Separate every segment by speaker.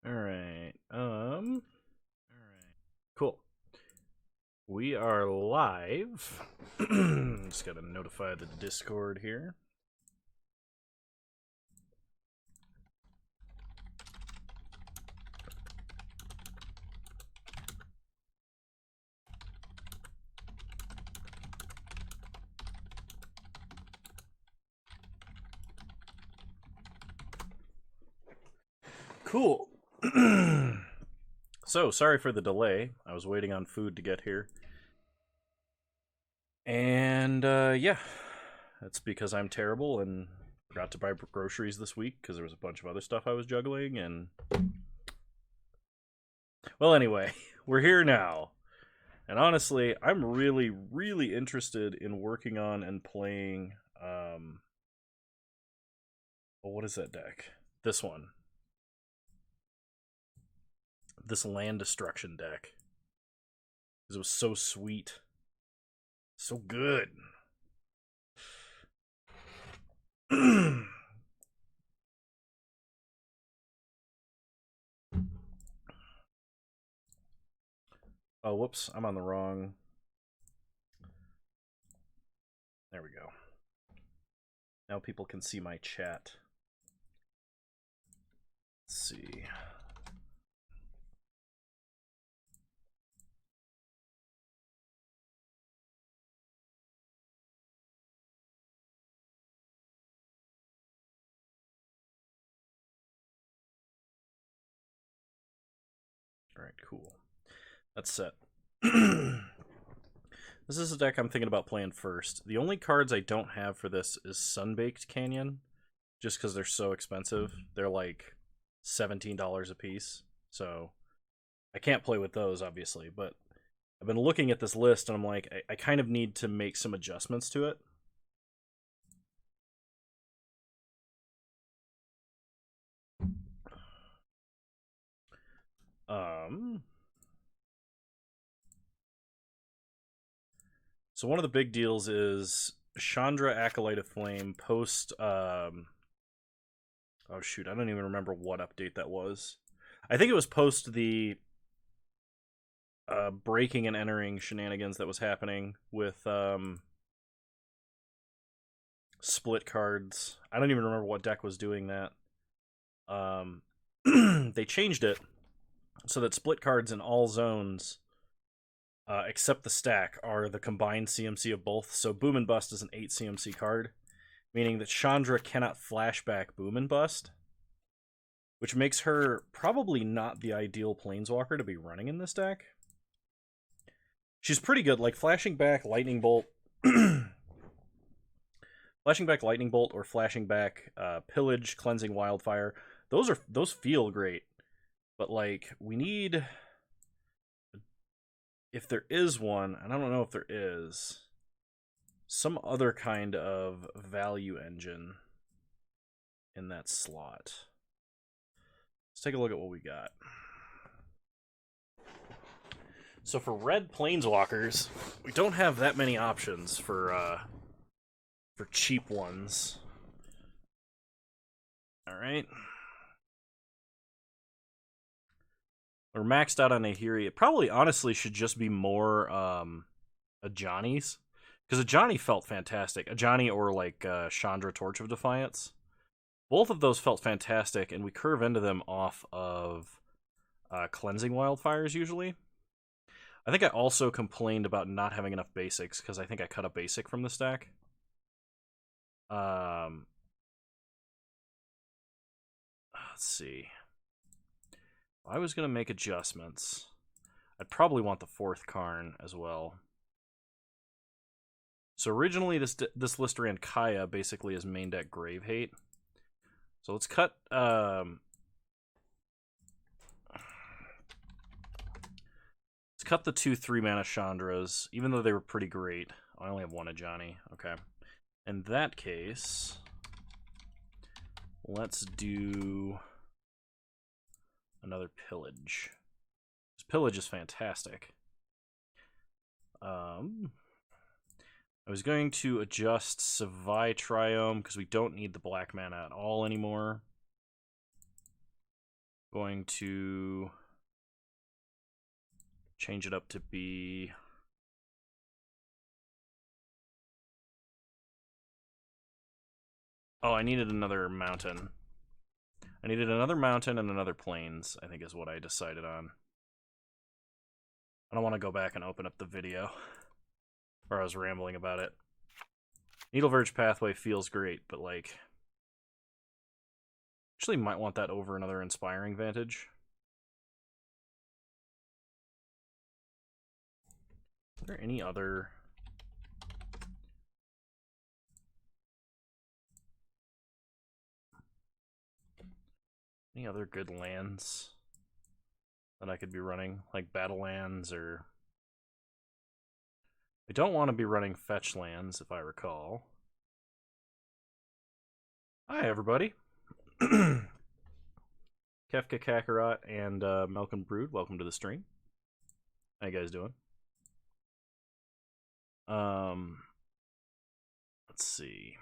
Speaker 1: Alright. Cool. We are live. Just gotta notify the Discord here. Cool. So, sorry for the delay. I was waiting on food to get here. And, yeah. That's because I'm terrible and forgot to buy groceries this week because there was a bunch of other stuff I was juggling and... Well, anyway, we're here now. And honestly, I'm really, really interested in working on and playing, well, what is that deck? This one. This land destruction deck. Because it was so sweet. So good. Oh, whoops. I'm on the wrong... There we go. Now people can see my chat. Let's see. Alright, cool. That's set. This is a deck I'm thinking about playing first. The only cards I don't have for this is Sunbaked Canyon, just because they're so expensive. They're like $17 a piece, so I can't play with those, obviously, but I've been looking at this list, and I'm like, I kind of need to make some adjustments to it. So one of the big deals is Chandra Acolyte of Flame post... oh shoot, I don't even remember what update that was. I think it was post the breaking and entering shenanigans that was happening with split cards. I don't even remember what deck was doing that. They changed it so that split cards in all zones, except the stack, are the combined CMC of both. So Boom and Bust is an 8 CMC card, meaning that Chandra cannot flashback Boom and Bust, which makes her probably not the ideal Planeswalker to be running in this deck. She's pretty good, like flashing back Lightning Bolt, flashing back Lightning Bolt, or flashing back Pillage, Cleansing Wildfire. Those feel great, but like we need, if there is one, and I don't know if there is, some other kind of value engine in that slot. Let's take a look at what we got. So for red Planeswalkers, we don't have that many options for cheap ones. Alright. We're maxed out on Nahiri. It probably, honestly, should just be more Ajani's. Because Ajani felt fantastic. Ajani or, like, Chandra Torch of Defiance. Both of those felt fantastic, and we curve into them off of Cleansing Wildfires, usually. I think I also complained about not having enough basics, because I think I cut a basic from the stack. Let's see. If I was going to make adjustments, I'd probably want the 4th Karn as well. So originally this list ran Kaya basically as main deck Grave Hate. So let's cut let's cut the 2 3-mana Chandras, even though they were pretty great. I only have one Ajani. Okay. In that case, let's do another Pillage. This Pillage is fantastic. I was going to adjust Savai Triome because we don't need the black mana at all anymore. going to change it up to be... Oh, I needed another mountain. I needed another mountain and another plains, I think is what I decided on. I don't want to go back and open up the video where I was rambling about it. Needle Verge Pathway feels great, but like... Actually might want that over another Inspiring Vantage. Is there any other... Any other good lands that I could be running? Like Battlelands or... I don't want to be running fetch lands, if I recall. Hi, everybody. Kefka Kakarot and Malcolm Brood, welcome to the stream. How you guys doing? Let's see.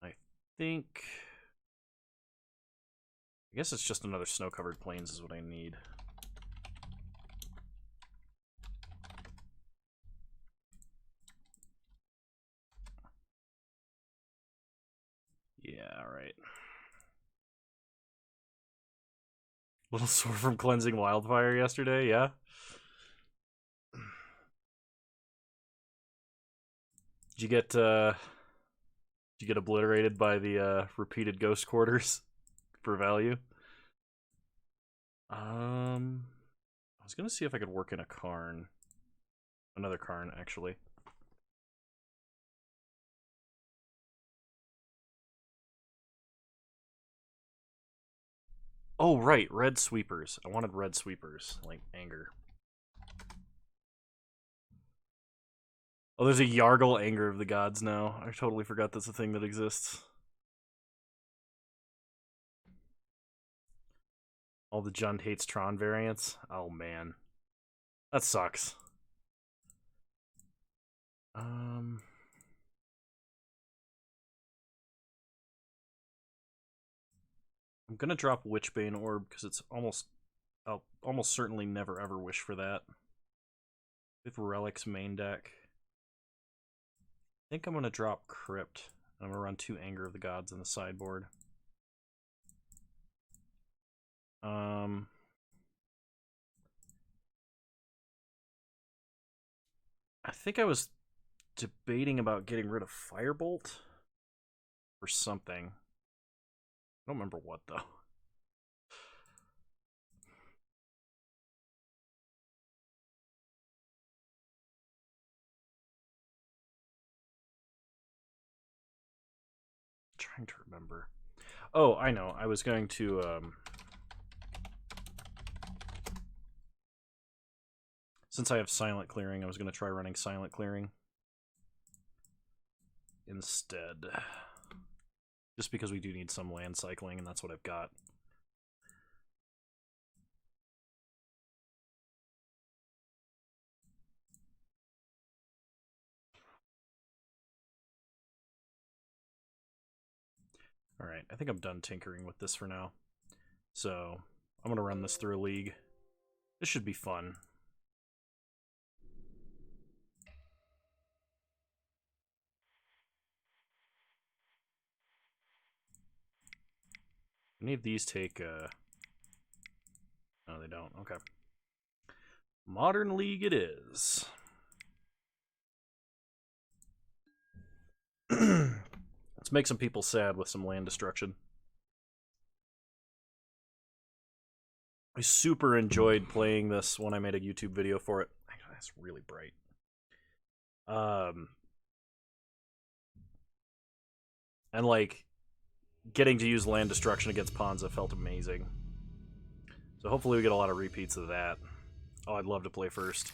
Speaker 1: I think... I guess it's just another snow-covered plains is what I need. Yeah, alright. Little sore from cleansing wildfire yesterday, yeah? Did you get obliterated by the repeated ghost quarters for value? I was gonna see if I could work in a Karn. Another Karn, actually. Oh, right, red sweepers. I wanted red sweepers, like Anger. Oh, there's a Yargle Anger of the Gods now. I totally forgot that's a thing that exists. All the Jund Hates Tron variants. Oh, man. That sucks. I'm gonna drop Witchbane Orb because it's I'll almost certainly never ever wish for that. With Relics main deck. I think I'm gonna drop Crypt. I'm gonna run 2 Anger of the Gods in the sideboard. I think I was debating about getting rid of Firebolt or something. I don't remember what though. Trying to remember. Oh, I know. I was going to since I have Silent Clearing, I was going to try running Silent Clearing instead. Just because we do need some land cycling, and that's what I've got. Alright, I think I'm done tinkering with this for now. So, I'm going to run this through a league. This should be fun. Any of these take, No, they don't. Okay. Modern League it is. Let's make some people sad with some land destruction. I super enjoyed playing this when I made a YouTube video for it. That's really bright. And like getting to use land destruction against Ponza felt amazing. So hopefully we get a lot of repeats of that. Oh, I'd love to play first.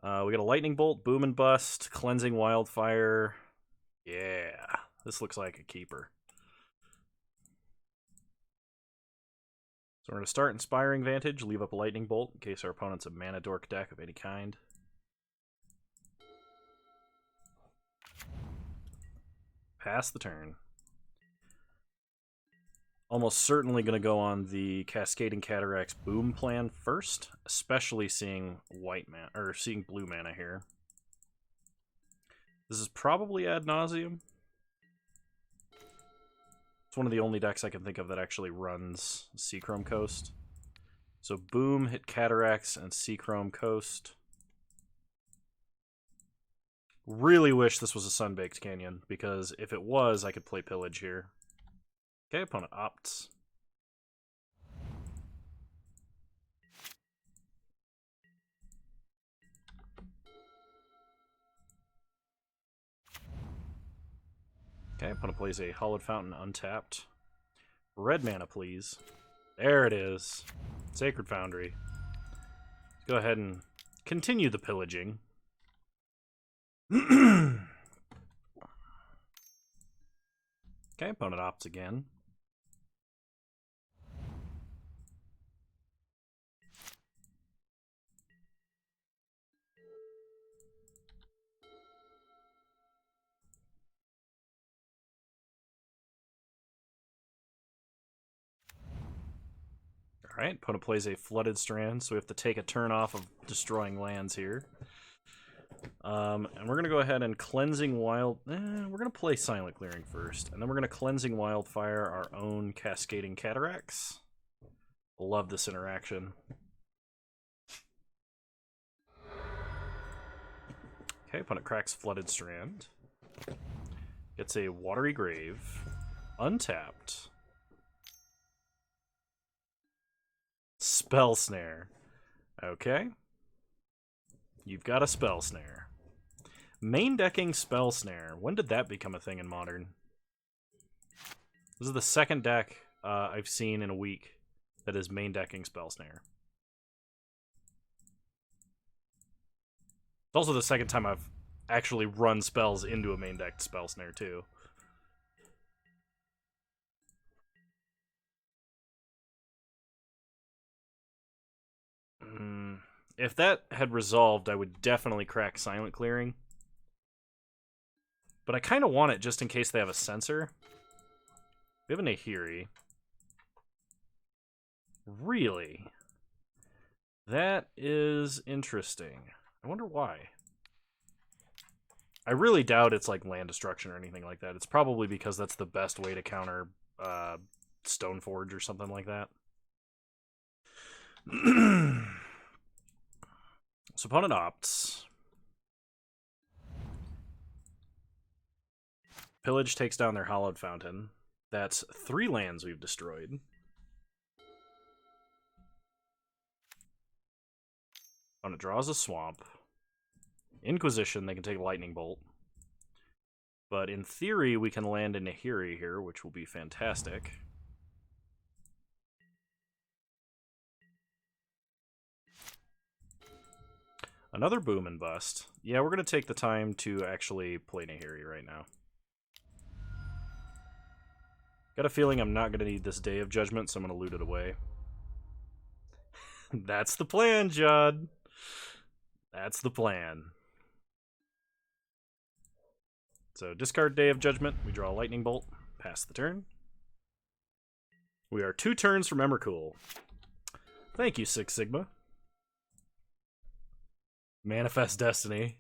Speaker 1: We got a Lightning Bolt, Boom and Bust, Cleansing Wildfire. Yeah, this looks like a keeper. So we're going to start Inspiring Vantage, leave up a Lightning Bolt in case our opponent's a Mana Dork deck of any kind. Pass the turn. Almost certainly going to go on the Cascading Cataracts boom plan first, especially seeing white mana or seeing blue mana here. This is probably ad nauseum. It's one of the only decks I can think of that actually runs Seachrome Coast. So boom, hit Cataracts and Seachrome Coast. Really wish this was a Sunbaked Canyon, because if it was, I could play Pillage here. Okay, opponent opts. Okay, opponent plays a Hallowed Fountain untapped. Red mana, please. There it is. Sacred Foundry. Let's go ahead and continue the pillaging. Okay, opponent opts again. Alright, opponent plays a Flooded Strand, so we have to take a turn off of destroying lands here. And we're going to go ahead and Cleansing Wild... we're going to play Silent Clearing first, and then we're going to Cleansing Wildfire our own Cascading Cataracts. Love this interaction. Okay, opponent cracks Flooded Strand. Gets a Watery Grave. Untapped. Spell Snare. Okay. You've got a Spell Snare. Main decking Spell Snare. When did that become a thing in Modern? This is the second deck I've seen in a week that is main decking Spell Snare. It's also the second time I've actually run spells into a main decked Spell Snare, too. If that had resolved, I would definitely crack Silent Clearing. But I kind of want it just in case they have a Censor. We have a Nahiri. Really? That is interesting. I wonder why. I really doubt it's like land destruction or anything like that. It's probably because that's the best way to counter Stoneforge or something like that. So opponent opts. Pillage takes down their Hallowed Fountain. That's 3 lands we've destroyed. Opponent draws a Swamp. Inquisition, they can take Lightning Bolt. But in theory, we can land a Nahiri here, which will be fantastic. Another Boom and Bust. Yeah, we're going to take the time to actually play Nahiri right now. Got a feeling I'm not going to need this Day of Judgment, so I'm going to loot it away. That's the plan, Judd. That's the plan. So discard Day of Judgment. We draw a Lightning Bolt. Pass the turn. We are 2 turns from Emrakul. Thank you, Six Sigma. Manifest Destiny.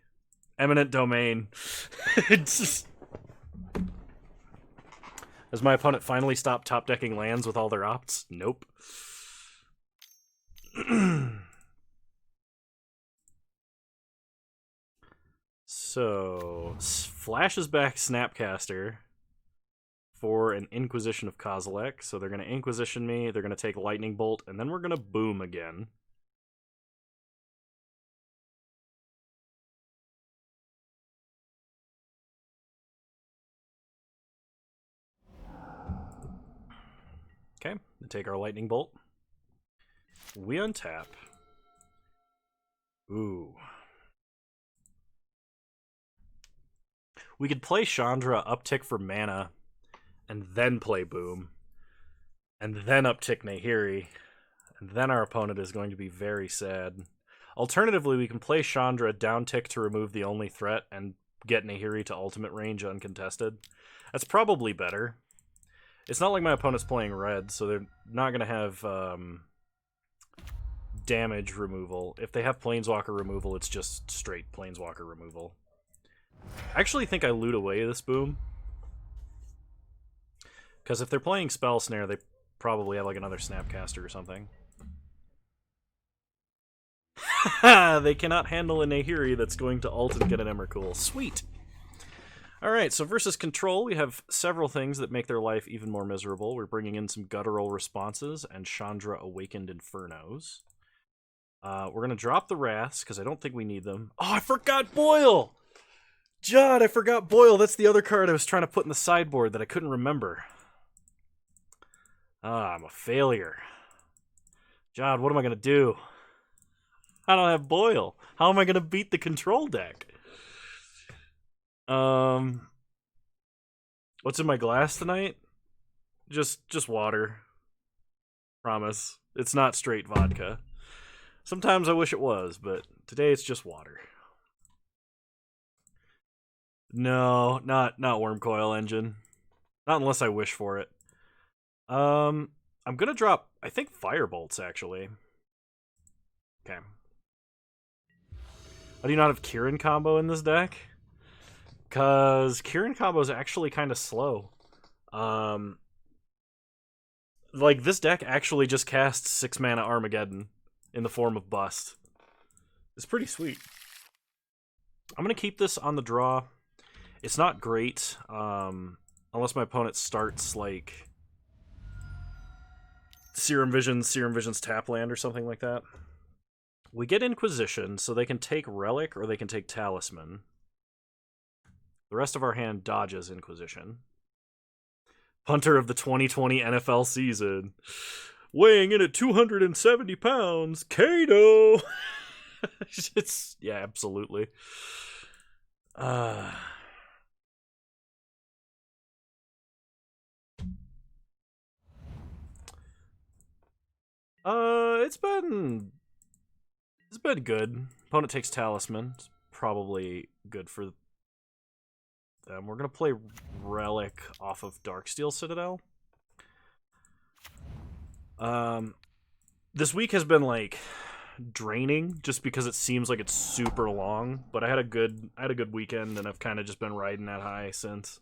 Speaker 1: Eminent Domain. It's just... Has my opponent finally stopped top decking lands with all their opts? Nope. So, flashes back Snapcaster for an Inquisition of Kozilek. So they're going to Inquisition me, they're going to take Lightning Bolt, and then we're going to boom again. Okay, we take our Lightning Bolt. We untap. Ooh. We could play Chandra, uptick for mana, and then play Boom. And then uptick Nahiri. And then our opponent is going to be very sad. Alternatively, we can play Chandra, downtick to remove the only threat, and get Nahiri to ultimate range uncontested. That's probably better. It's not like my opponent's playing red, so they're not going to have damage removal. If they have Planeswalker removal, it's just straight Planeswalker removal. I actually think I loot away this boom. Because if they're playing Spell Snare, they probably have like another Snapcaster or something. They cannot handle a Nahiri that's going to ult and get an Emrakul. Sweet! Alright, so versus Control, we have several things that make their life even more miserable. We're bringing in some Guttural Responses and Chandra Awakened Infernos. We're going to drop the Wraths, because I don't think we need them. Oh, I forgot Boil! John, I forgot Boil. That's the other card I was trying to put in the sideboard that I couldn't remember. Ah, I'm a failure. John, what am I going to do? I don't have Boil. How am I going to beat the Control deck? What's in my glass tonight? Just water. Promise. It's not straight vodka. Sometimes I wish it was, but today it's just water. No, not Wormcoil Engine. Not unless I wish for it. I'm gonna drop, I think, Firebolts, actually. Okay. How do you not have Kieran combo in this deck? Because Kieran combo is actually kind of slow. Like, this deck actually just casts 6-mana Armageddon in the form of Bust. It's pretty sweet. I'm going to keep this on the draw. It's not great, unless my opponent starts, like, Serum Visions Tapland or something like that. We get Inquisition, so they can take Relic or they can take Talisman. The rest of our hand dodges Inquisition. Punter of the 2020 NFL season. Weighing in at 270 pounds, Kano! Yeah, absolutely. It's been good. Opponent takes Talisman. It's probably good for them. We're gonna play Relic off of Darksteel Citadel. This week has been like draining just because it seems like it's super long, but I had a good weekend and I've kind of just been riding that high since.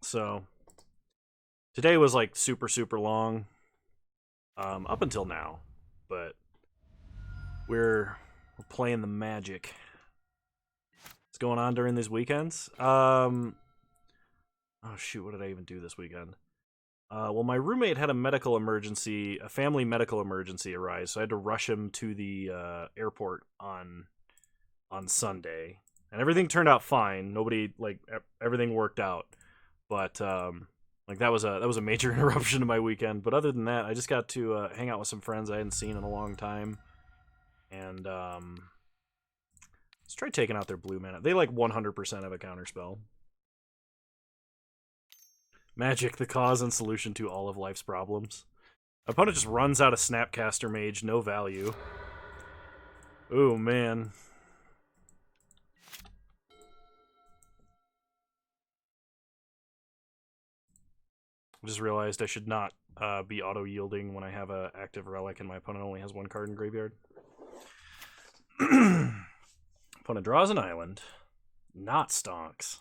Speaker 1: So today was like super long up until now, but we're playing the Magic. What's going on during these weekends? Oh shoot, what did I even do this weekend? Well, my roommate had a family medical emergency arise, so I had to rush him to the airport on Sunday, and everything turned out fine. Everything worked out, but that was a major interruption to my weekend. But other than that, I just got to hang out with some friends I hadn't seen in a long time, and let's try taking out their blue mana. They like 100% have a counterspell. Magic, the cause and solution to all of life's problems. Opponent just runs out of Snapcaster Mage, no value. Oh, man. I just realized I should not be auto-yielding when I have an active Relic and my opponent only has one card in graveyard. Opponent draws an island. Not stonks.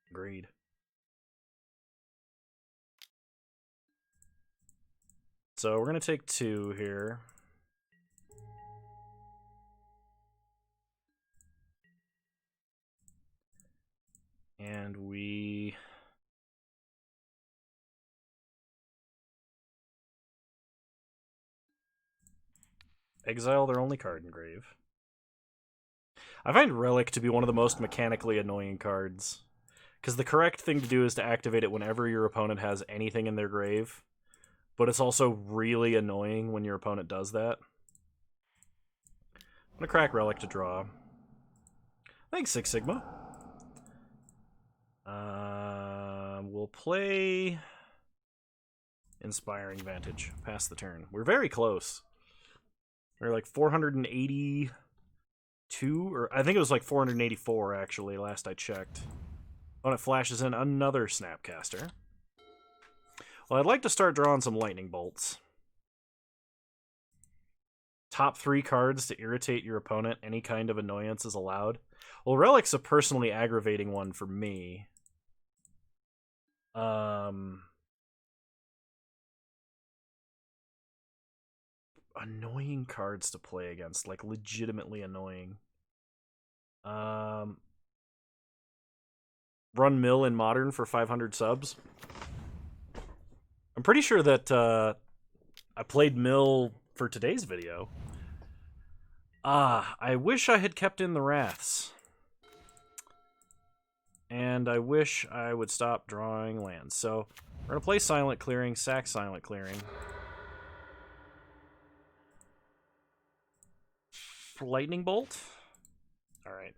Speaker 1: Agreed. So we're going to take 2 here. And we exile their only card in grave. I find Relic to be one of the most mechanically annoying cards, because the correct thing to do is to activate it whenever your opponent has anything in their grave. But it's also really annoying when your opponent does that. I'm going to crack Relic to draw. Thanks, Six Sigma. We'll play Inspiring Vantage. Pass the turn. We're very close. We're like 482, or I think it was like 484, actually, last I checked. Opponent flashes in another Snapcaster. Well, I'd like to start drawing some lightning bolts. Top 3 cards to irritate your opponent. Any kind of annoyance is allowed. Well, Relic's a personally aggravating one for me. Annoying cards to play against, like legitimately annoying. Run Mill in Modern for 500 subs. I'm pretty sure that I played Mill for today's video. I wish I had kept in the Wraths. And I wish I would stop drawing lands. So we're going to play Silent Clearing, sack Silent Clearing. Lightning Bolt? Alright.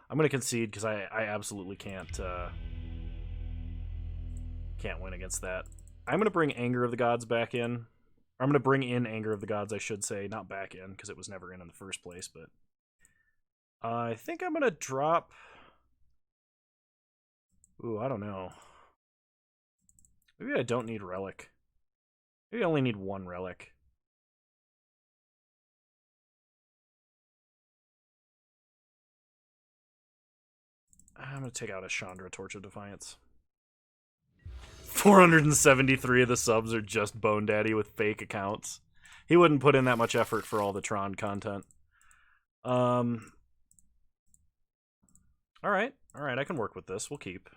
Speaker 1: I'm going to concede because I absolutely can't win against that. I'm going to bring Anger of the Gods back in. I'm going to bring in Anger of the Gods, I should say. Not back in, because it was never in the first place. But I think I'm going to drop... Ooh, I don't know. Maybe I don't need Relic. Maybe I only need 1 Relic. I'm going to take out a Chandra Torch of Defiance. 473 of the subs are just Bone Daddy with fake accounts. He wouldn't put in that much effort for all the Tron content. Alright, I can work with this. We'll keep.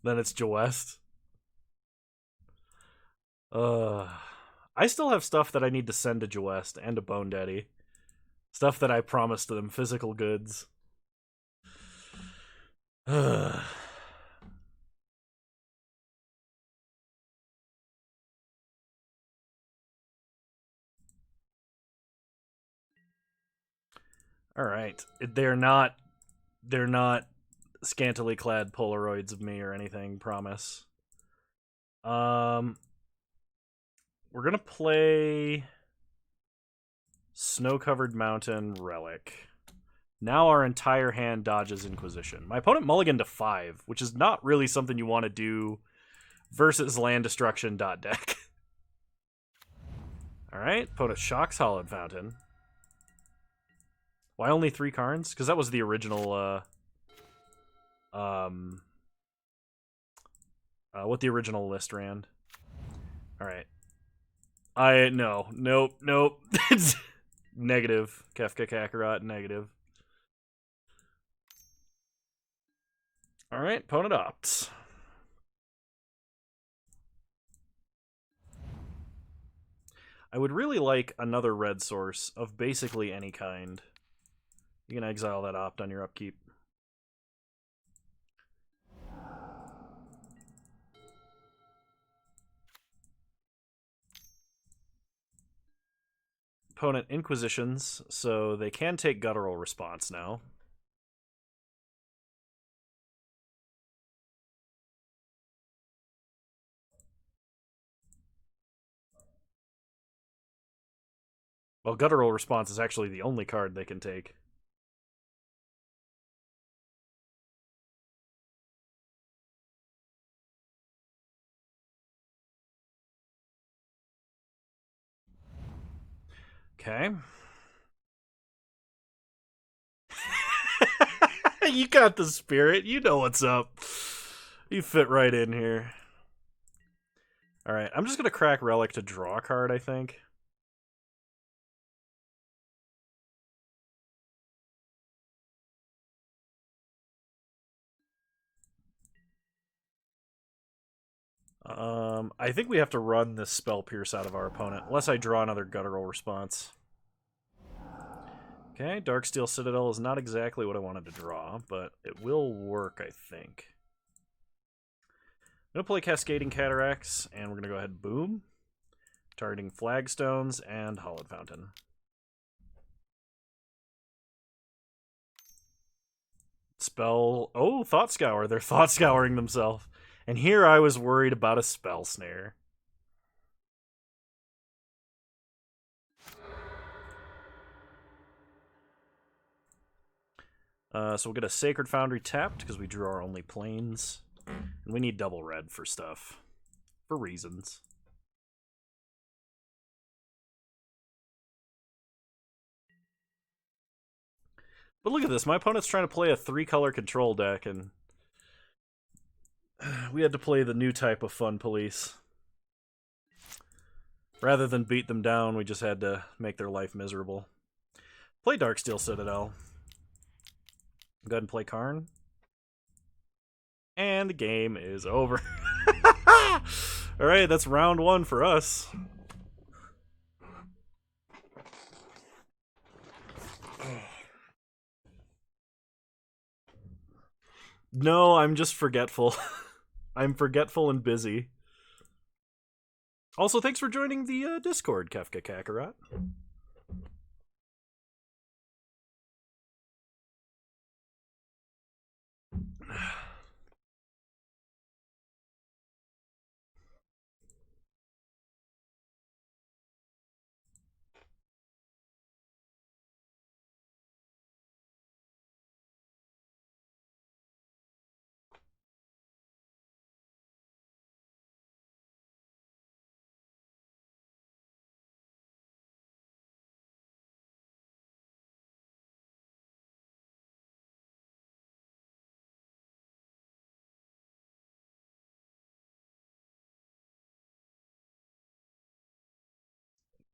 Speaker 1: Then it's Jawest. I still have stuff that I need to send to Jawest and to Bone Daddy. Stuff that I promised them, physical goods. Alright. They're not scantily clad Polaroids of me or anything, promise. We're gonna play Snow-Covered Mountain Relic. Now our entire hand dodges Inquisition. My opponent mulliganed to 5, which is not really something you want to do versus land destruction deck. Alright, opponent shocks Hollowed Fountain. Why only 3 cards? Because that was the original, what the original list ran. Alright. Nope. Negative. Kefka Kakarot, negative. Alright, opponent opts. I would really like another red source of basically any kind. You can exile that opt on your upkeep. Opponent Inquisitions, so they can take Guttural Response now. Well, Guttural Response is actually the only card they can take. Okay. You got the spirit. You know what's up. You fit right in here. Alright, I'm just going to crack Relic to draw a card, I think. I think we have to run this Spell Pierce out of our opponent, unless I draw another Guttural Response. Okay, Darksteel Citadel is not exactly what I wanted to draw, but it will work, I think. I'm going to play Cascading Cataracts, and we're going to go ahead and boom. Targeting Flagstones and Hollowed Fountain. Spell. Oh, Thought Scour. They're Thought Scouring themselves. And here I was worried about a Spell Snare. So we'll get a Sacred Foundry tapped because we drew our only planes. And we need double red for stuff. For reasons. But look at this. My opponent's trying to play a 3-color control deck, and we had to play the new type of fun police. Rather than beat them down, we just had to make their life miserable. Play Darksteel Citadel. Go ahead and play Karn. And the game is over. Alright, that's round 1 for us. No, I'm just forgetful. I'm forgetful and busy. Also, thanks for joining the Discord, Kefka Kakarot.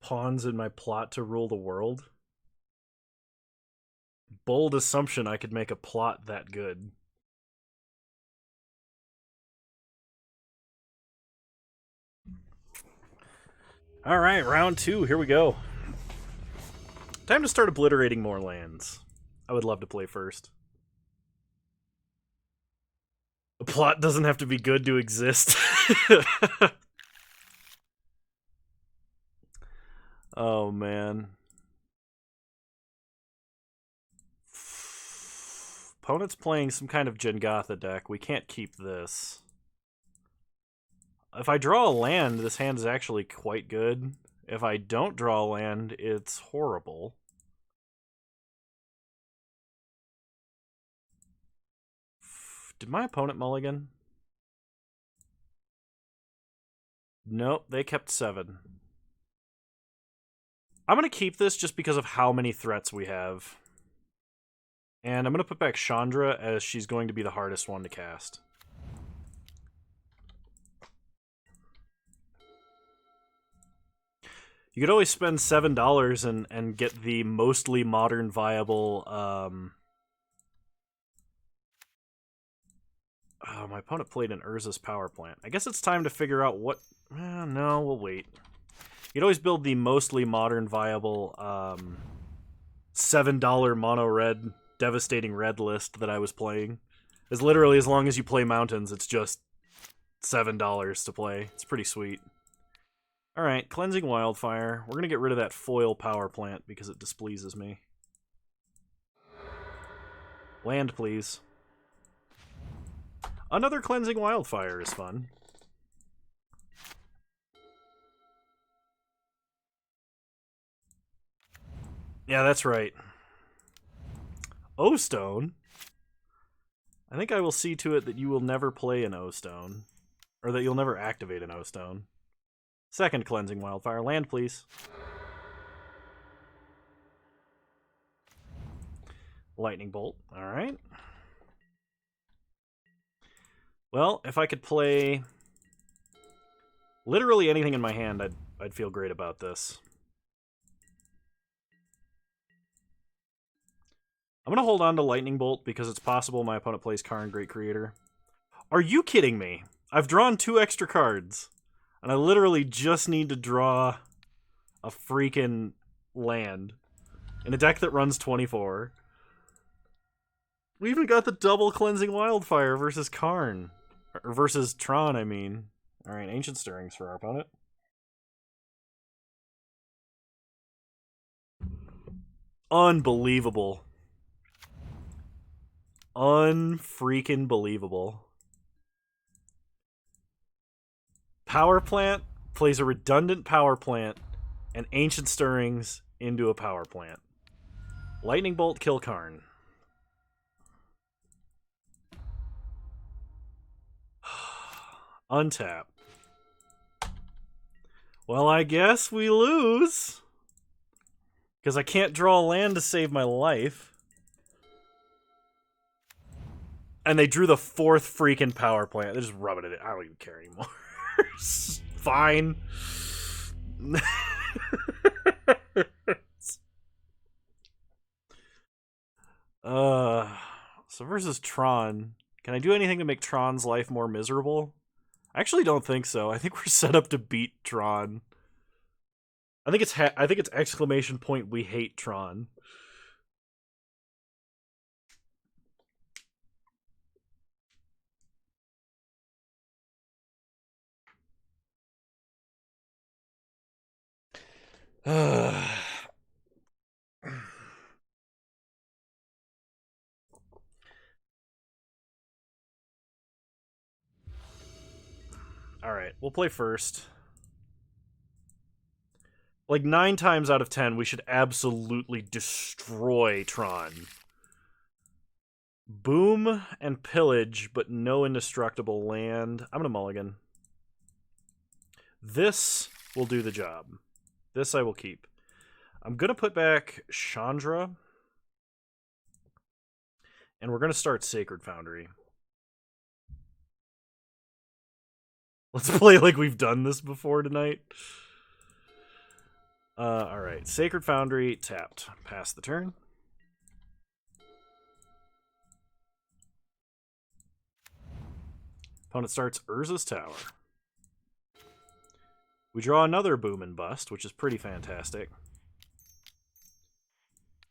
Speaker 1: Pawns in my plot to rule the world? Bold assumption I could make a plot that good. Alright, round 2, here we go. Time to start obliterating more lands. I would love to play first. A plot doesn't have to be good to exist. Oh, man. Opponent's playing some kind of Jengatha deck. We can't keep this. If I draw a land, this hand is actually quite good. If I don't draw a land, it's horrible. Did my opponent mulligan? Nope, they kept 7. I'm going to keep this just because of how many threats we have. And I'm going to put back Chandra as she's going to be the hardest one to cast. You could always spend $7 and get the mostly modern viable... Oh, my opponent played an Urza's Power Plant. I guess it's time to figure out what... no, we'll wait. You'd always build the mostly modern viable $7 mono red devastating red list that I was playing. As literally as long as you play mountains, it's just $7 to play. It's pretty sweet. Alright, Cleansing Wildfire. We're gonna get rid of that foil power plant because it displeases me. Land, please. Another Cleansing Wildfire is fun. Yeah, that's right. O-Stone? I think I will see to it that you will never play an O-Stone. Or that you'll never activate an O-Stone. Second Cleansing Wildfire. Land, please. Lightning Bolt. Alright. Well, if I could play literally anything in my hand, I'd feel great about this. I'm going to hold on to Lightning Bolt because it's possible my opponent plays Karn, Great Creator. Are you kidding me? I've drawn 2 extra cards, and I literally just need to draw a freaking land in a deck that runs 24. We even got the double Cleansing Wildfire versus Karn. Or versus Tron, I mean. Alright, Ancient Stirrings for our opponent. Unbelievable. Unfreaking believable. Power plant plays a redundant power plant and ancient stirrings into a power plant. Lightning bolt, kill Karn. Untap. Well, I guess we lose. Because I can't draw land to save my life. And they drew the 4th freaking power plant. They're just rubbing it in. I don't even care anymore. Fine. So versus Tron. Can I do anything to make Tron's life more miserable? I actually don't think so. I think we're set up to beat Tron. I think it's exclamation point we hate Tron. Alright, we'll play first. Like 9 times out of 10, we should absolutely destroy Tron. Boom and pillage, but no indestructible land. I'm gonna mulligan. This will do the job. This I will keep. I'm gonna put back Chandra. And we're gonna start Sacred Foundry. Let's play like we've done this before tonight. Alright. Sacred Foundry tapped. Pass the turn. Opponent starts Urza's Tower. We draw another Boom and Bust, which is pretty fantastic.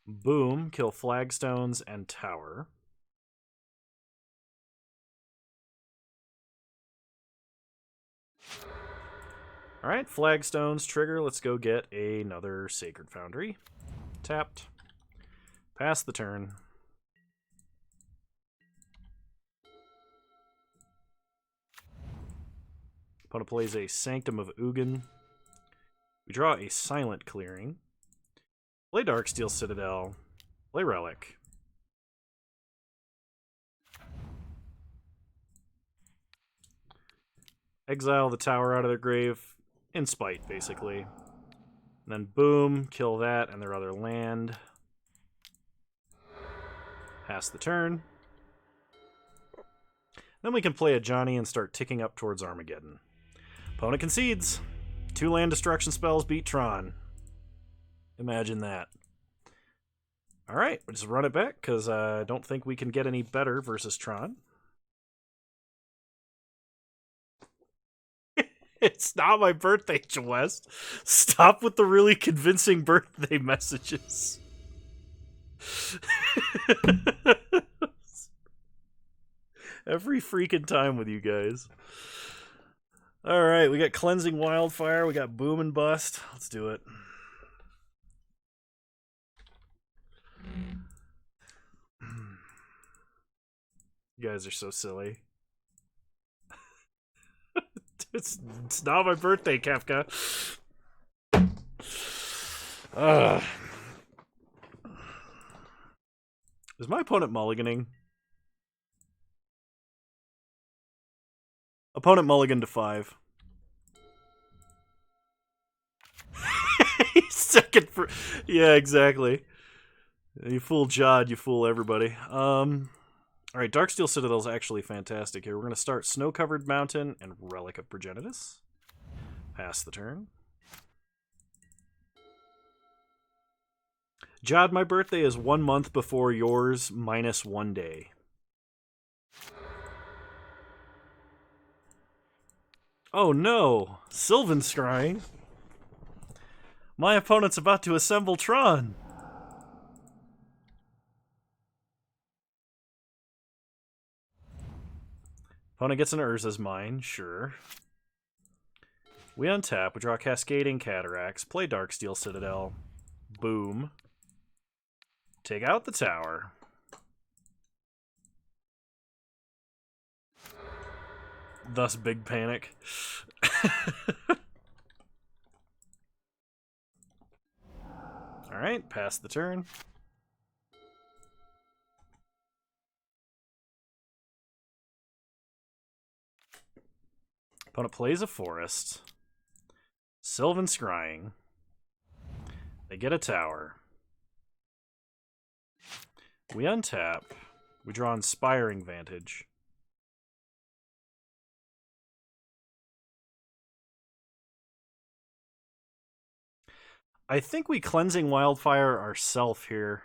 Speaker 1: Boom, kill Flagstones and Tower. Alright, Flagstones trigger. Let's go get another Sacred Foundry. Tapped. Pass the turn. Opponent plays a Sanctum of Ugin. We draw a Silent Clearing. Play Darksteel Citadel. Play Relic. Exile the tower out of their grave. In spite, basically. And then boom, kill that and their other land. Pass the turn. Then we can play a Johnny and start ticking up towards Armageddon. Opponent concedes. 2 land destruction spells beat Tron. Imagine that. Alright, we'll just run it back, because I don't think we can get any better versus Tron. It's not my birthday, West. Stop with the really convincing birthday messages. Every freaking time with you guys. Alright, we got Cleansing Wildfire, we got Boom and Bust. Let's do it. You guys are so silly. It's not my birthday, Kefka. Is my opponent mulliganing? Opponent mulligan to 5. Second for... Yeah, exactly. You fool Jod, you fool everybody. Alright, Darksteel Citadel is actually fantastic here. We're going to start Snow-Covered Mountain and Relic of Progenitus. Pass the turn. Jod, my birthday is 1 month before yours, minus 1 day. Oh no! Sylvan Scrying! My opponent's about to assemble Tron! Opponent gets an Urza's Mine, sure. We untap, we draw Cascading Cataracts, play Darksteel Citadel. Boom. Take out the tower. Thus, big panic. Alright, pass the turn. Opponent plays a forest. Sylvan Scrying. They get a tower. We untap. We draw Inspiring Vantage. I think we Cleansing Wildfire ourself here.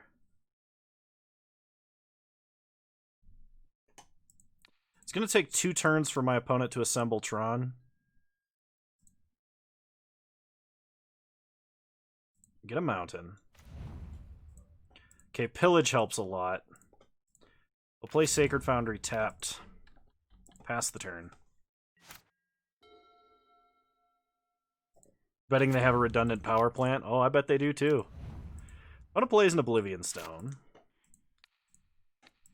Speaker 1: It's going to take 2 turns for my opponent to assemble Tron. Get a mountain. Okay, Pillage helps a lot. We'll play Sacred Foundry tapped. Pass the turn. Betting they have a redundant power plant. Oh, I bet they do too. I'm gonna play an Oblivion Stone.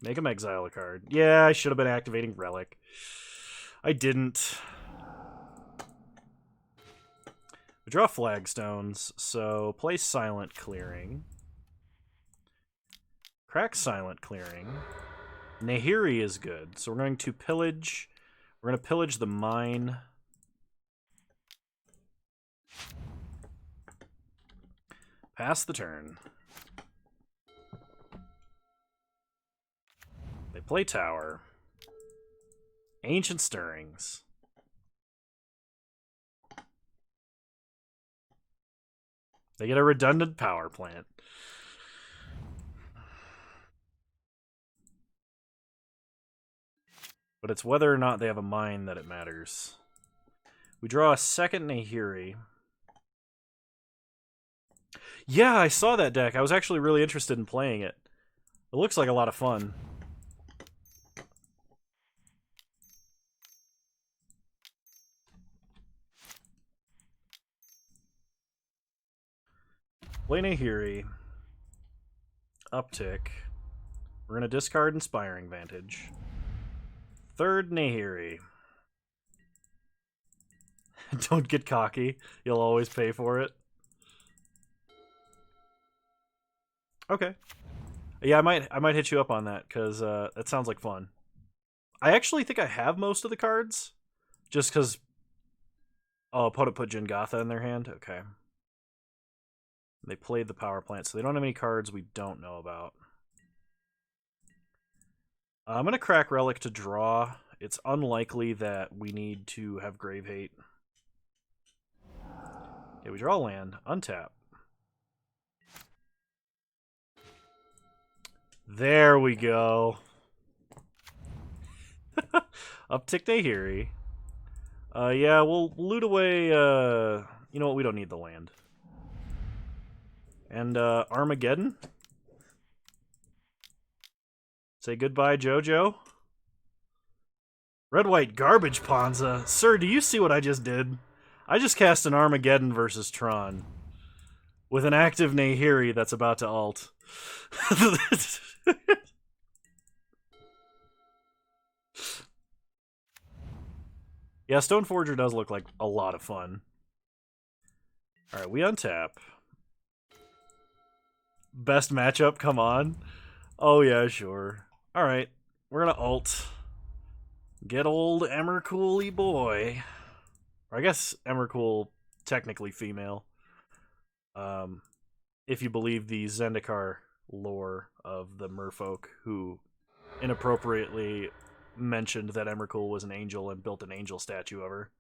Speaker 1: Make him exile a card. Yeah, I should have been activating Relic. I didn't. We draw Flagstones, so play Silent Clearing. Crack Silent Clearing. Nahiri is good, so we're going to pillage. We're going to pillage the mine. Pass the turn. They play Tower. Ancient Stirrings. They get a redundant power plant. But it's whether or not they have a mine that it matters. We draw a second Nahiri. Yeah, I saw that deck. I was actually really interested in playing it. It looks like a lot of fun. Play Nahiri. Uptick. We're going to discard Inspiring Vantage. Third Nahiri. Don't get cocky. You'll always pay for it. Okay. Yeah, I might hit you up on that, because that sounds like fun. I actually think I have most of the cards. Just because... Oh, opponent put Jingatha in their hand? Okay. They played the power plant, so they don't have any cards we don't know about. I'm going to crack Relic to draw. It's unlikely that we need to have Grave Hate. Okay, we draw land. Untap. There we go. Uptick Nahiri. Yeah, we'll loot away... you know what? We don't need the land. And Armageddon. Say goodbye, Jojo. Red-white garbage, Ponza. Sir, do you see what I just did? I just cast an Armageddon versus Tron. With an active Nahiri that's about to ult. Yeah, Stoneforger does look like a lot of fun. Alright, we untap. Best matchup, come on. Oh yeah, sure. Alright, we're gonna ult. Get old Emrakul-y boy. Or I guess Emrakul technically female. If you believe the Zendikar lore of the merfolk who inappropriately mentioned that Emrakul was an angel and built an angel statue of her.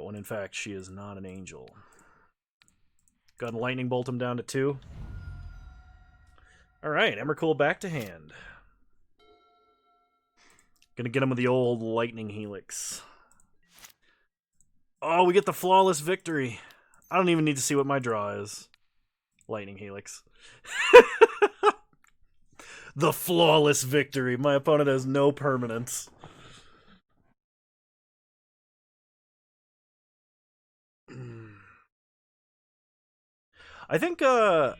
Speaker 1: When in fact she is not an angel. Go ahead and lightning bolt him down to 2. Alright, Emrakul back to hand. Gonna get him with the old lightning helix. Oh, we get the flawless victory. I don't even need to see what my draw is. Lightning helix. The flawless victory. My opponent has no permanence. I think, I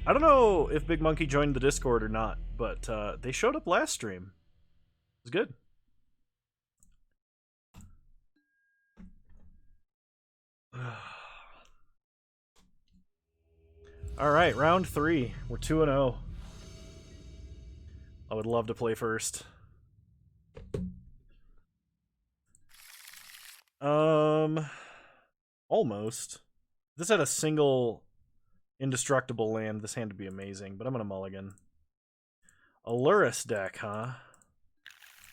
Speaker 1: don't know if Big Monkey joined the Discord or not, but they showed up last stream. It was good. All right, round 3. We're 2-0. I would love to play first. Almost. If this had a single indestructible land, this hand would be amazing, but I'm gonna mulligan. Azorius deck, huh?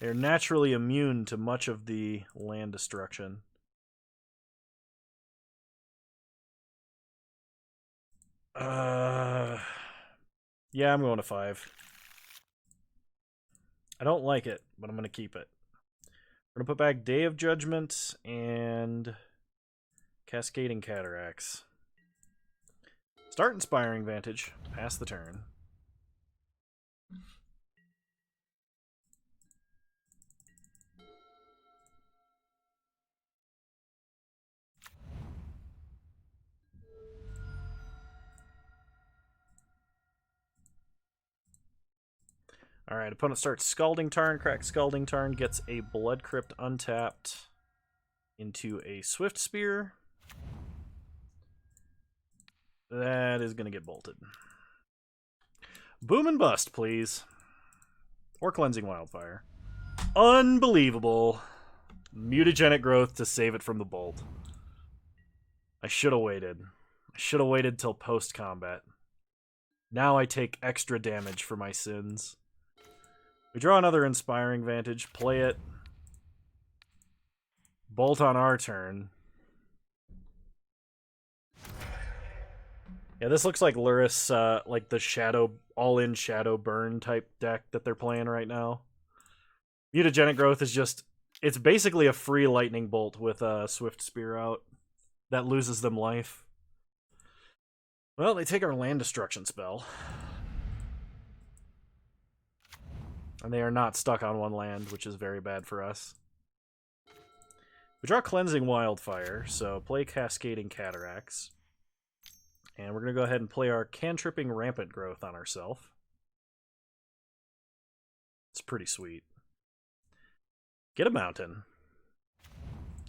Speaker 1: They're naturally immune to much of the land destruction. Yeah, I'm going to 5. I don't like it, but I'm going to keep it. We're going to put back Day of Judgment and Cascading Cataracts. Start Inspiring Vantage. Pass the turn. Alright, opponent starts Scalding Tarn, cracks Scalding Tarn, gets a Blood Crypt untapped into a Swift Spear. That is going to get bolted. Boom and Bust, please. Or Cleansing Wildfire. Unbelievable. Mutagenic Growth to save it from the bolt. I should have waited. I should have waited till post-combat. Now I take extra damage for my sins. We draw another Inspiring Vantage, play it. Bolt on our turn. Yeah, this looks like Luris, like the shadow, all-in shadow burn type deck that they're playing right now. Mutagenic Growth is just, it's basically a free lightning bolt with a Swift Spear out that loses them life. Well, they take our land destruction spell. And they are not stuck on one land, which is very bad for us. We draw Cleansing Wildfire, so play Cascading Cataracts. And we're going to go ahead and play our Cantripping Rampant Growth on ourselves. It's pretty sweet. Get a Mountain.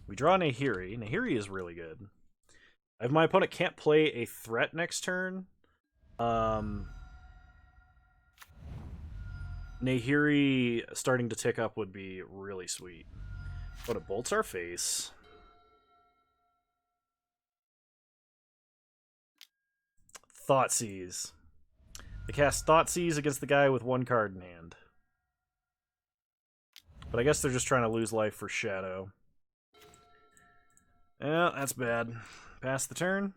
Speaker 1: We draw Nahiri. Nahiri is really good. If my opponent can't play a threat next turn, Nahiri starting to tick up would be really sweet. But it bolts our face. Thoughtseize. They cast Thoughtseize against the guy with one card in hand. But I guess they're just trying to lose life for Shadow. Yeah, that's bad. Pass the turn.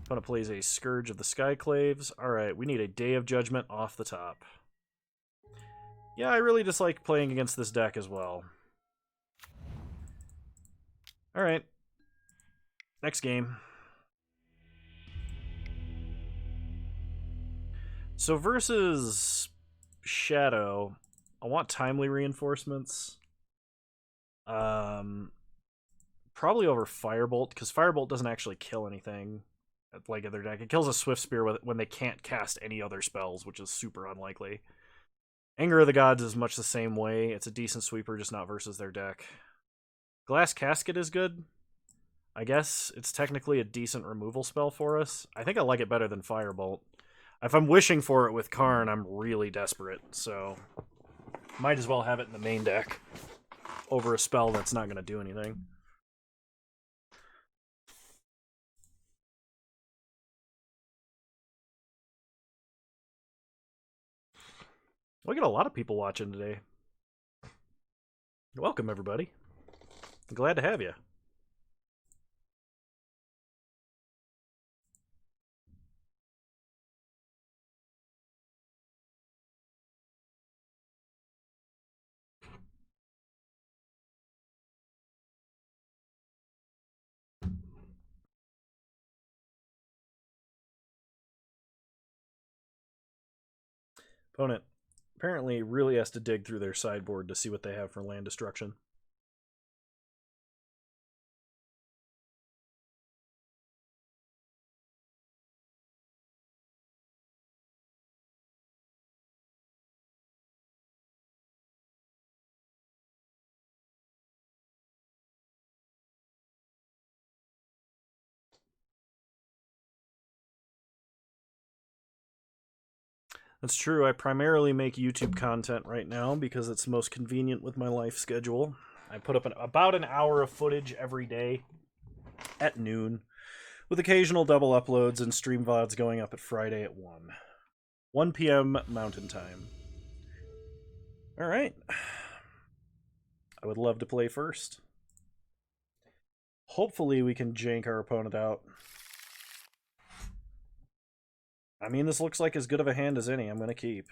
Speaker 1: Opponent plays a Scourge of the Skyclaves. Alright, we need a Day of Judgment off the top. Yeah, I really dislike playing against this deck as well. Alright. Next game. So versus Shadow, I want timely reinforcements. Probably over Firebolt, because Firebolt doesn't actually kill anything like other deck. It kills a Swift Spear when they can't cast any other spells, which is super unlikely. Anger of the Gods is much the same way. It's a decent sweeper, just not versus their deck. Glass Casket is good. I guess it's technically a decent removal spell for us. I think I like it better than Firebolt. If I'm wishing for it with Karn, I'm really desperate, so might as well have it in the main deck over a spell that's not going to do anything. We got a lot of people watching today. Welcome, everybody. I'm glad to have you. Opponent apparently really has to dig through their sideboard to see what they have for land destruction. That's true. I primarily make YouTube content right now because it's most convenient with my life schedule. I put up about an hour of footage every day at noon, with occasional double uploads and stream VODs going up at Friday at 1 p.m. Mountain Time. Alright. I would love to play first. Hopefully we can jank our opponent out. I mean, this looks like as good of a hand as any. I'm going to keep.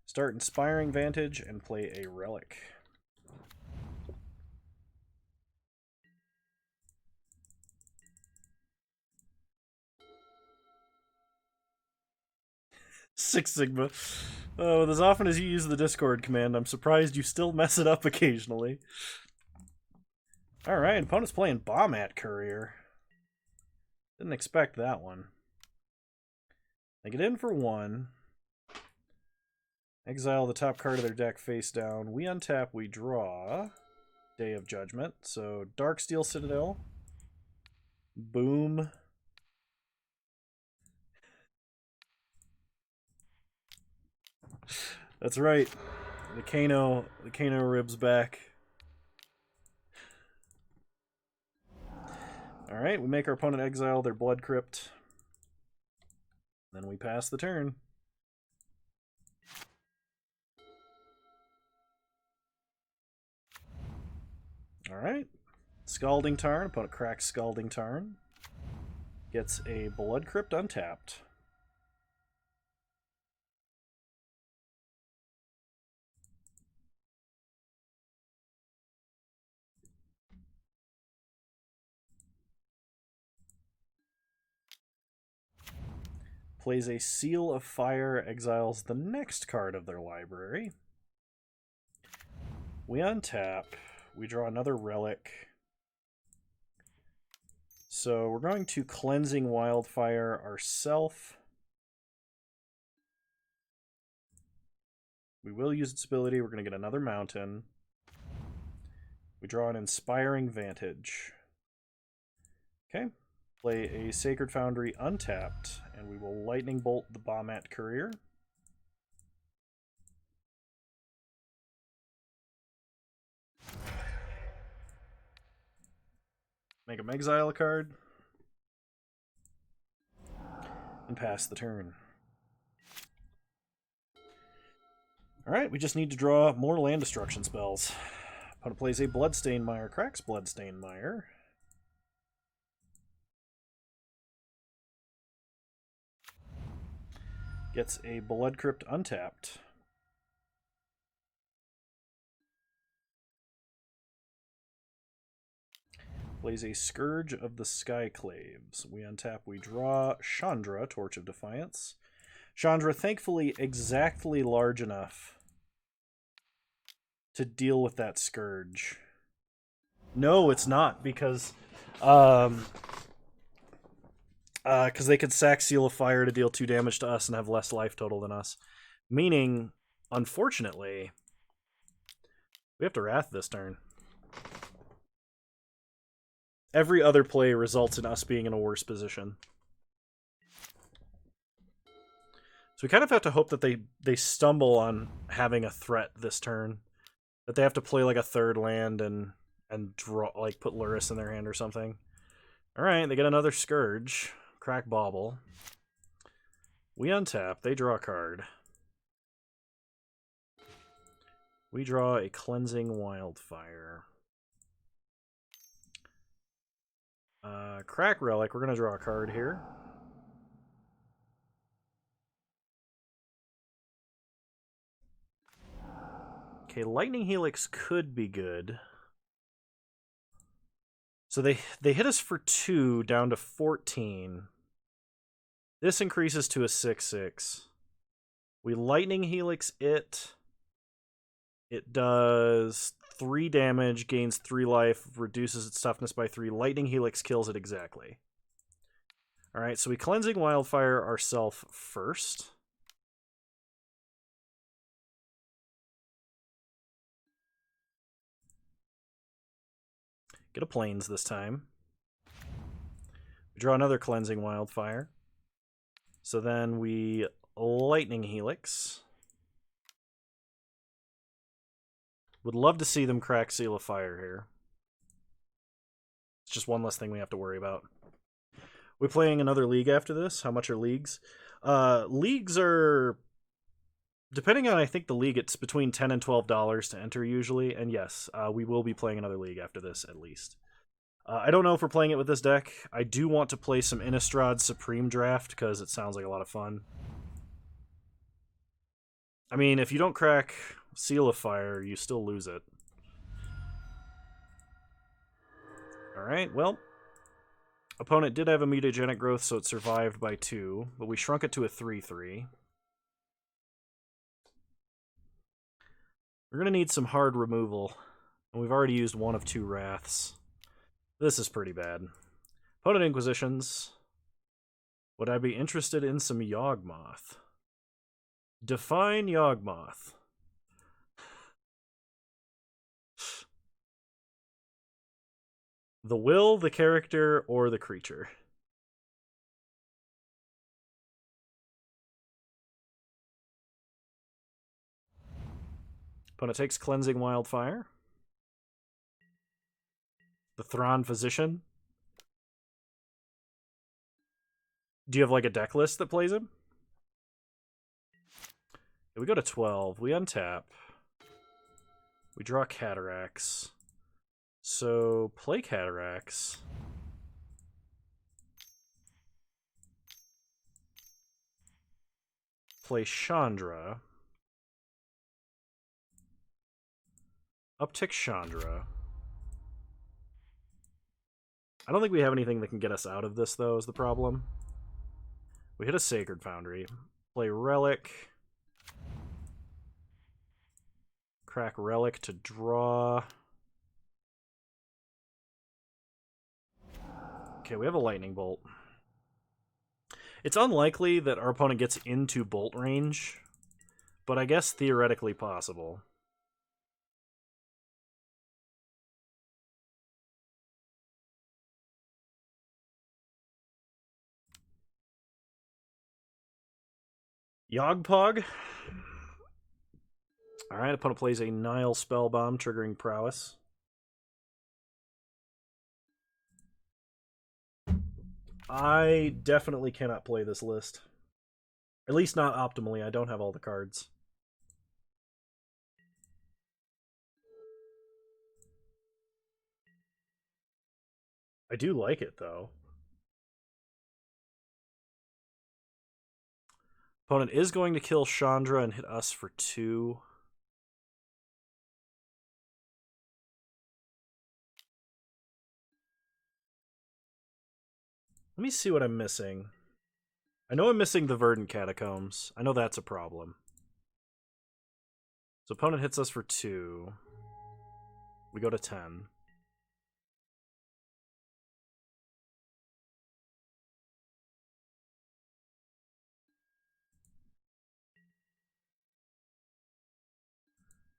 Speaker 1: Start Inspiring Vantage and play a Relic. Six Sigma. Oh, with as often as you use the Discord command, I'm surprised you still mess it up occasionally. Alright, opponent's playing Bombat Courier. Didn't expect that one. They get in for 1. Exile the top card of their deck face down. We untap, we draw. Day of Judgment. So, Darksteel Citadel. Boom. That's right. The Kano ribs back. Alright, we make our opponent exile their Blood Crypt. Then we pass the turn. Alright. Scalding Tarn. Opponent cracks Scalding Tarn. Gets a Blood Crypt untapped. Plays a Seal of Fire, exiles the next card of their library. We untap. We draw another Relic. So we're going to Cleansing Wildfire ourself. We will use its ability. We're going to get another Mountain. We draw an Inspiring Vantage. Okay. Play a Sacred Foundry untapped, and we will Lightning Bolt the Bombat Courier. Make him exile a card. And pass the turn. Alright, we just need to draw more land destruction spells. Opponent plays a Bloodstained Mire, cracks Bloodstained Mire. Gets a Blood Crypt untapped. Plays a Scourge of the Skyclaves. We untap, we draw Chandra, Torch of Defiance. Chandra, thankfully, exactly large enough to deal with that Scourge. No, it's not, because they could sack Seal of Fire to deal 2 damage to us and have less life total than us. Meaning, unfortunately, we have to Wrath this turn. Every other play results in us being in a worse position. So we kind of have to hope that they stumble on having a threat this turn. That they have to play like a 3rd land and draw, like put Luris in their hand or something. Alright, they get another Scourge. Crack Bauble. We untap, they draw a card. We draw a Cleansing Wildfire. Crack Relic, we're going to draw a card here. Okay, Lightning Helix could be good. So they hit us for 2, down to 14. This increases to a 6/6. We Lightning Helix it. It does 3 damage, gains 3 life, reduces its toughness by 3. Lightning Helix kills it exactly. Alright, so we Cleansing Wildfire ourselves first. Get a Plains this time. We draw another Cleansing Wildfire. So then we Lightning Helix. Would love to see them crack Seal of Fire here. It's just one less thing we have to worry about. We're playing another league after this. How much are leagues? Leagues are, depending on, I think, the league, it's between $10 and $12 to enter usually. And yes, we will be playing another league after this at least. I don't know if we're playing it with this deck. I do want to play some Innistrad Supreme Draft because it sounds like a lot of fun. I mean, if you don't crack Seal of Fire, you still lose it. Alright, well, opponent did have a mutagenic growth, so it survived by 2, but we shrunk it to a 3/3. We're going to need some hard removal, and we've already used one of 2 Wraths. This is pretty bad. Opponent Inquisitions. Would I be interested in some Yawgmoth? Define Yawgmoth. The will, the character, or the creature? Opponent takes Cleansing Wildfire. The Thrawn Physician. Do you have like a deck list that plays him? We go to 12. We untap. We draw Cataracts. So, play Cataracts. Play Chandra. Uptick Chandra. I don't think we have anything that can get us out of this, though, is the problem. We hit a Sacred Foundry. Play Relic. Crack Relic to draw. Okay, we have a Lightning Bolt. It's unlikely that our opponent gets into Bolt range, but I guess theoretically possible. Yogpog. Alright, opponent plays a Nile Spellbomb, triggering Prowess. I definitely cannot play this list. At least not optimally. I don't have all the cards. I do like it, though. Opponent is going to kill Chandra and hit us for 2. Let me see what I'm missing. I know I'm missing the Verdant Catacombs. I know that's a problem. So opponent hits us for 2. We go to 10.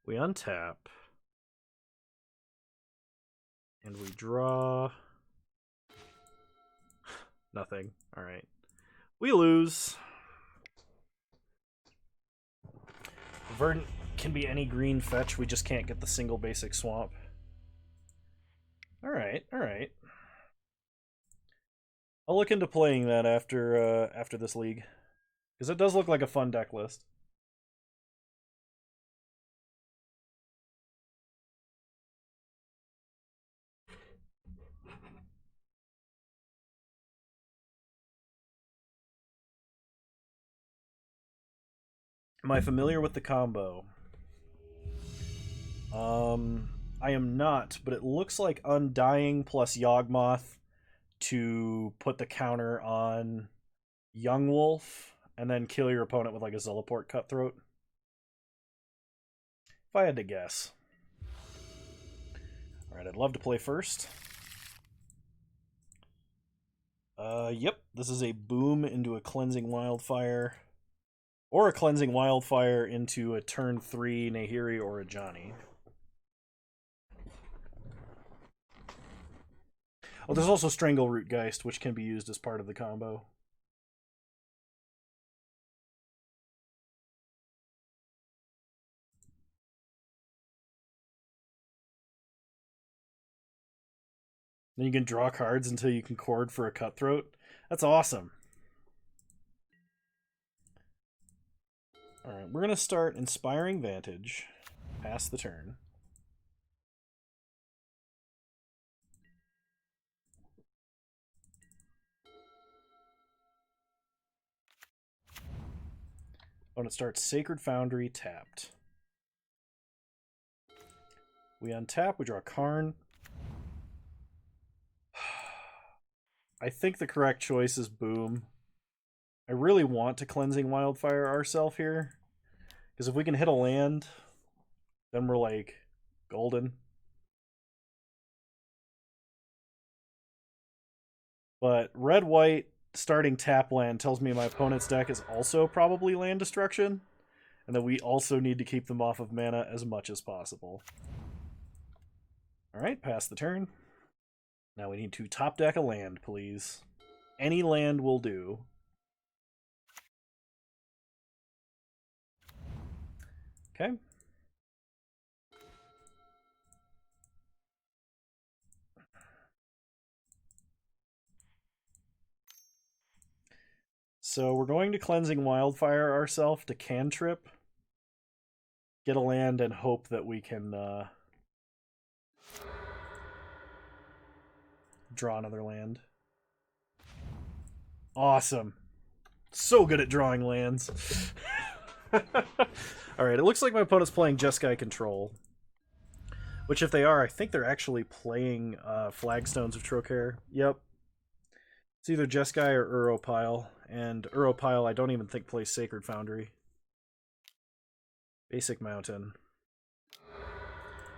Speaker 1: We untap. And we draw... Nothing. Alright. We lose. Verdant can be any green fetch, we just can't get the single basic swamp. Alright, alright. I'll look into playing that after this league. Because it does look like a fun deck list. Am I familiar with the combo? I am not, but it looks like Undying plus Yawgmoth to put the counter on Young Wolf, and then kill your opponent with like a Zulaport Cutthroat. If I had to guess. Alright, I'd love to play first. Yep, this is a boom into a Cleansing Wildfire. Or a Cleansing Wildfire into a turn 3 Nahiri or a Johnny. Oh, there's also Strangleroot Geist, which can be used as part of the combo. Then you can draw cards until you can chord for a Cutthroat. That's awesome. Alright, we're going to start Inspiring Vantage. Pass the turn. When it starts Sacred Foundry tapped. We untap, we draw Karn. I think the correct choice is Boom. I really want to Cleansing Wildfire ourselves here. Because if we can hit a land, then we're like golden. But red-white starting tap land tells me my opponent's deck is also probably land destruction. And that we also need to keep them off of mana as much as possible. Alright, pass the turn. Now we need to top deck a land, please. Any land will do. Okay. So we're going to Cleansing Wildfire ourselves to cantrip. Get a land and hope that we can draw another land. Awesome. So good at drawing lands. Alright, it looks like my opponent's playing Jeskai Control. Which, if they are, I think they're actually playing Flagstones of Trocaire. Yep. It's either Jeskai or Uropile. And Uropile, I don't even think plays Sacred Foundry. Basic Mountain.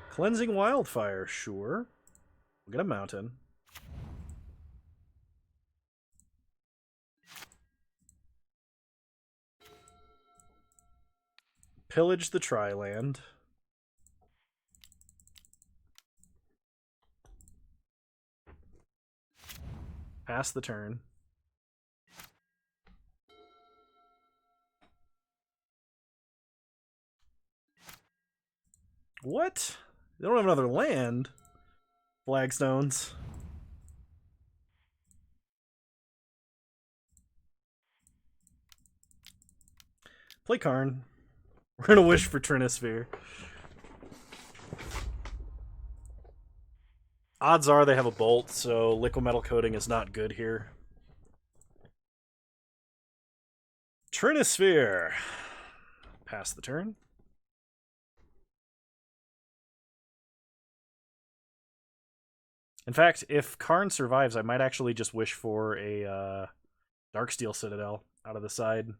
Speaker 1: Cleansing Wildfire, sure. We'll get a Mountain. Pillage the Tri-Land. Pass the turn. What? They don't have another land? Flagstones. Play Karn. We're gonna wish for Trinisphere. Odds are they have a Bolt, so Liquid Metal Coating is not good here. Trinisphere. Pass the turn. In fact, if Karn survives, I might actually just wish for a Darksteel Citadel out of the side.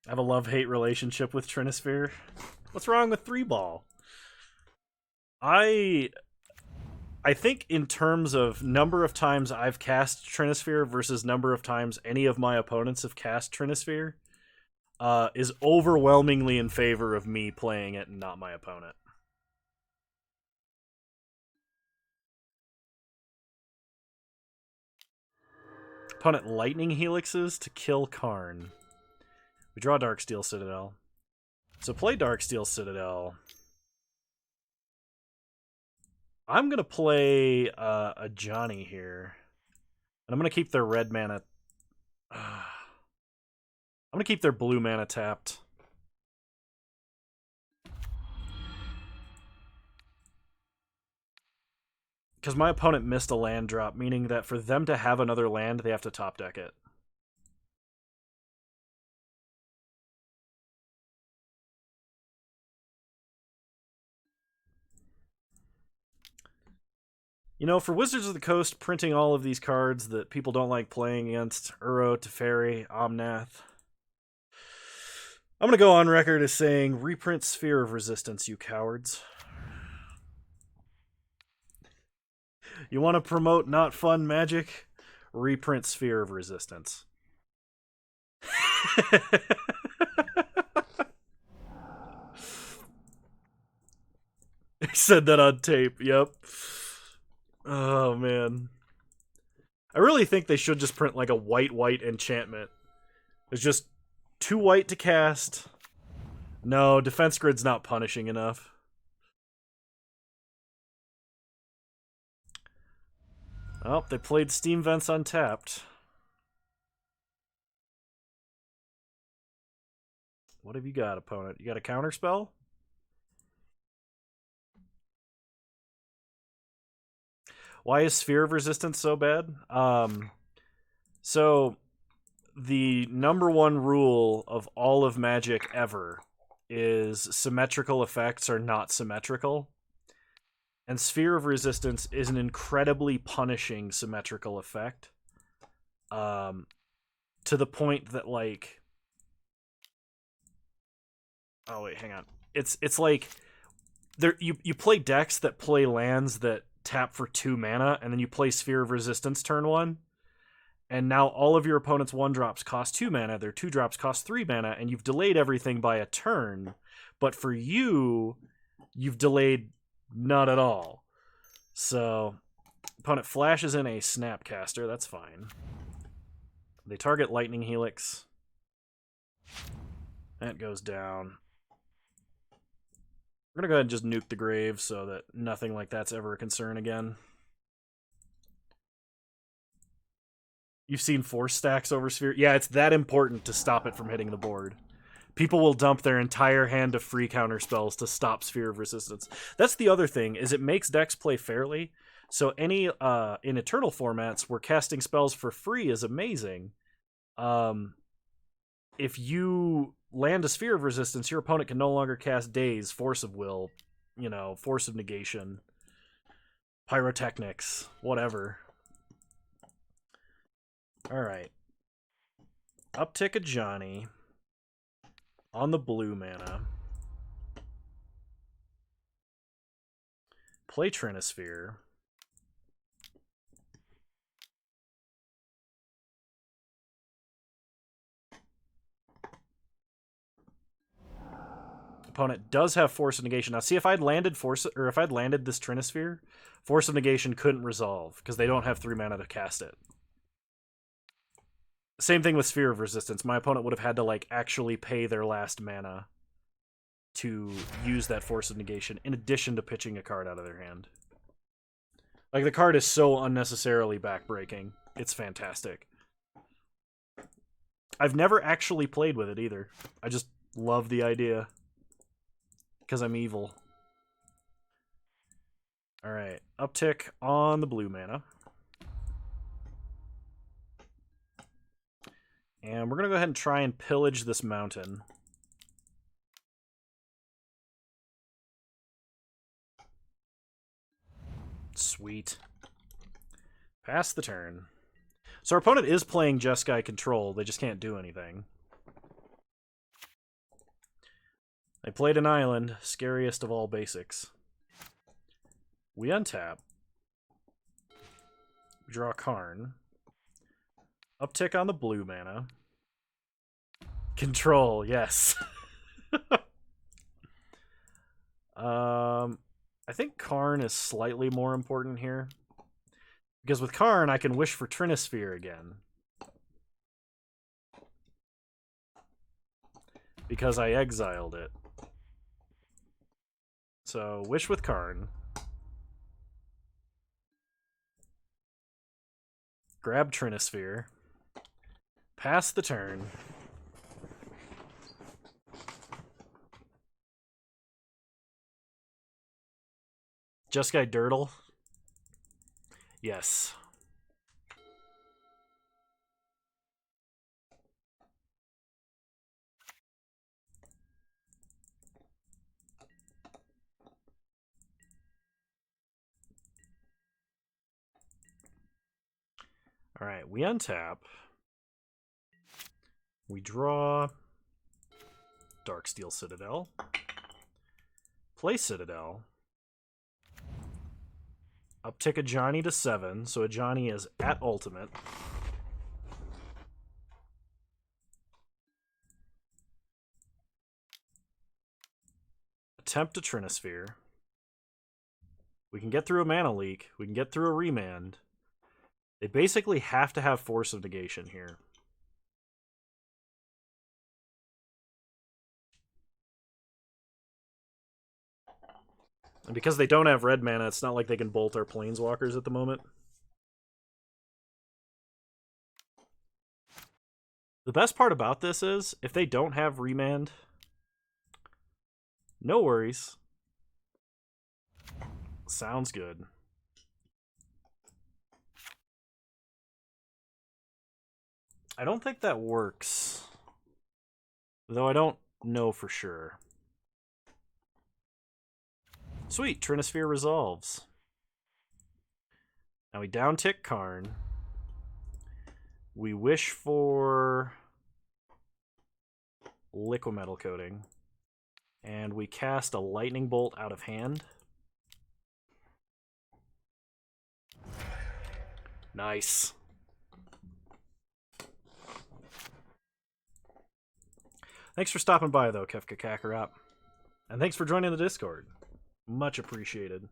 Speaker 1: I have a love-hate relationship with Trinisphere. What's wrong with 3-ball? I think in terms of number of times I've cast Trinisphere versus number of times any of my opponents have cast Trinisphere, is overwhelmingly in favor of me playing it and not my opponent. Opponent Lightning Helixes to kill Karn. We draw Darksteel Citadel. So play Darksteel Citadel. I'm going to play a Johnny here. And I'm going to keep their red mana... I'm going to keep their blue mana tapped. Because my opponent missed a land drop, meaning that for them to have another land, they have to top deck it. You know, for Wizards of the Coast, printing all of these cards that people don't like playing against, Uro, Teferi, Omnath, I'm going to go on record as saying, reprint Sphere of Resistance, you cowards. You want to promote not fun magic? Reprint Sphere of Resistance. said that on tape. Yep. Oh man. I really think they should just print like a white enchantment. It's just 2 white to cast. No, defense grid's not punishing enough. Oh, they played Steam Vents untapped. What have you got, opponent? You got a counterspell? Why is Sphere of Resistance so bad? So the number one rule of all of Magic ever is symmetrical effects are not symmetrical. And Sphere of Resistance is an incredibly punishing symmetrical effect. To the point that, like... Oh, wait, hang on. It's like... You play decks that play lands that tap for 2 mana, and then you play Sphere of Resistance turn 1, and now all of your opponent's 1-drops cost 2 mana, their 2-drops cost 3 mana, and you've delayed everything by a turn, but for you, you've delayed none at all. So, opponent flashes in a Snapcaster, that's fine. They target Lightning Helix. That goes down. We're going to go ahead and just nuke the grave so that nothing like that's ever a concern again. You've seen force stacks over Sphere? Yeah, it's that important to stop it from hitting the board. People will dump their entire hand of free counter spells to stop Sphere of Resistance. That's the other thing, is it makes decks play fairly. So any, in Eternal formats, where casting spells for free is amazing. If you land a Sphere of Resistance, your opponent can no longer cast Daze, Force of Will, Force of Negation, Pyrotechnics, whatever. Alright. Uptick a Johnny on the blue mana. Play Trinisphere. Opponent does have Force of Negation. Now, see, if I'd landed this Trinisphere, Force of Negation couldn't resolve because they don't have 3 mana to cast it. Same thing with Sphere of Resistance. My opponent would have had to like actually pay their last mana to use that Force of Negation, in addition to pitching a card out of their hand. Like, the card is so unnecessarily backbreaking. It's fantastic. I've never actually played with it either. I just love the idea. Because I'm evil. Alright, uptick on the blue mana. And we're going to go ahead and try and pillage this mountain. Sweet. Pass the turn. So our opponent is playing Jeskai Control, they just can't do anything. They played an island, scariest of all basics. We untap. We draw Karn. Uptick on the blue mana. Control, yes. I think Karn is slightly more important here. Because with Karn, I can wish for Trinisphere again. Because I exiled it. So, wish with Karn. Grab Trinisphere. Pass the turn. Jeskai Dirtle? Yes. Alright, we untap. We draw Darksteel Citadel. Play Citadel. Uptick a Johnny to 7, so a Johnny is at ultimate. Attempt a Trinisphere. We can get through a mana leak. We can get through a remand. They basically have to have Force of Negation here. And because they don't have red mana, it's not like they can bolt our Planeswalkers at the moment. The best part about this is, if they don't have remand, no worries. Sounds good. I don't think that works. Though I don't know for sure. Sweet, Trinisphere resolves. Now we downtick Karn. We wish for Liquimetal Coating. And we cast a Lightning Bolt out of hand. Nice. Thanks for stopping by, though, Kefka Kakarot. And thanks for joining the Discord. Much appreciated.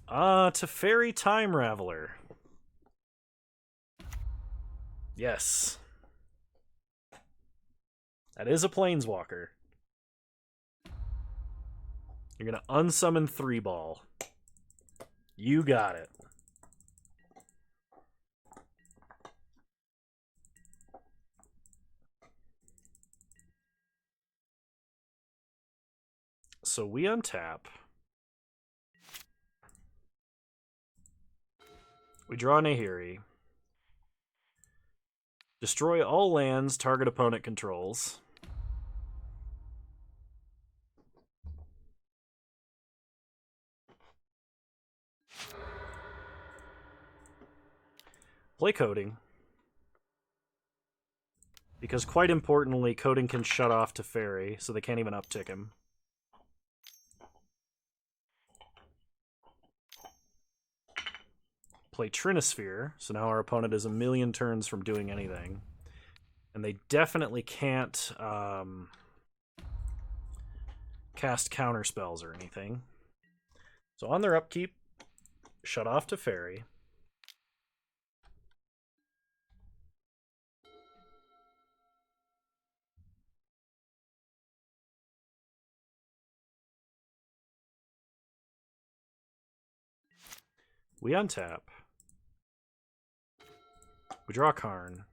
Speaker 1: Teferi Time Raveler. Yes. That is a Planeswalker. You're going to unsummon 3-ball. You got it. So we untap. We draw Nahiri. Destroy all lands target opponent controls. Play Coding. Because quite importantly, Coding can shut off Teferi, so they can't even uptick him. Play Trinisphere, so now our opponent is a million turns from doing anything. And they definitely can't cast counter spells or anything. So on their upkeep, shut off Teferi. We untap. We draw Karn.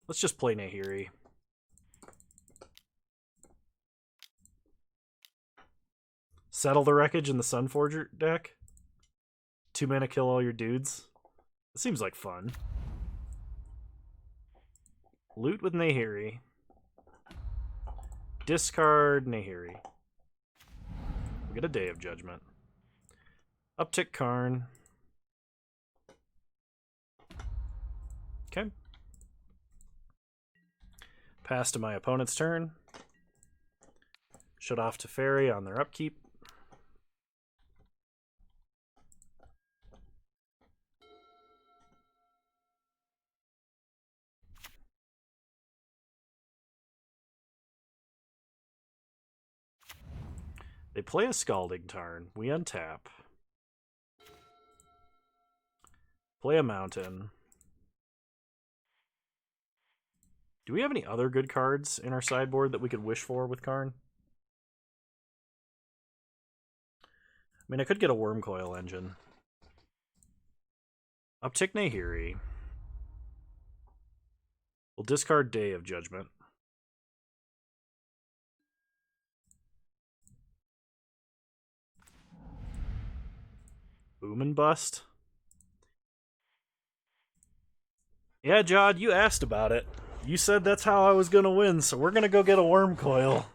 Speaker 1: Let's just play Nahiri. Settle the Wreckage in the Sunforger deck. 2 mana kill all your dudes. It seems like fun. Loot with Nahiri. Discard Nahiri. We get a Day of Judgment. Uptick Karn. Okay. Pass to my opponent's turn. Shut off Teferi on their upkeep. They play a Scalding Tarn. We untap. Play a Mountain. Do we have any other good cards in our sideboard that we could wish for with Karn? I mean, I could get a Wormcoil Engine. Uptick Nahiri. We'll discard Day of Judgment. Boom and Bust. Yeah, Jod, you asked about it. You said that's how I was gonna win, so we're gonna go get a Wormcoil.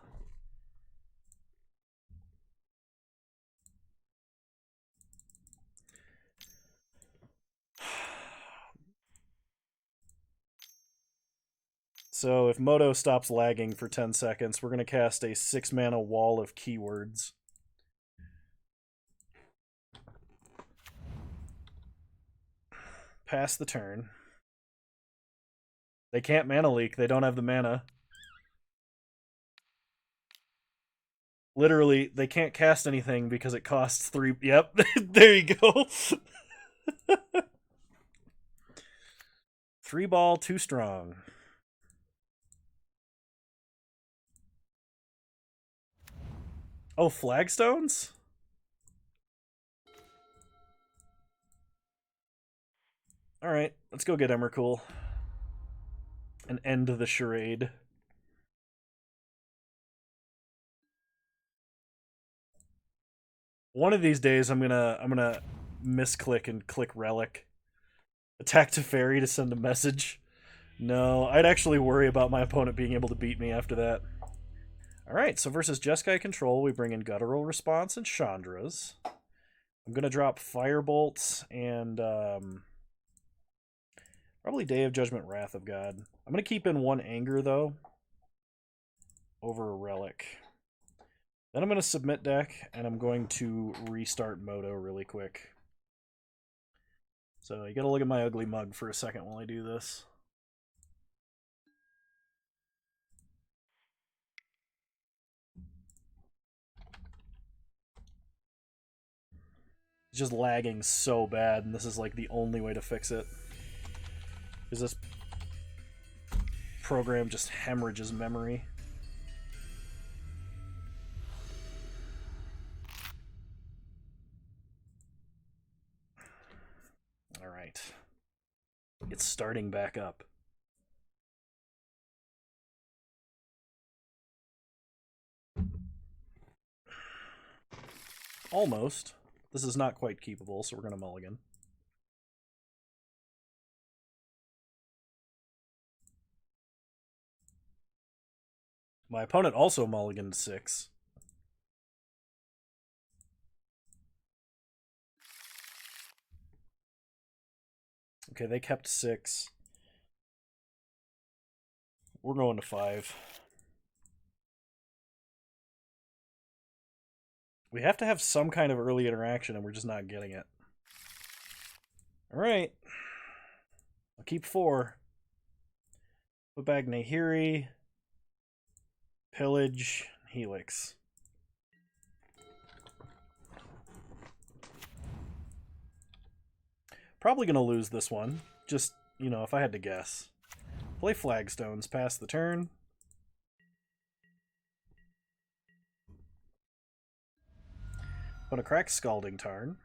Speaker 1: So if Moto stops lagging for 10 seconds, we're going to cast a 6-mana Wall of Keywords. Pass the turn. They can't mana leak. They don't have the mana. Literally, they can't cast anything because it costs 3. Yep, there you go. 3 ball, too strong. Oh, flagstones? Alright, let's go get Emrakul. And end the charade. One of these days I'm gonna misclick and click relic. Attack Teferi to send a message. No, I'd actually worry about my opponent being able to beat me after that. Alright, so versus Jeskai Control, we bring in Guttural Response and Chandra's. I'm going to drop Firebolts and probably Day of Judgment, Wrath of God. I'm going to keep in 1 Anger, though, over a Relic. Then I'm going to submit deck, and I'm going to restart Moto really quick. So you got to look at my ugly mug for a second while I do this. It's just lagging so bad, and this is like the only way to fix it. Because this program just hemorrhages memory. Alright. It's starting back up. Almost. This is not quite keepable, so we're going to mulligan. My opponent also mulliganed 6. Okay, they kept 6. We're going to 5. We have to have some kind of early interaction, and we're just not getting it. Alright. I'll keep 4. Put back Nahiri, Pillage, Helix. Probably going to lose this one. Just, you know, if I had to guess. Play Flagstones, pass the turn. Put a crack Scalding Tarn.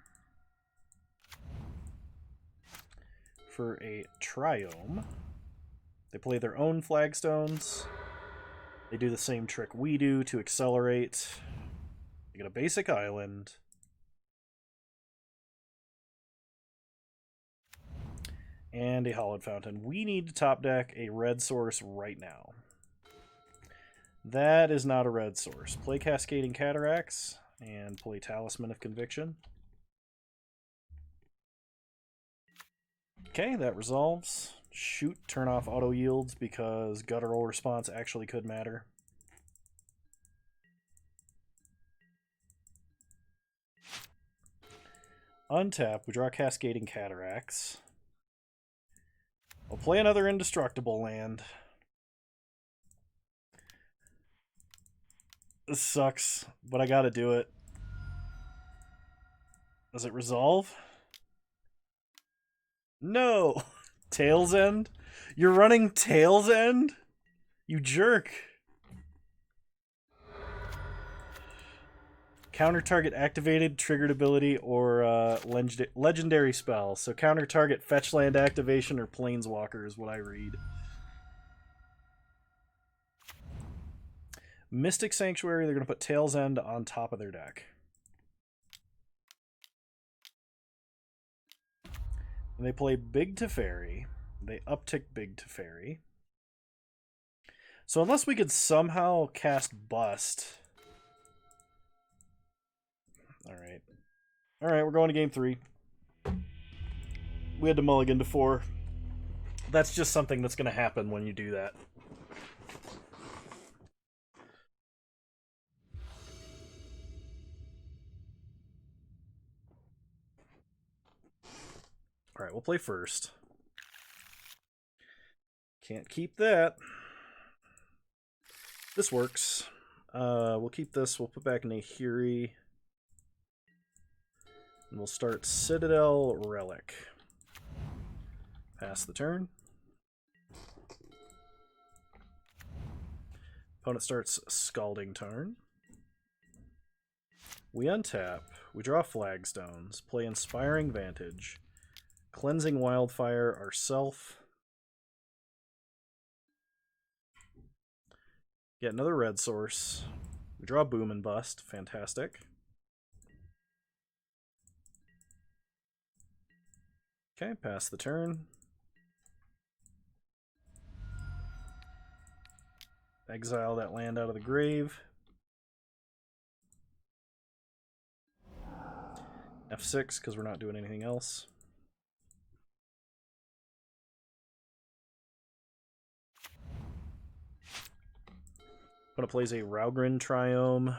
Speaker 1: For a Triome. They play their own Flagstones. They do the same trick we do to accelerate. They get a basic island. And a Hollowed Fountain. We need to top deck a red source right now. That is not a red source. Play Cascading Cataracts and play Talisman of Conviction. Okay, that resolves. Shoot, turn off auto yields because Guttural Response actually could matter. Untap, we draw Cascading Cataracts. I'll play another Indestructible land. This sucks, but I gotta do it. Does it resolve? No! Tail's End? You're running Tail's End? You jerk. Counter target activated, triggered ability, or legendary spell. So counter target fetch land activation or planeswalker is what I read. Mystic Sanctuary, they're going to put Tail's End on top of their deck. And they play Big Teferi. They uptick Big Teferi. So unless we could somehow cast Bust... Alright. Alright, we're going to game 3. We had to mulligan to 4. That's just something that's going to happen when you do that. Alright, we'll play first. Can't keep that. This works. We'll keep this. We'll put back Nahiri. And we'll start Citadel Relic. Pass the turn. Opponent starts Scalding Tarn. We untap. We draw Flagstones. Play Inspiring Vantage. Cleansing Wildfire ourself. Get another red source. We draw Boom and Bust. Fantastic. Okay, pass the turn. Exile that land out of the grave. F6, because we're not doing anything else. Opponent plays a Raugrin Triome,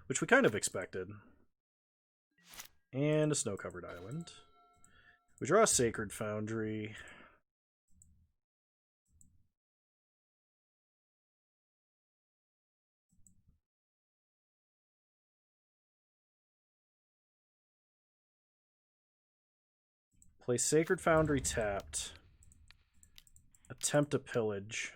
Speaker 1: which we kind of expected. And a Snow-Covered Island. We draw a Sacred Foundry. Play Sacred Foundry tapped. Attempt to pillage.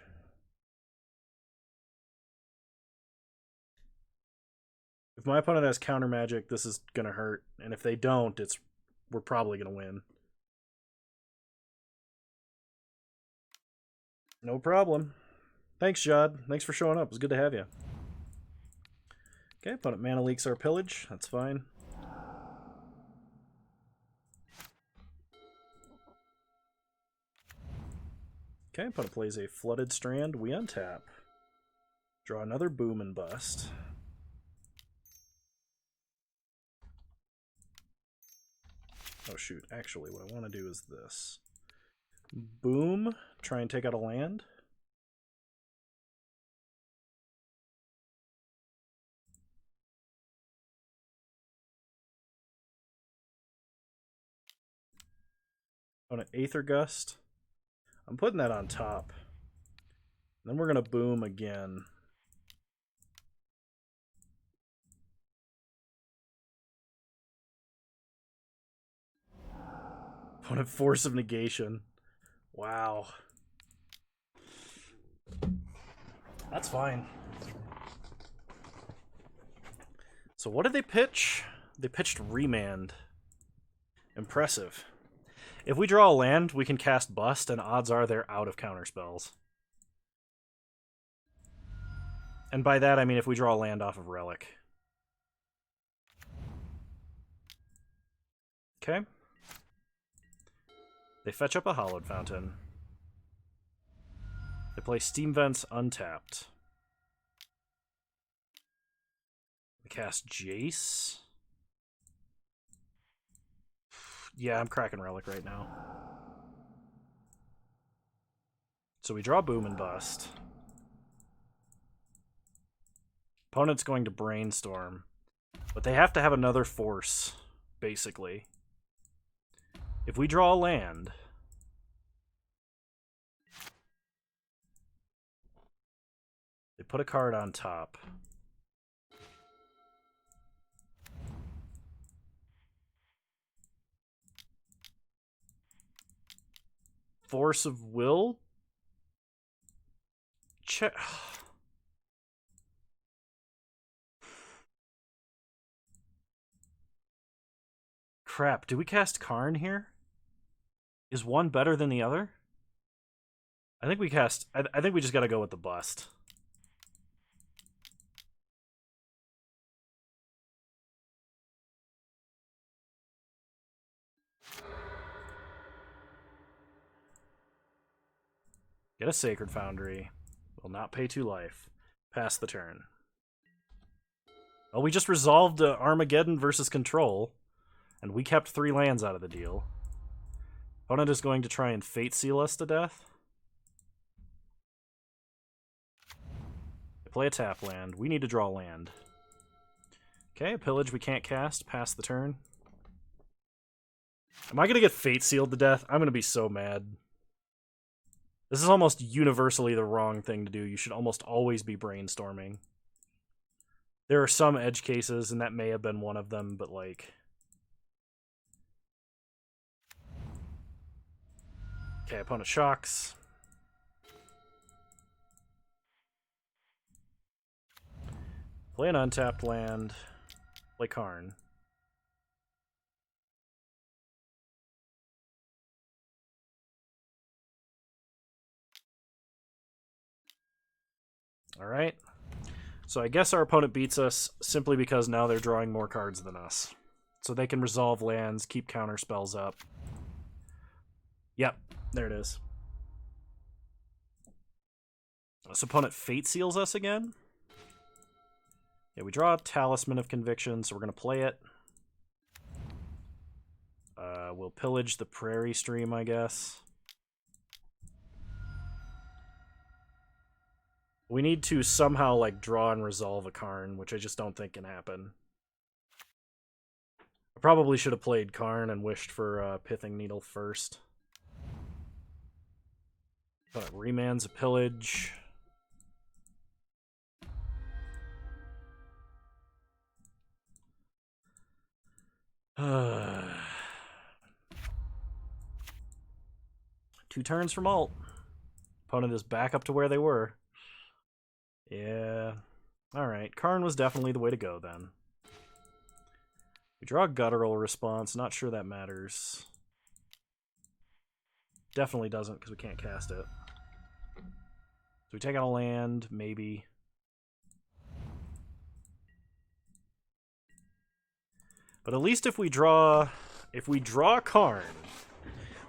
Speaker 1: If my opponent has counter magic, this is gonna hurt. And if they don't, we're probably gonna win. No problem. Thanks, Jod. Thanks for showing up. It was good to have you. Okay, opponent mana leaks our pillage. That's fine. Okay, opponent plays a Flooded Strand. We untap. Draw another Boom and Bust. Oh shoot, actually what I want to do is this. Boom, try and take out a land. On an Aether Gust. I'm putting that on top. Then we're going to boom again. Opponent Force of Negation. Wow. That's fine. So what did they pitch? They pitched Remand. Impressive. If we draw a land, we can cast Bust, and odds are they're out of counterspells. And by that, I mean if we draw a land off of Relic. Okay. They fetch up a Hallowed Fountain. They play Steam Vents untapped. They cast Jace. Yeah, I'm cracking Relic right now. So we draw Boom and Bust. Opponent's going to Brainstorm. But they have to have another force, basically. If we draw a land... They put a card on top. Force of Will? Check. Crap, do we cast Karn here? Is one better than the other? I think we cast... I think we just gotta go with the Bust. Get a Sacred Foundry. Will not pay 2 life. Pass the turn. Well, we just resolved Armageddon versus Control, and we kept 3 lands out of the deal. Opponent is going to try and Fate Seal us to death. They play a tap land. We need to draw land. Okay, a Pillage we can't cast. Pass the turn. Am I going to get Fate Sealed to death? I'm going to be so mad. This is almost universally the wrong thing to do. You should almost always be brainstorming. There are some edge cases, and that may have been one of them, but like... Okay, opponent shocks. Play an untapped land. Play Karn. Alright. So I guess our opponent beats us simply because now they're drawing more cards than us. So they can resolve lands, keep counter spells up. Yep, there it is. This opponent Fate Seals us again. Yeah, we draw a Talisman of Conviction, so we're going to play it. We'll pillage the Prairie Stream, I guess. We need to somehow like draw and resolve a Karn, which I just don't think can happen. I probably should have played Karn and wished for Pithing Needle first. But remands a pillage. Two turns from ult. Opponent is back up to where they were. Yeah. Alright, Karn was definitely the way to go then. We draw a Guttural Response. Not sure that matters. Definitely doesn't because we can't cast it. So we take out a land, maybe. But at least if we draw Karn,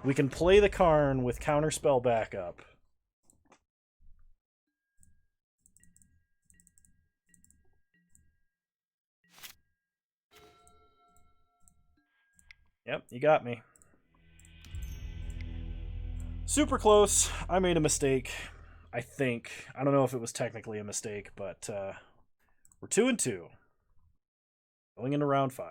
Speaker 1: we can play the Karn with Counterspell backup. Yep, you got me. Super close. I made a mistake, I think. I don't know if it was technically a mistake, but we're 2-2. Going into round 5.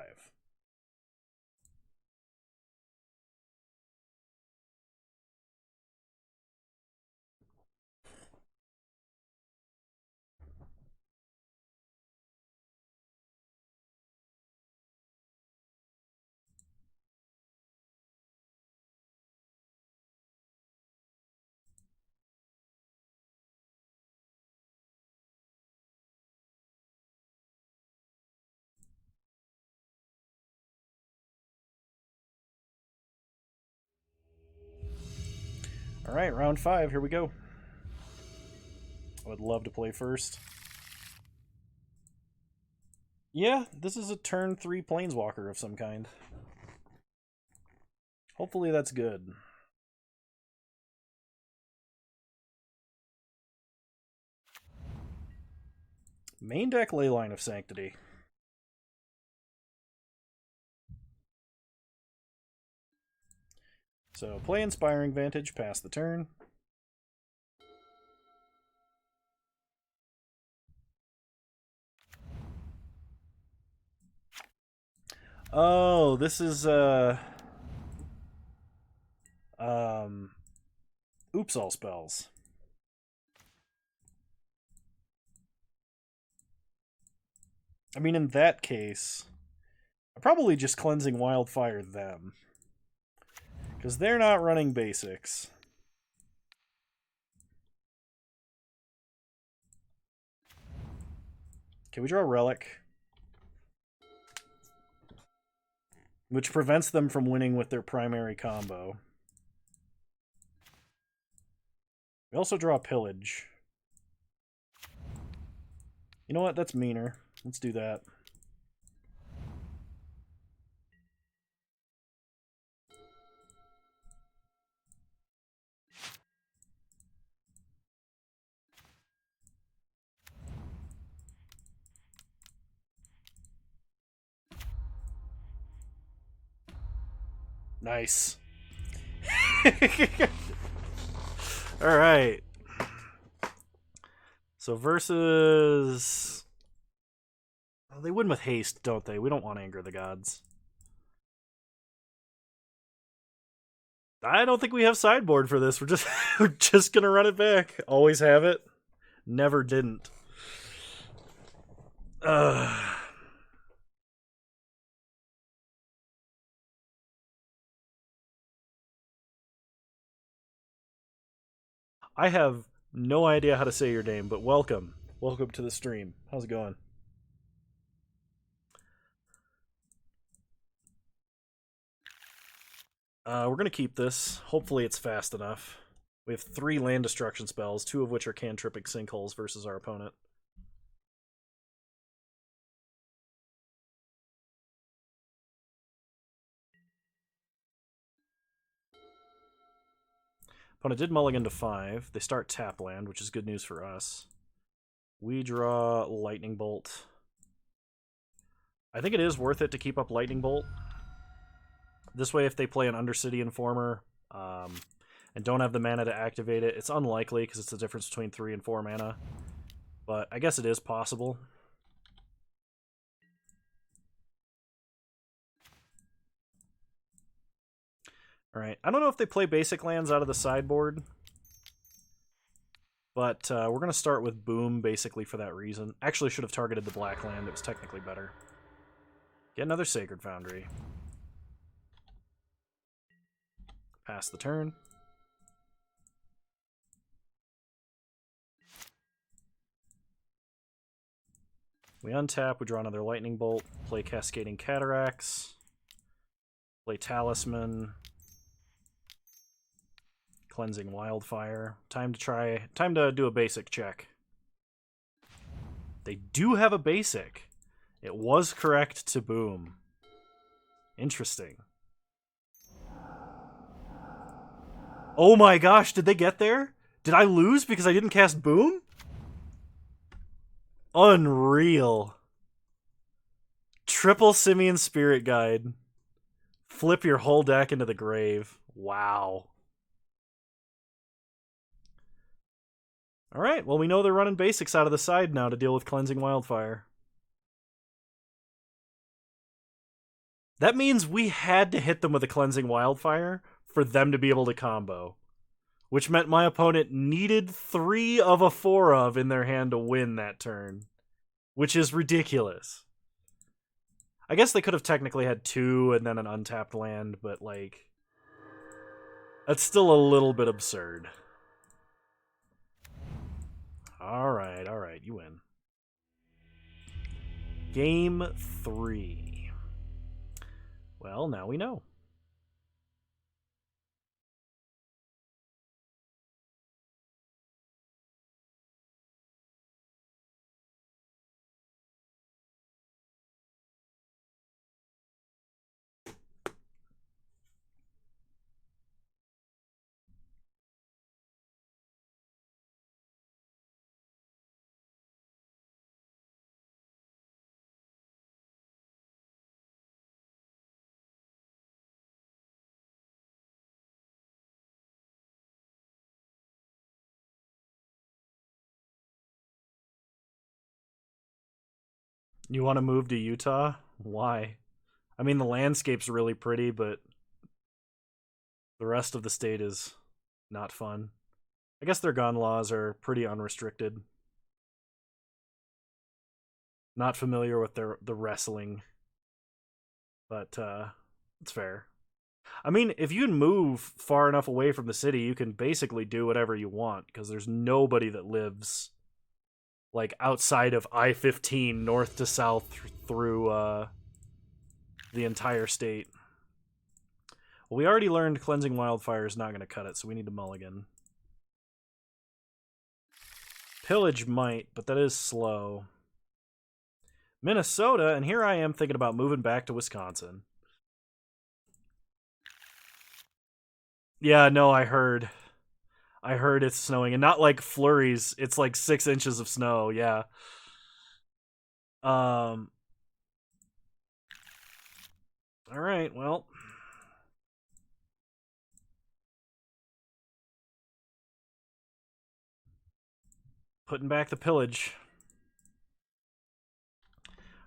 Speaker 1: All right, round 5. Here we go. I would love to play first. Yeah, this is a turn 3 Planeswalker of some kind. Hopefully that's good. Main deck Leyline of Sanctity. So play Inspiring Vantage, pass the turn. Oh, this is oops all spells. I mean, in that case, I'm probably just cleansing Wildfire them. Because they're not running basics. Can we draw a Relic? Which prevents them from winning with their primary combo. We also draw a Pillage. You know what? That's meaner. Let's do that. Nice. All right. So versus... Oh, they win with haste, don't they? We don't want to anger the gods. I don't think we have sideboard for this. We're just we're just gonna run it back. Always have it. Never didn't. I have no idea how to say your name, but welcome. Welcome to the stream. How's it going? We're gonna keep this. Hopefully it's fast enough. We have 3 land destruction spells, 2 of which are cantripic sinkholes versus our opponent. Opponent did mulligan to 5. They start tap land, which is good news for us. We draw Lightning Bolt. I think it is worth it to keep up Lightning Bolt. This way, if they play an Undercity Informer and don't have the mana to activate it, it's unlikely because it's the difference between 3 and 4 mana. But I guess it is possible. Alright, I don't know if they play basic lands out of the sideboard. But we're going to start with Boom, basically, for that reason. Actually, should have targeted the black land. It was technically better. Get another Sacred Foundry. Pass the turn. We untap, we draw another Lightning Bolt, play Cascading Cataracts, play Talisman, Cleansing Wildfire. Time to do a basic check. They do have a basic. It was correct to Boom. Interesting. Oh my gosh, did they get there? Did I lose because I didn't cast Boom? Unreal. Triple Simian Spirit Guide. Flip your whole deck into the grave. Wow. Alright, well we know they're running basics out of the side now to deal with Cleansing Wildfire. That means we had to hit them with a Cleansing Wildfire for them to be able to combo. Which meant my opponent needed 3 of a 4 of in their hand to win that turn. Which is ridiculous. I guess they could have technically had 2 and then an untapped land, but like... that's still a little bit absurd. Alright, you win. Game 3. Well, now we know. You want to move to Utah? Why? I mean, the landscape's really pretty, but the rest of the state is not fun. I guess their gun laws are pretty unrestricted. Not familiar with the wrestling, but it's fair. I mean, if you can move far enough away from the city, you can basically do whatever you want, because there's nobody that lives like outside of I-15 north to south through the entire state. Well, we already learned Cleansing Wildfire is not going to cut it, so we need to mulligan. Pillage might, but that is slow. Minnesota, and here I am thinking about moving back to Wisconsin. Yeah, no, I heard. I heard it's snowing, and not like flurries. It's like 6 inches of snow. Yeah. All right. Well. Putting back the pillage.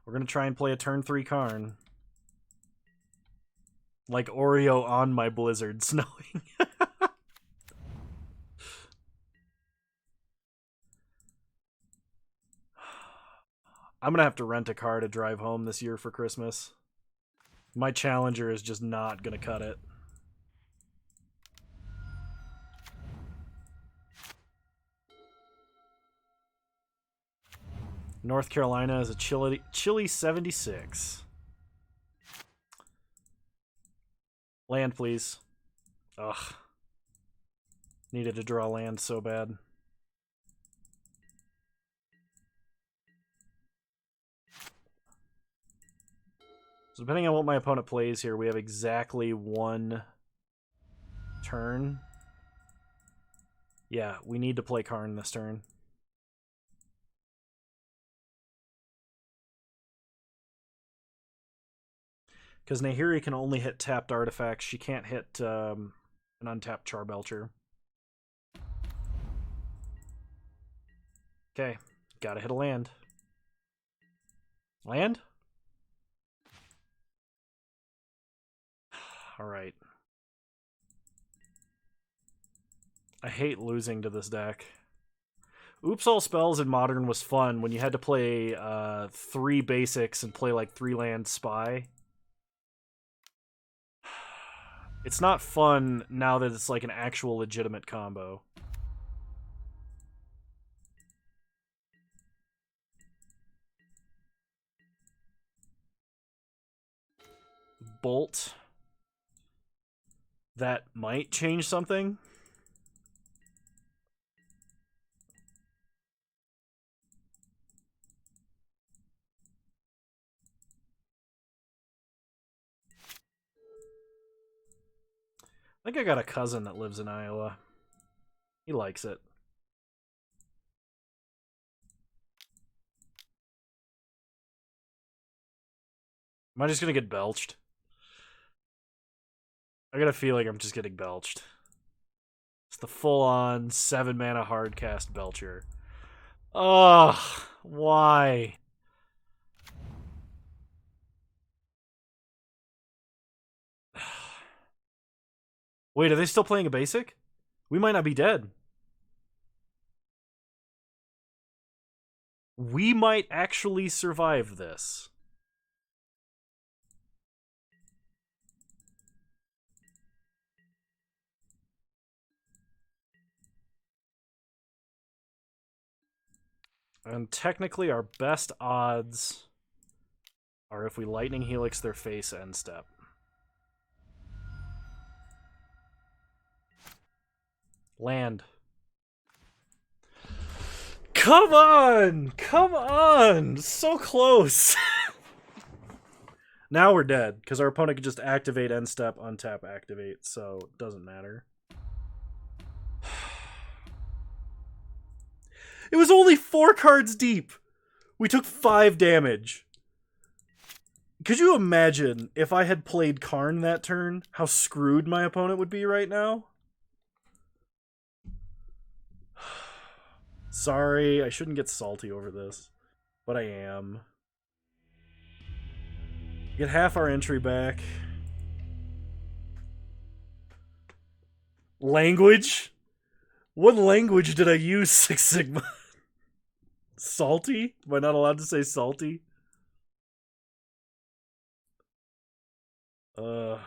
Speaker 1: We're gonna try and play a turn 3 Karn. Like Oreo on my blizzard snowing. I'm gonna have to rent a car to drive home this year for Christmas. My Challenger is just not gonna cut it. North Carolina is a chilly 76. Land, please. Ugh. Needed to draw land so bad. So depending on what my opponent plays here, we have exactly one turn. Yeah, we need to play Karn this turn. Because Nahiri can only hit tapped artifacts. She can't hit an untapped Charbelcher. Okay, gotta hit a land. Land? Alright. I hate losing to this deck. Oops All Spells in Modern was fun when you had to play 3 basics and play like 3 land Spy. It's not fun now that it's like an actual legitimate combo. Bolt. That might change something. I think I got a cousin that lives in Iowa. He likes it. Am I just gonna get belched? I got a feeling I'm just getting belched. It's the full-on 7-mana hardcast belcher. Ugh, why? Wait, are they still playing a basic? We might not be dead. We might actually survive this. And technically our best odds are if we Lightning Helix their face end step. Land. Come on! Come on! So close! Now we're dead, because our opponent can just activate end step, untap, activate, so it doesn't matter. It was only 4 cards deep! We took 5 damage. Could you imagine if I had played Karn that turn, how screwed my opponent would be right now? Sorry, I shouldn't get salty over this, but I am. Get half our entry back. Language? What language did I use, Six Sigma? Salty? Am I not allowed to say salty? At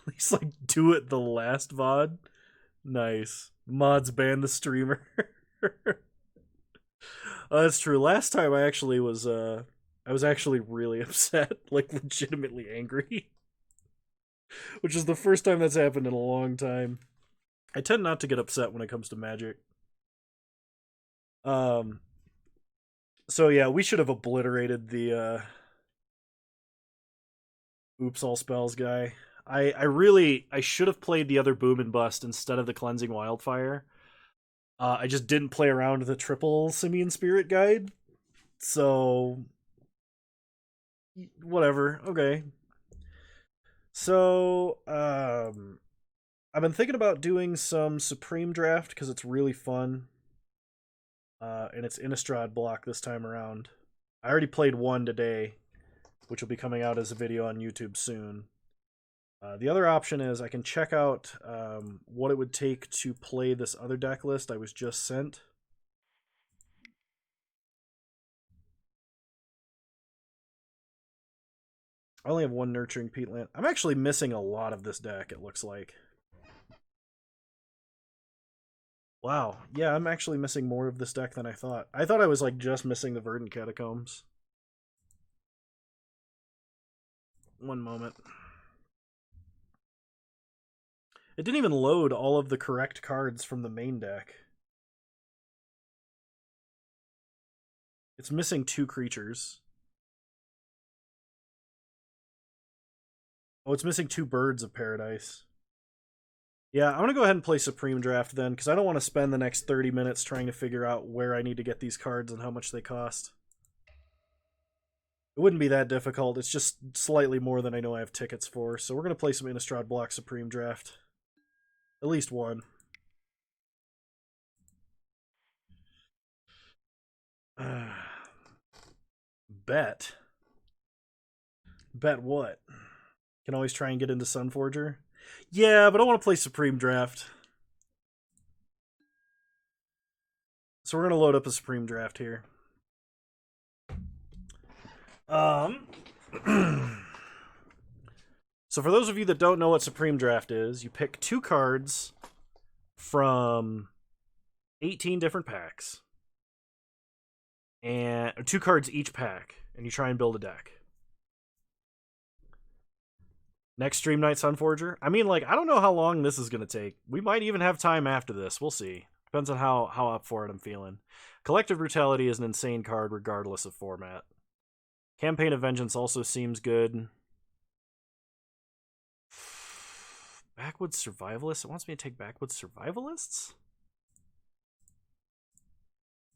Speaker 1: least, like, do it the last VOD. Nice. Mods ban the streamer. That's true. Last time I actually was, I was actually really upset. Like, legitimately angry. Which is the first time that's happened in a long time. I tend not to get upset when it comes to Magic. So yeah, we should have obliterated the, Oops All Spells guy. I should have played the other Boom and Bust instead of the Cleansing Wildfire. I just didn't play around with the triple Simian Spirit Guide. So whatever. Okay. So I've been thinking about doing some Supreme Draft because it's really fun. And it's Innistrad block this time around. I already played one today. which will be coming out as a video on YouTube soon. The other option is I can check out what it would take to play this other deck list I was just sent. I only have one Nurturing Peatland. I'm actually missing a lot of this deck, it looks like. Wow, yeah, I'm actually missing more of this deck than I thought. I thought I was like just missing the Verdant Catacombs. One moment. It didn't even load all of the correct cards from the main deck. It's missing 2 creatures. Oh, it's missing 2 Birds of Paradise. Yeah, I'm going to go ahead and play Supreme Draft then, because I don't want to spend the next 30 minutes trying to figure out where I need to get these cards and how much they cost. It wouldn't be that difficult, it's just slightly more than I know I have tickets for, so we're going to play some Innistrad Block Supreme Draft. At least one. Bet. Bet what? Can always try and get into Sunforger. Yeah, but I want to play Supreme Draft. So we're going to load up a Supreme Draft here. So for those of you that don't know what Supreme Draft is, you pick 2 cards from 18 different packs. And 2 cards each pack, and you try and build a deck. Next Stream Night Sunforger. I mean, like, I don't know how long this is going to take. We might even have time after this. We'll see. Depends on how up for it I'm feeling. Collective Brutality is an insane card regardless of format. Campaign of Vengeance also seems good. Backwoods Survivalists? It wants me to take Backwoods Survivalists?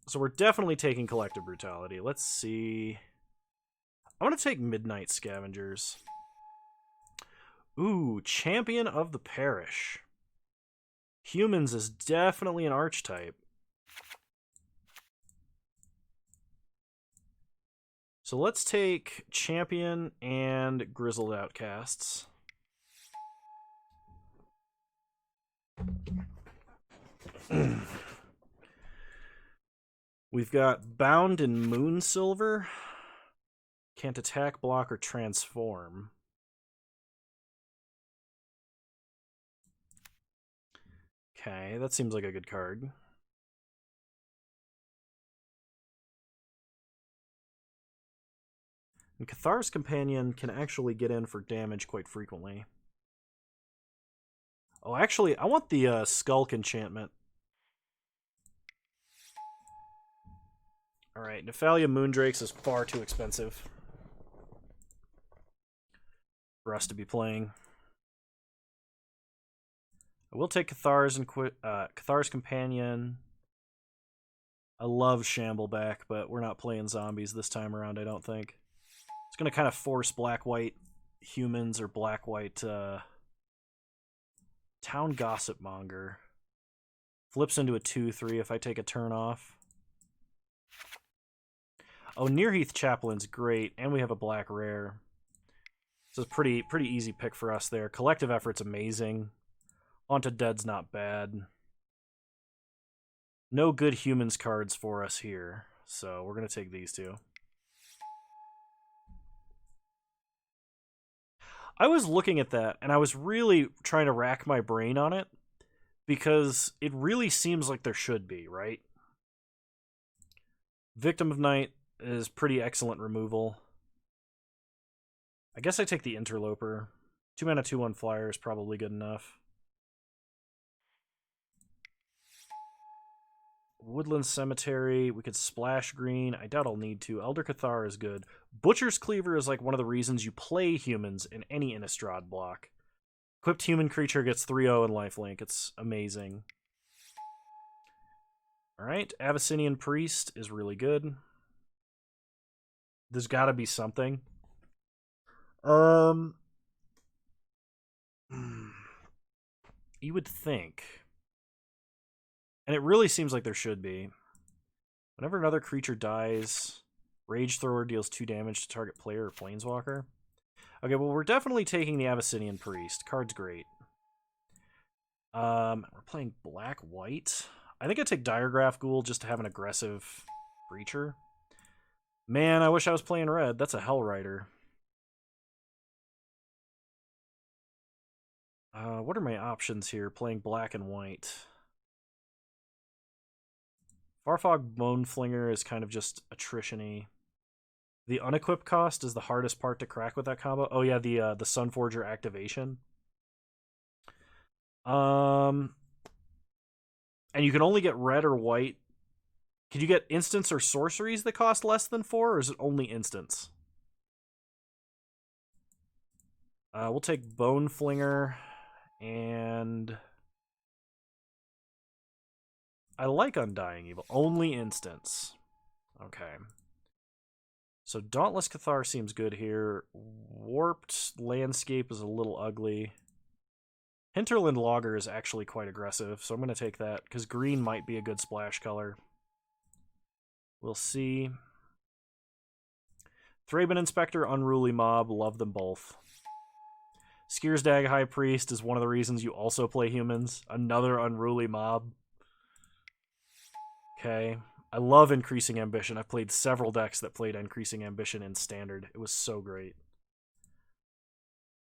Speaker 1: So we're definitely taking Collective Brutality. Let's see. I want to take Midnight Scavengers. Ooh, Champion of the Parish. Humans is definitely an archetype. So let's take Champion and Grizzled Outcasts. We've got Bound in Moonsilver. Can't attack, block, or transform. Okay, that seems like a good card. And Cathar's Companion can actually get in for damage quite frequently. Oh, actually, I want the Skulk enchantment. Alright, Nephalia Moondrakes is far too expensive for us to be playing. I will take Cathar's and Cathar's Companion. I love Shambleback, but we're not playing zombies this time around, I don't think. It's going to kind of force black-white humans or black-white Town Gossipmonger. Flips into a 2/3 if I take a turn off. Oh, Nearheath Chaplain's great, and we have a black rare. So it's a pretty easy pick for us there. Collective Effort's amazing. Haunted Dead's not bad. No good humans cards for us here, so we're going to take these 2. I was looking at that, and I was really trying to rack my brain on it, because it really seems like there should be, right? Victim of Night is pretty excellent removal. I guess I take the Interloper. 2 mana, 2/1 flyer is probably good enough. Woodland Cemetery, we could splash green. I doubt I'll need to. Elder Cathar is good. Butcher's Cleaver is like one of the reasons you play humans in any Innistrad block. Equipped human creature gets 3/0 and lifelink. It's amazing. Alright, Abyssinian Priest is really good. There's gotta be something. You would think. And it really seems like there should be. Whenever another creature dies, Rage Thrower deals 2 damage to target player or planeswalker. Okay, well, we're definitely taking the Abyssinian Priest. Card's great. We're playing black-white. I think I'd take Diregraph Ghoul just to have an aggressive creature. Man, I wish I was playing red. That's a Hellrider. What are my options here? Playing black and white. Farfog Boneflinger is kind of just attrition-y. The unequip cost is the hardest part to crack with that combo. Oh yeah, the Sunforger activation. And you can only get red or white. Can you get instants or sorceries that cost less than 4, or is it only instants? We'll take Boneflinger, and I like Undying Evil. Only instants. Okay. So Dauntless Cathar seems good here. Warped Landscape is a little ugly. Hinterland Logger is actually quite aggressive, so I'm going to take that, because green might be a good splash color. We'll see. Thraben Inspector, Unruly Mob, love them both. Skiersdag High Priest is one of the reasons you also play humans. Another Unruly Mob. Okay. I love Increasing Ambition. I've played several decks that played Increasing Ambition in Standard. It was so great.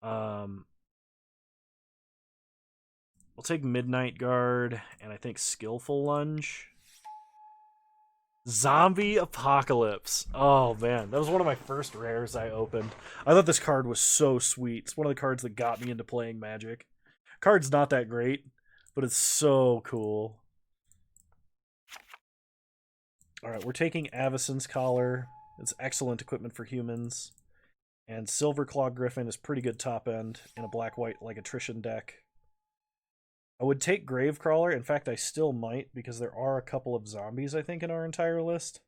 Speaker 1: We'll take Midnight Guard, and I think Skillful Lunge. Zombie Apocalypse. Oh, man. That was one of my first rares I opened. I thought this card was so sweet. It's one of the cards that got me into playing Magic. Card's not that great, but it's so cool. Alright, we're taking Avacyn's Collar. It's excellent equipment for humans. And Silverclaw Griffin is pretty good top end in a black-white like attrition deck. I would take Gravecrawler. In fact, I still might, because there are a couple of zombies, I think, in our entire list.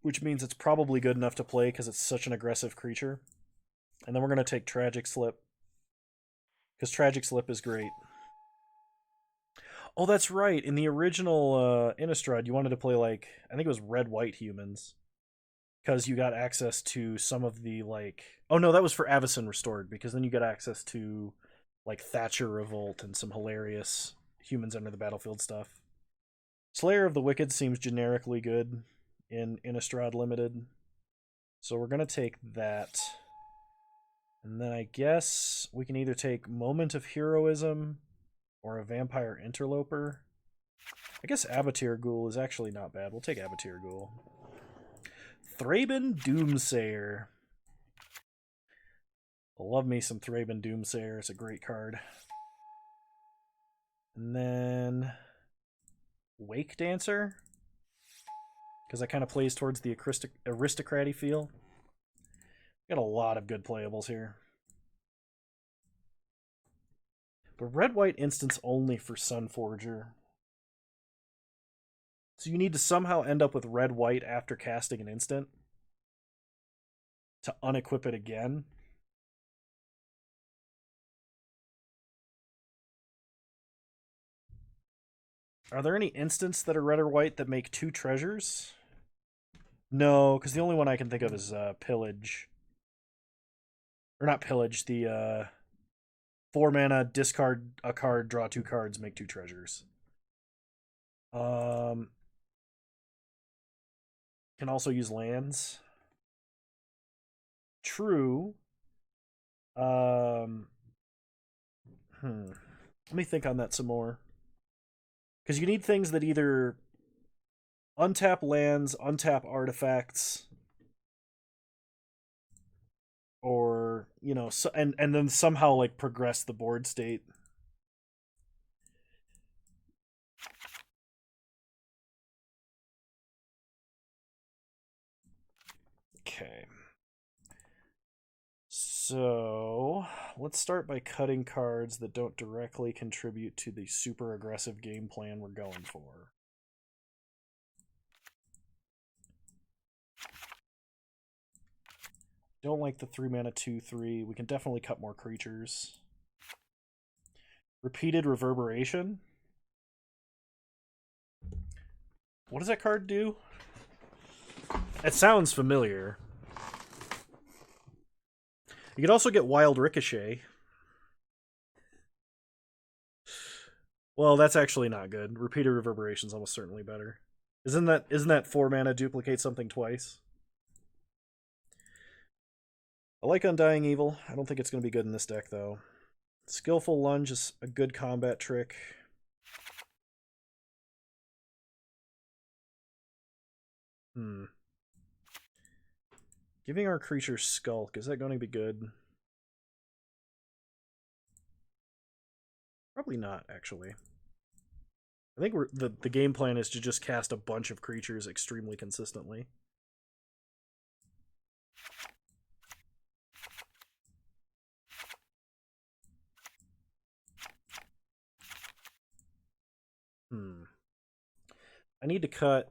Speaker 1: Which means it's probably good enough to play because it's such an aggressive creature. And then we're going to take Tragic Slip. Because Tragic Slip is great. Oh, that's right. In the original Innistrad, you wanted to play, like, I think it was red-white humans. Because you got access to some of the, like... Oh, no, that was for Avacyn Restored, because then you got access to, like, Thatcher Revolt and some hilarious Humans Enter the Battlefield stuff. Slayer of the Wicked seems generically good in Innistrad Limited. So we're going to take that. And then I guess we can either take Moment of Heroism or a Vampire Interloper. I guess Abatir Ghoul is actually not bad. We'll take Abatir Ghoul. Thraben Doomsayer. Love me some Thraben Doomsayer. It's a great card. And then Wake Dancer, because that kind of plays towards the aristocrat-y feel. Got a lot of good playables here. But red-white instants only for Sunforger. So you need to somehow end up with red-white after casting an instant to unequip it again. Are there any instants that are red or white that make 2 treasures? No, because the only one I can think of is Pillage. Or not Pillage, the 4 mana, discard a card, draw 2 cards, make 2 treasures. Can also use lands. True. Let me think on that some more. Because you need things that either untap lands, untap artifacts, or, you know, so, and then somehow, like, progress the board state. Okay. So, let's start by cutting cards that don't directly contribute to the super aggressive game plan we're going for. Don't like the 3 mana 2/3. We can definitely cut more creatures. Repeated Reverberation. What does that card do? It sounds familiar. You could also get Wild Ricochet. Well, that's actually not good. Repeated Reverberation's almost certainly better. Isn't that 4 mana duplicate something twice? I like Undying Evil. I don't think it's going to be good in this deck, though. Skillful Lunge is a good combat trick. Giving our creature Skulk, is that going to be good? Probably not, actually. I think the game plan is to just cast a bunch of creatures extremely consistently. I need to cut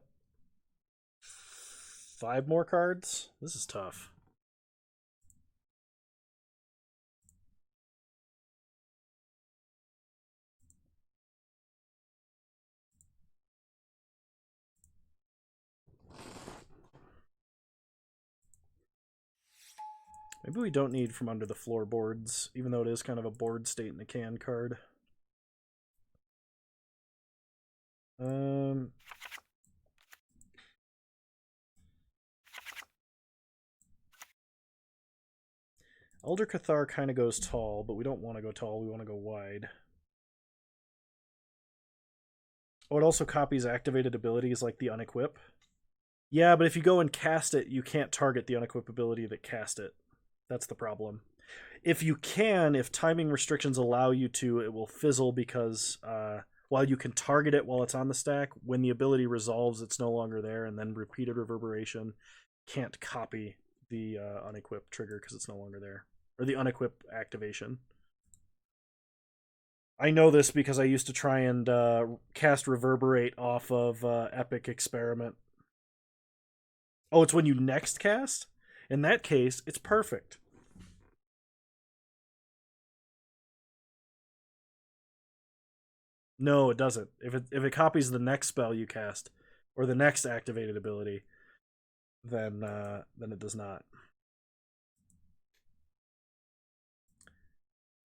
Speaker 1: 5 more cards. This is tough. Maybe we don't need From Under the Floorboards, even though it is kind of a board state in the can card. Elder Cathar kind of goes tall, but we don't want to go tall. We want to go wide. Oh, it also copies activated abilities like the Unequip. Yeah, but if you go and cast it, you can't target the Unequip ability that cast it. That's the problem. If you can, if timing restrictions allow you to, it will fizzle because while you can target it while it's on the stack, when the ability resolves, it's no longer there, and then Repeated Reverberation can't copy the Unequip trigger because it's no longer there. Or the Unequip activation. I know this because I used to try and cast Reverberate off of Epic Experiment. Oh, it's when you next cast? In that case, it's perfect. No, it doesn't. If it copies the next spell you cast or the next activated ability, then it does not.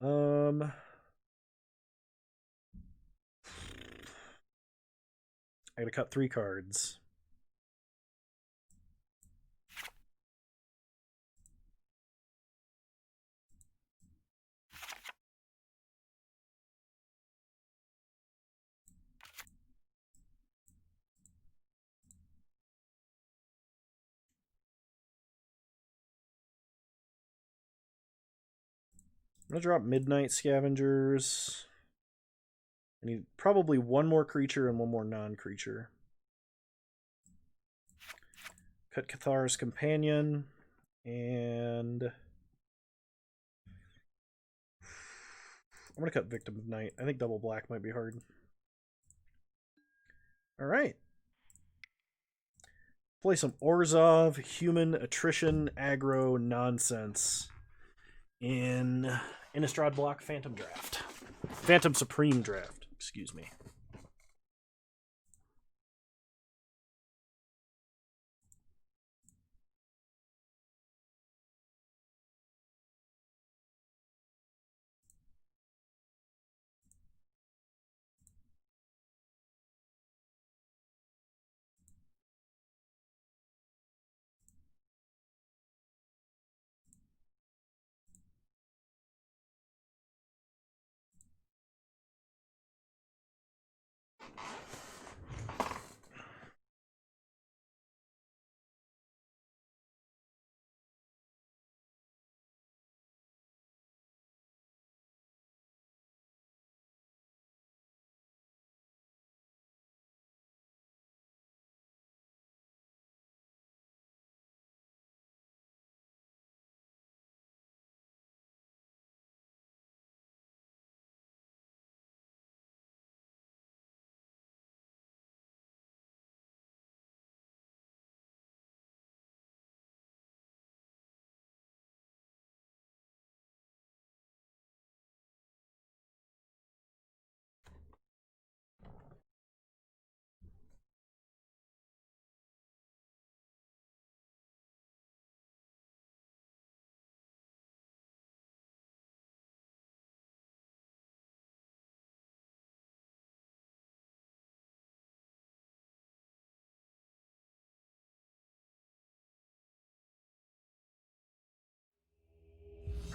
Speaker 1: I gotta cut 3 cards. I'm gonna drop Midnight Scavengers. I need probably 1 more creature and 1 more non-creature. Cut Cathar's Companion, and I'm gonna cut Victim of Night. I think double black might be hard. Alright. Play some Orzhov, human attrition, aggro nonsense in Innistrad block Phantom Draft. Phantom Supreme Draft, excuse me.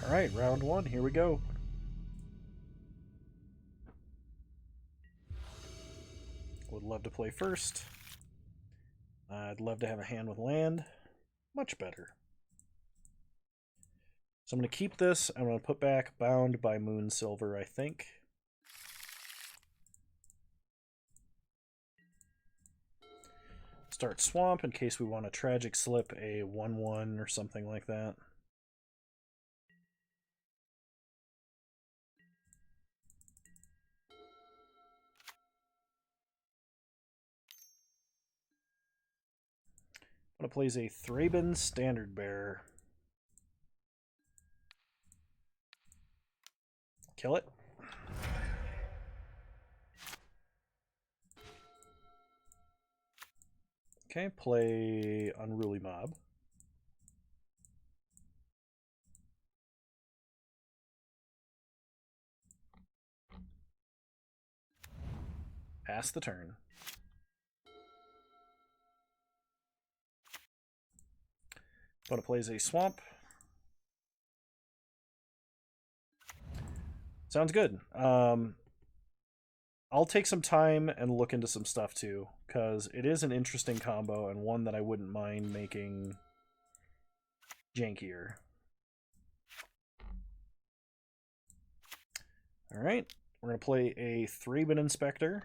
Speaker 1: Alright, round one, here we go. Would love to play first. I'd love to have a hand with land. Much better. So I'm going to keep this. I'm going to put back Bound by Moon Silver, I think. Start Swamp in case we want to Tragic Slip a 1/1 or something like that. I'm going to plays a Thraben Standard Bearer. Kill it. Okay, play Unruly Mob. Pass the turn. Opponent plays a Swamp. Sounds good. I'll take some time and look into some stuff too, because it is an interesting combo and one that I wouldn't mind making jankier. Alright, we're going to play a Thraben Inspector.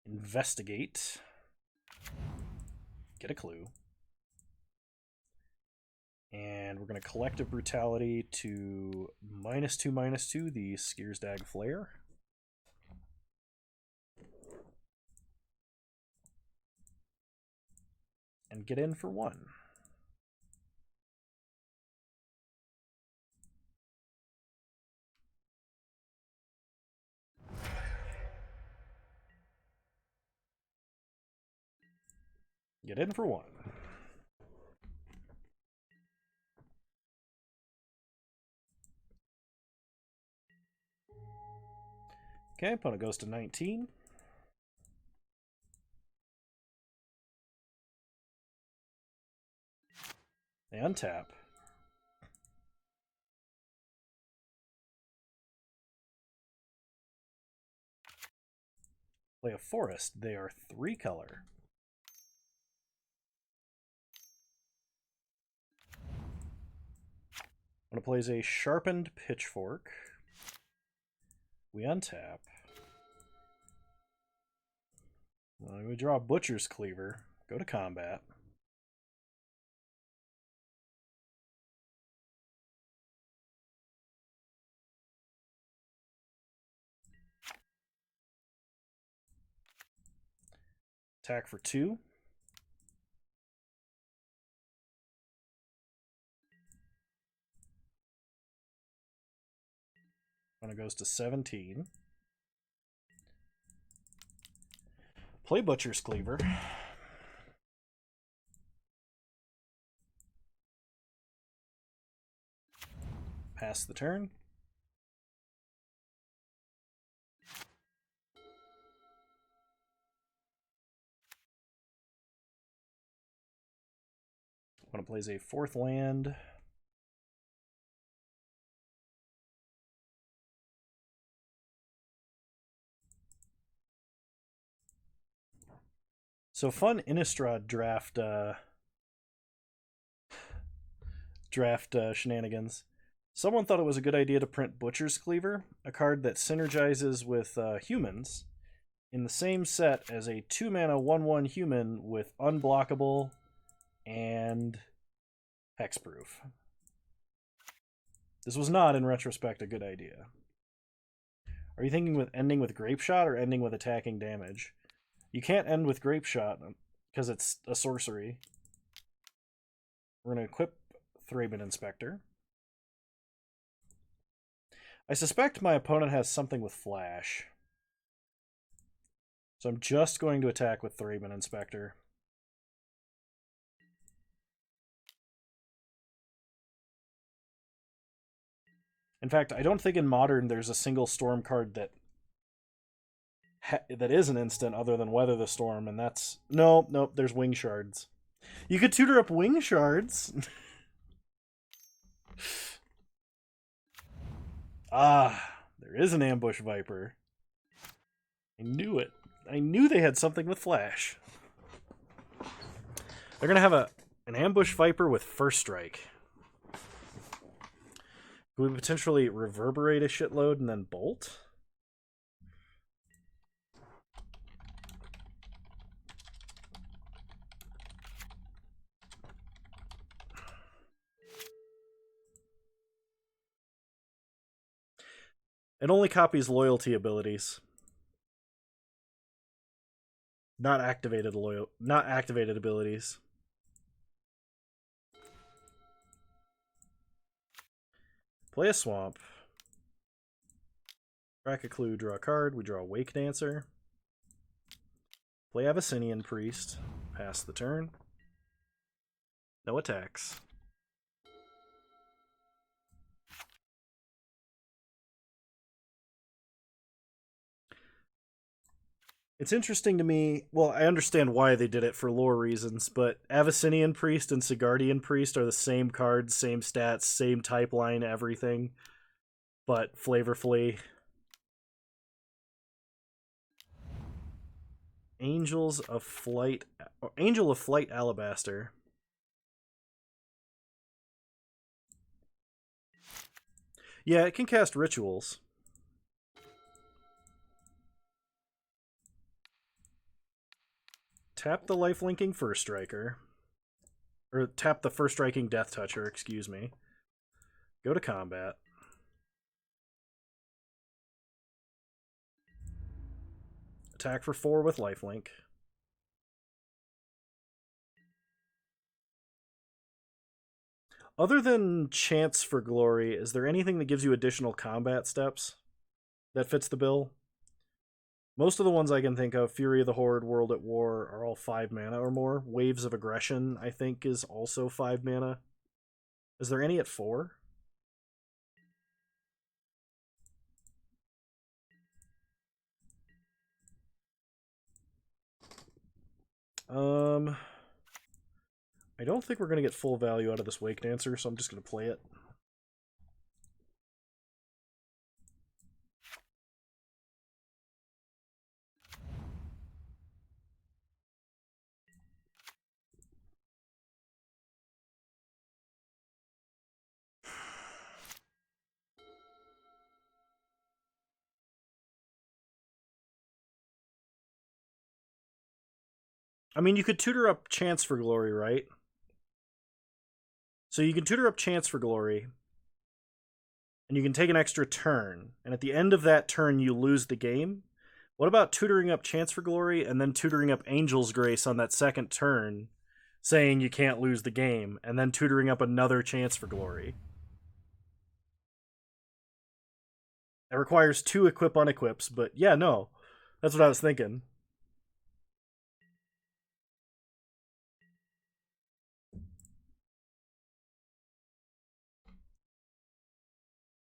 Speaker 1: Investigate. Get a clue. And we're going to Collective Brutality to -2/-2 the Skiersdag Flare. And get in for 1. Get in for 1. Okay, opponent goes to 19. They untap. Play a forest. They are 3-color. Opponent plays a Sharpened Pitchfork. We untap. We draw a Butcher's Cleaver. Go to combat. Attack for 2. Opponent goes to 17. Play Butcher's Cleaver. Pass the turn. Opponent plays a 4th land. So fun Innistrad draft shenanigans. Someone thought it was a good idea to print Butcher's Cleaver, a card that synergizes with humans, in the same set as a 2-mana 1/1 human with unblockable and hexproof. This was not, in retrospect, a good idea. Are you thinking with ending with Grape Shot or ending with attacking damage? You can't end with Grape Shot because it's a sorcery. We're going to equip Thraben Inspector. I suspect my opponent has something with Flash. So I'm just going to attack with Thraben Inspector. In fact, I don't think in Modern there's a single Storm card that is an instant other than Weather the Storm, and that's... Nope, there's Wing Shards. You could tutor up Wing Shards! Ah, there is an ambush viper. I knew it. I knew they had something with flash. They're gonna have an ambush viper with first strike. Could we potentially reverberate a shitload and then bolt? It only copies loyalty abilities. Not activated abilities. Play a swamp. Crack a clue, draw a card. We draw a Wake Dancer. Play Abyssinian Priest. Pass the turn. No attacks. It's interesting to me. Well, I understand why they did it for lore reasons, but Abyssinian Priest and Sigardian Priest are the same cards, same stats, same type line, everything, but flavorfully. Angel of Flight Alabaster. Yeah, it can cast rituals. Tap the life-linking First Striker. Or tap the First Striking Death Toucher, excuse me. Go to combat. Attack for 4 with lifelink. Other than Chance for Glory, is there anything that gives you additional combat steps that fits the bill? Most of the ones I can think of, Fury of the Horde, World at War, are all 5 mana or more. Waves of Aggression, I think, is also 5 mana. Is there any at 4? I don't think we're going to get full value out of this Wake Dancer, so I'm just going to play it. I mean, you could tutor up Chance for Glory, right? So you can tutor up Chance for Glory, and you can take an extra turn, and at the end of that turn, you lose the game. What about tutoring up Chance for Glory and then tutoring up Angel's Grace on that second turn, saying you can't lose the game, and then tutoring up another Chance for Glory? It requires 2 equip unequips, but yeah, no. That's what I was thinking.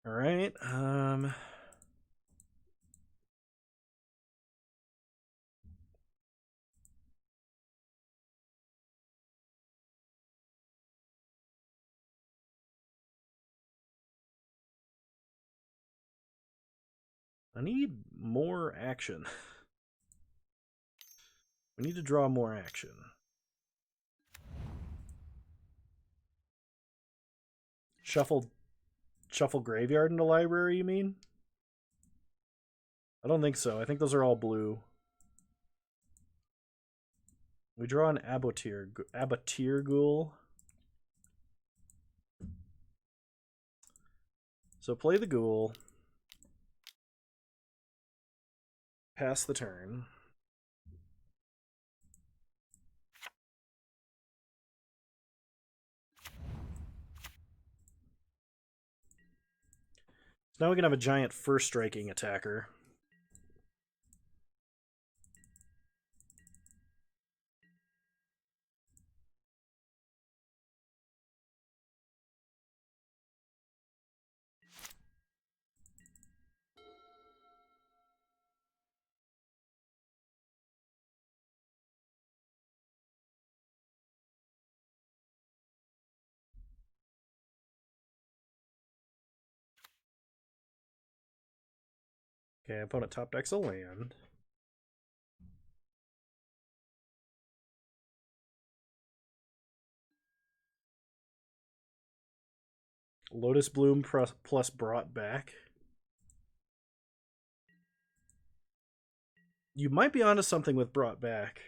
Speaker 1: Alright, I need more action. We need to draw more action. Shuffle Graveyard into Library, you mean? I don't think so. I think those are all blue. We draw an Abatir Ghoul. So play the Ghoul. Pass the turn. So now we can have a giant first striking attacker. Okay, opponent top decks a land. Lotus Bloom plus brought back. You might be onto something with brought back.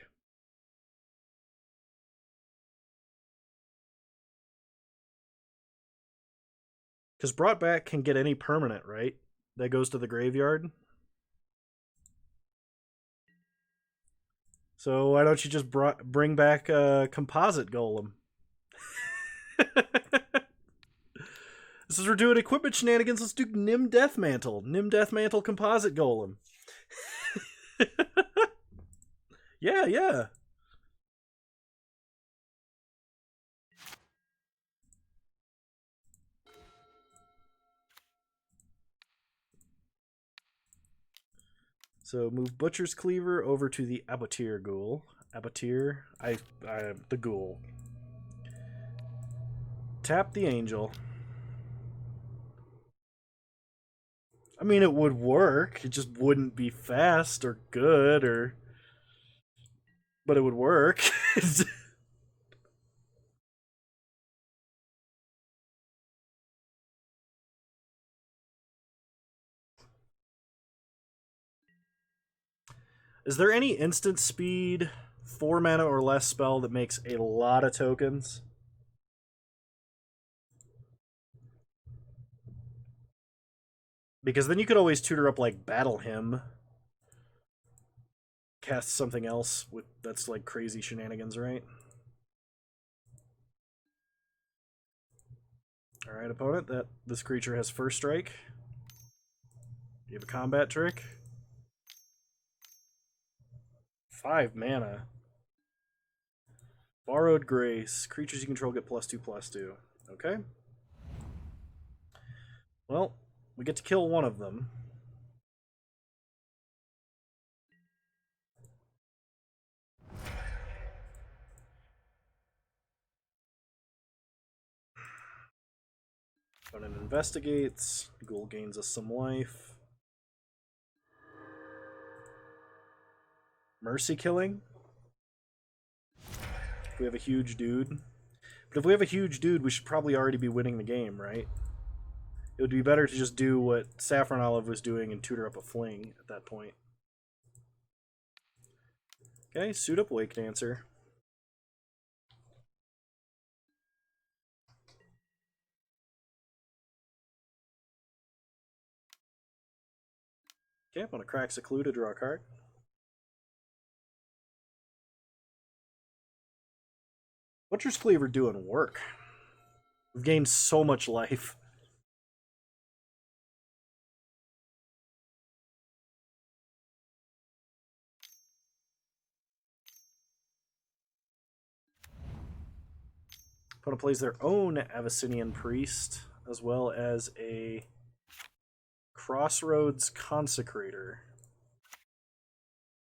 Speaker 1: Because brought back can get any permanent, right? That goes to the graveyard. So why don't you just bring back a composite golem? This is we're doing equipment shenanigans. Let's do Nim Deathmantle. Nim Deathmantle composite golem. Yeah, yeah. So move Butcher's Cleaver over to the Abattoir Ghoul. Abattoir, the Ghoul. Tap the Angel. I mean, it would work. It just wouldn't be fast or good, or but it would work. Is there any instant speed 4 mana or less spell that makes a lot of tokens? Because then you could always tutor up like Battle Hymn, cast something else with that's like crazy shenanigans, right? All right, opponent. This creature has first strike. You have a combat trick. 5 mana. Borrowed Grace. Creatures you control get +2/+2. Okay. Well, we get to kill one of them. Opponent investigates. Ghoul gains us some life. Mercy killing. If we have a huge dude. But if we have a huge dude, we should probably already be winning the game, right? It would be better to just do what Saffron Olive was doing and tutor up a fling at that point. Okay, suit up Wake Dancer. Okay, I'm going to Crack a Clue to draw a card. Butcher's Cleaver doing work. We've gained so much life. Opponent plays their own Abyssinian Priest, as well as a Crossroads Consecrator.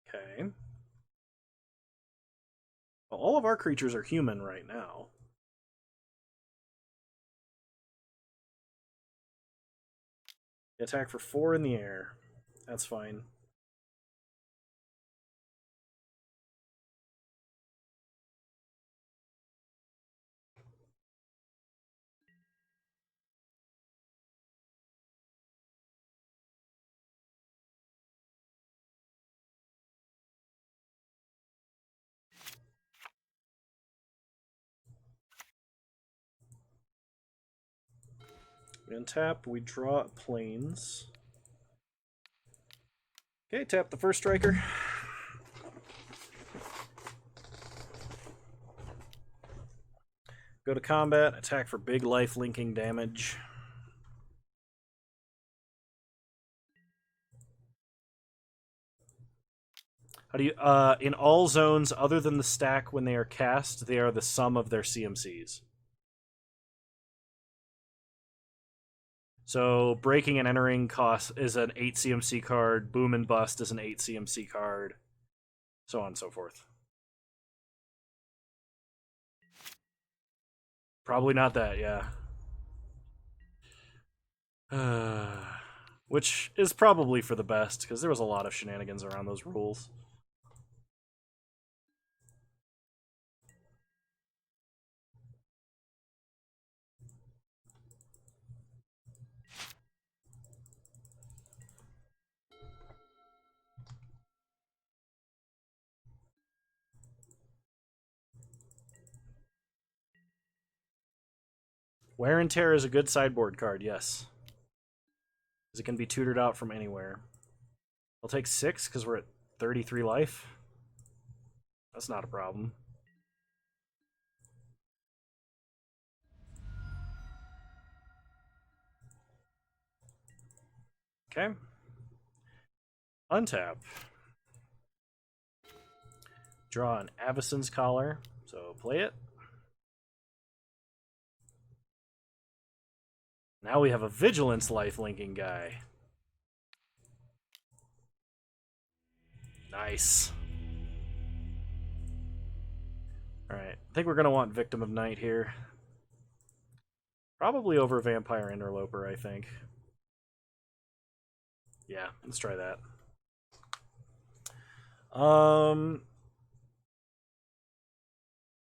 Speaker 1: Okay. Well, all of our creatures are human right now. Attack for 4 in the air. That's fine. We untap, we draw planes. Okay, tap the first striker. Go to combat, attack for big life linking damage. How do you in all zones other than the stack when they are cast, they are the sum of their CMCs. So breaking and entering cost is an 8 CMC card, boom and bust is an 8 CMC card, so on and so forth. Probably not that, yeah. Which is probably for the best, because there was a lot of shenanigans around those rules. Wear and Tear is a good sideboard card, yes. Because it can be tutored out from anywhere. I'll take 6 because we're at 33 life. That's not a problem. Okay. Untap. Draw an Avacyn's Collar, so play it. Now we have a Vigilance life-linking guy. Nice. Alright, I think we're going to want Victim of Night here. Probably over Vampire Interloper, I think. Yeah, let's try that.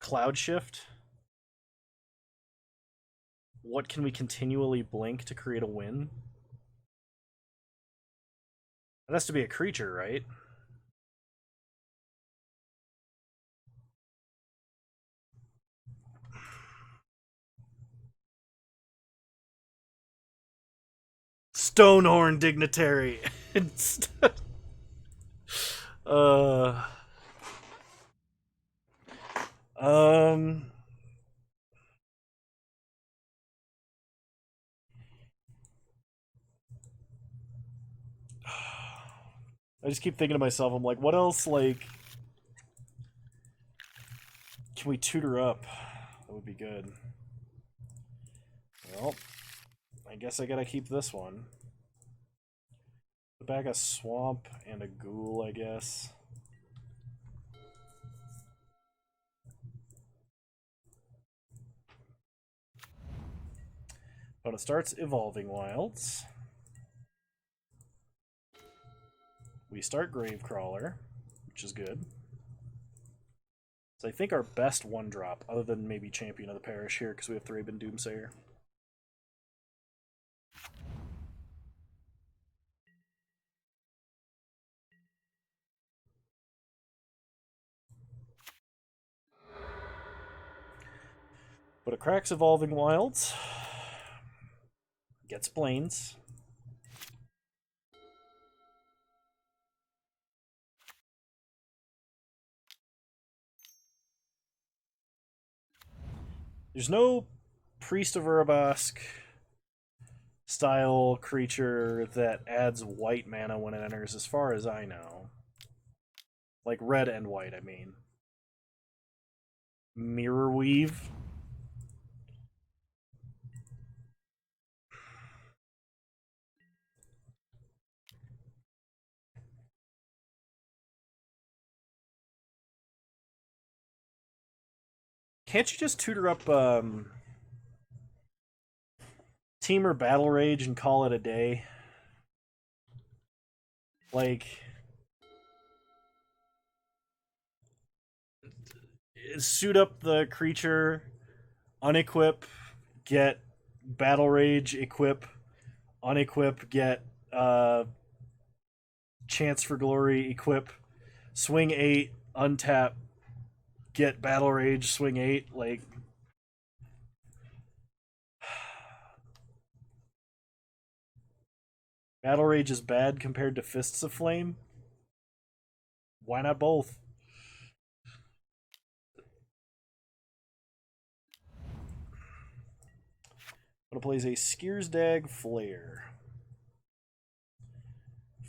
Speaker 1: Cloud Shift. What can we continually blink to create a win? That has to be a creature, right? Stonehorn Dignitary. I just keep thinking to myself, I'm like, what else, like, can we tutor up? That would be good. Well, I guess I gotta keep this one. Put back a Swamp and a Ghoul, I guess. But it starts Evolving Wilds. We start Gravecrawler, which is good. So I think our best one-drop, other than maybe Champion of the Parish here, because we have Thraben Doomsayer. But it cracks Evolving Wilds. Gets Plains. There's no Priest of Urabask style creature that adds white mana when it enters, as far as I know. Like red and white, I mean. Mirror Weave. Can't you just tutor up Team or Battle Rage and call it a day? Like, suit up the creature, unequip, get Battle Rage, equip, unequip, get Chance for Glory, equip, swing 8, untap, get Battle Rage, swing 8, like... Battle Rage is bad compared to Fists of Flame? Why not both? But it plays a Skiersdag Flare.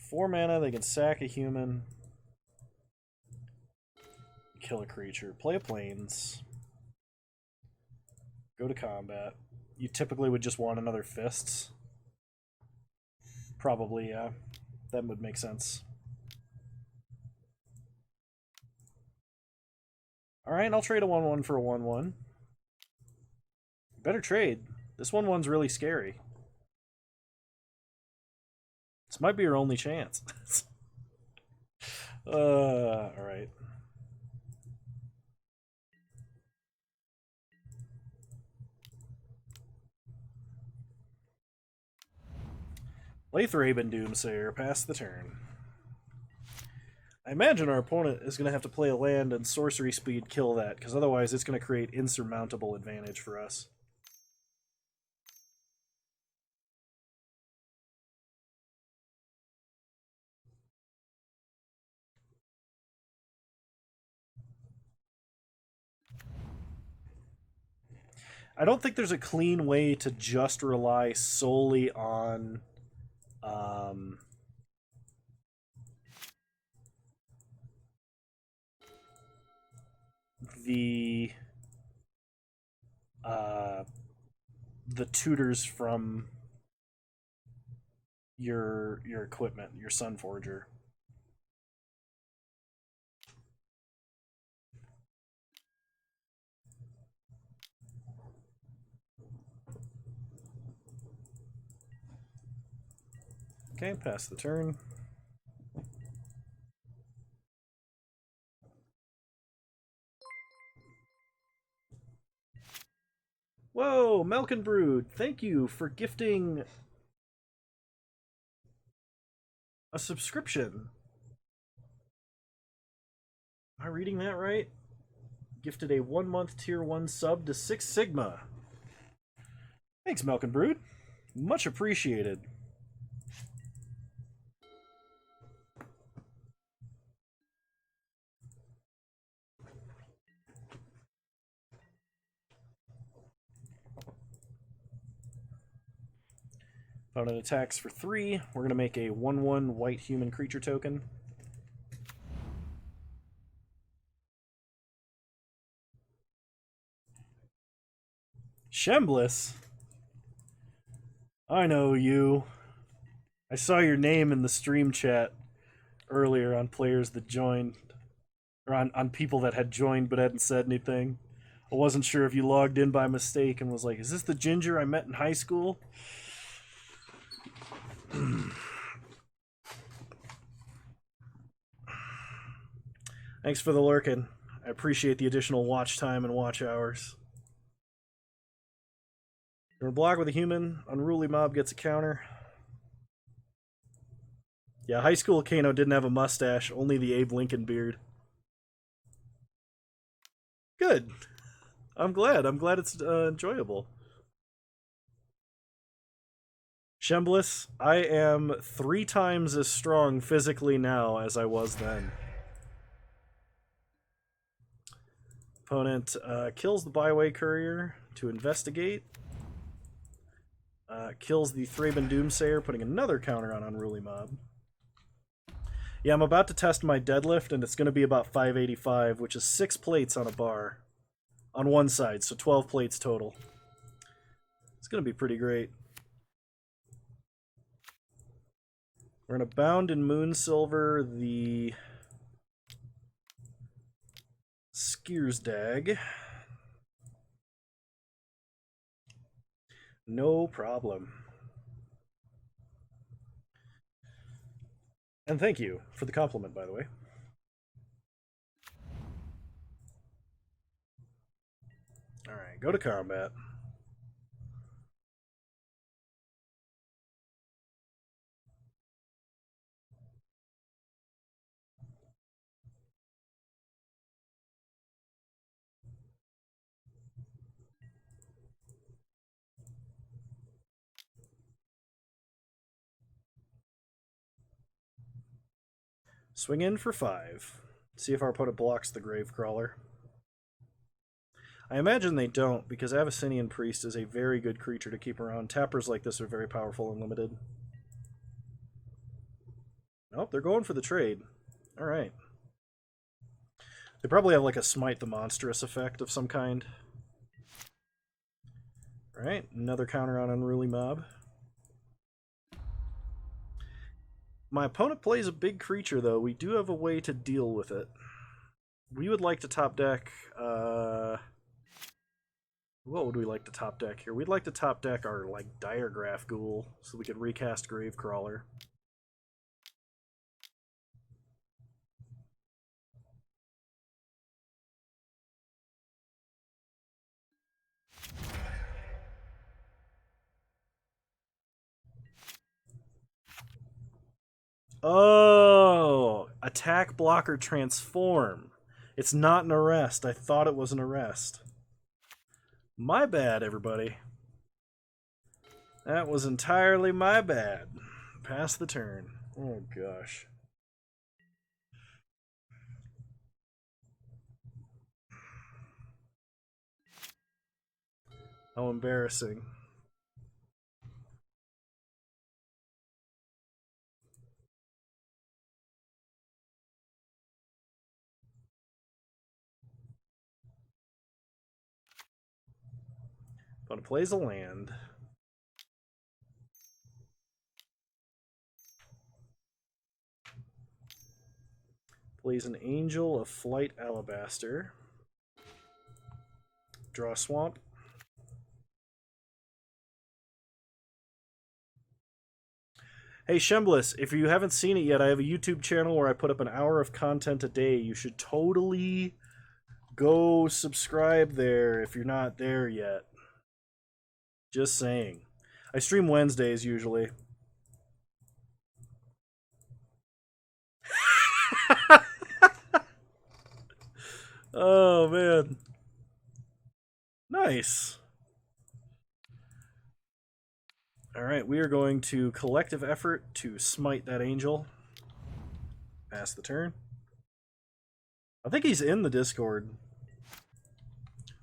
Speaker 1: 4 mana, they can sack a human. Kill a creature. Play a Plains. Go to combat. You typically would just want another Fists. Probably, yeah. That would make sense. Alright, I'll trade a 1-1 for a 1-1. Better trade. This 1-1's really scary. This might be your only chance. Alright. Lathrabin Doomsayer, pass the turn. I imagine our opponent is going to have to play a land and sorcery speed kill that, because otherwise it's going to create insurmountable advantage for us. I don't think there's a clean way to just rely solely on the tutors from your equipment, your Sunforger. Okay, pass the turn. Whoa, Milk and Brood, thank you for gifting a subscription. Am I reading that right? Gifted a 1-month tier 1 sub to Six Sigma. Thanks, Milk and Brood. Much appreciated. Opponent attacks for 3. We're going to make a 1/1 white human creature token. Shembliss? I know you. I saw your name in the stream chat earlier on players that joined, or on people that had joined but hadn't said anything. I wasn't sure if you logged in by mistake and was like, is this the ginger I met in high school? Thanks for the lurking. I appreciate the additional watch time and watch hours. You're block with a human. Unruly Mob gets a counter. Yeah, high school Kano didn't have a mustache, only the Abe Lincoln beard. Good. I'm glad. I'm glad it's enjoyable. Shembliss, I am 3 times as strong physically now as I was then. Opponent kills the Byway Courier to investigate. Kills the Thraben Doomsayer, putting another counter on Unruly Mob. Yeah, I'm about to test my deadlift, and it's going to be about 585, which is 6 plates on a bar. On one side, so 12 plates total. It's going to be pretty great. We're going to bound in Moonsilver the Skiersdag. No problem. And thank you for the compliment, by the way. Alright, go to combat. Swing in for 5. See if our opponent blocks the Gravecrawler. I imagine they don't, because Abyssinian Priest is a very good creature to keep around. Tappers like this are very powerful and limited. Nope, they're going for the trade. Alright. They probably have like a Smite the Monstrous effect of some kind. Alright, another counter on Unruly Mob. My opponent plays a big creature, though. We do have a way to deal with it. We would like to top deck... what would we like to top deck here? We'd like to top deck our, like, Diregraph Ghoul, so we could recast Gravecrawler. Oh, attack, blocker, transform. It's not an arrest. I thought it was an arrest. My bad, everybody. That was entirely my bad. Pass the turn. Oh, gosh. How embarrassing. Opponent plays a land. Plays an Angel of Flight Alabaster. Draw a swamp. Hey, Shembliss, if you haven't seen it yet, I have a YouTube channel where I put up an hour of content a day. You should totally go subscribe there if you're not there yet. Just saying. I stream Wednesdays usually. Oh, man. Nice. Alright, we are going to collective effort to smite that angel. Pass the turn. I think he's in the Discord.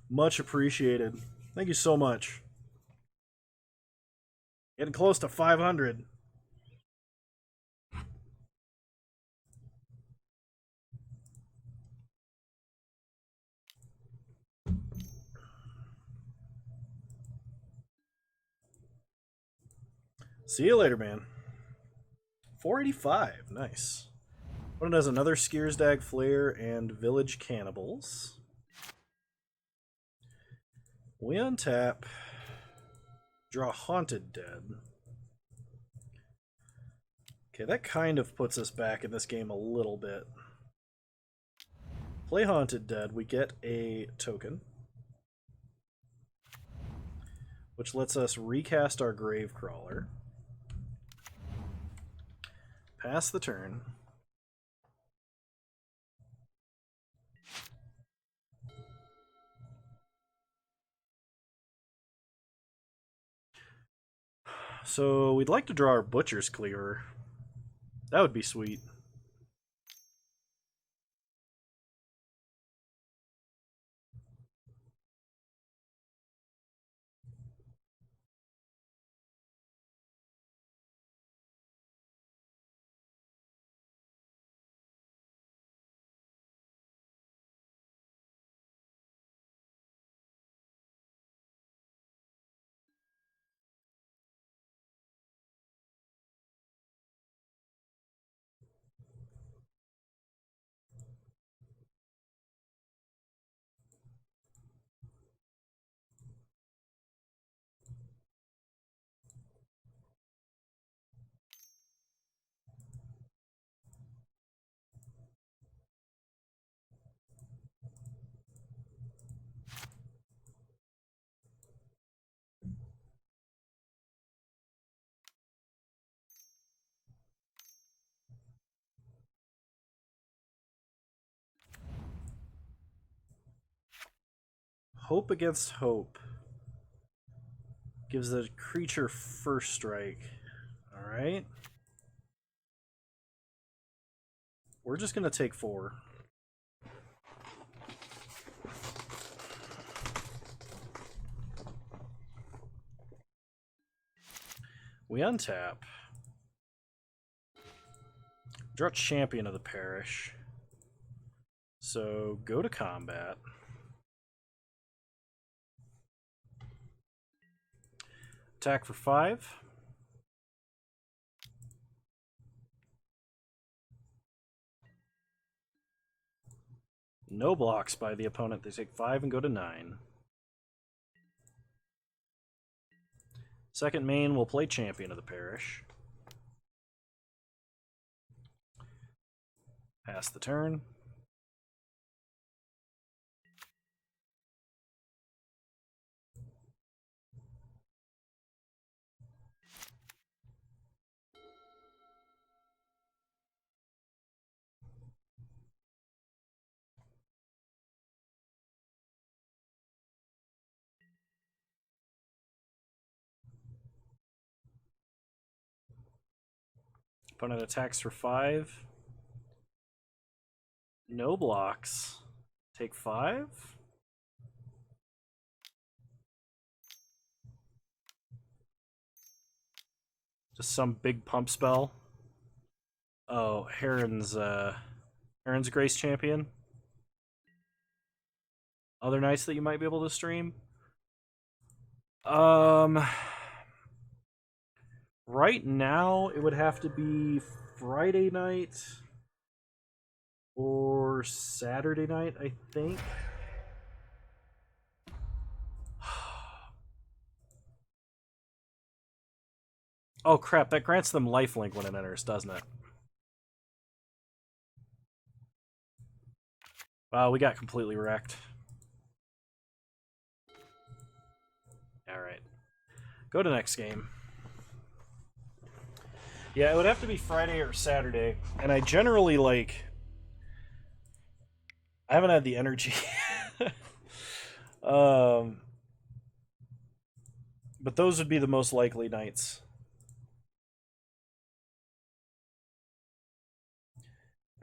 Speaker 1: Much appreciated. Thank you so much. Getting close to 500. See you later, man. 485. Nice. One has another Skiersdag Flare and Village Cannibals. We untap. Draw Haunted Dead. Okay, that kind of puts us back in this game a little bit. Play Haunted Dead. We get a token, which lets us recast our Gravecrawler. Pass the turn. So we'd like to draw our Butcher's Cleaver. That would be sweet. Hope Against Hope gives the creature first strike. Alright. We're just going to take 4. We untap. Draw Champion of the Parish. So go to combat. Attack for 5. No blocks by the opponent. They take 5 and go to 9. Second main will play Champion of the Parish. Pass the turn. Opponent attacks for 5. No blocks. Take 5. Just some big pump spell. Oh, Heron's Grace Champion. Other nights that you might be able to stream. Right now it would have to be Friday night or Saturday night, I think. Oh crap, that grants them lifelink when it enters, doesn't it? Wow, we got completely wrecked. Alright. Go to next game. Yeah, it would have to be Friday or Saturday. And I generally, like... I haven't had the energy. But those would be the most likely nights.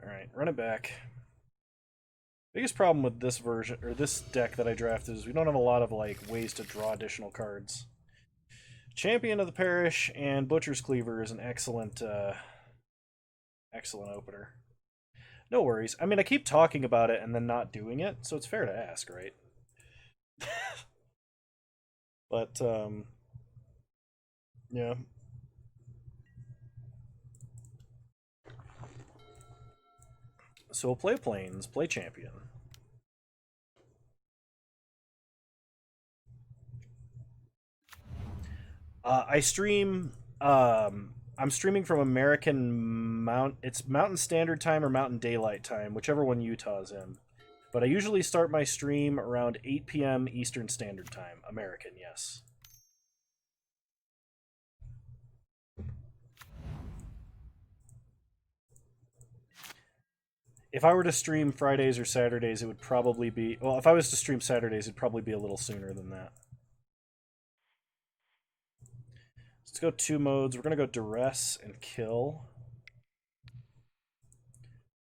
Speaker 1: Alright, run it back. Biggest problem with this version, or this deck that I drafted, is we don't have a lot of like ways to draw additional cards. Champion of the Parish and Butcher's Cleaver is an excellent excellent opener. No worries. I mean, I keep talking about it and then not doing it, so it's fair to ask, right? But, yeah. So we'll play Plains, play Champion. I stream, I'm streaming from it's Mountain Standard Time or Mountain Daylight Time, whichever one Utah's in. But I usually start my stream around 8 p.m. Eastern Standard Time. American, yes. If I were to stream Fridays or Saturdays, it would probably be... Well, if I was to stream Saturdays, it'd probably be a little sooner than that. Let's go 2 modes. We're going to go Duress and Kill.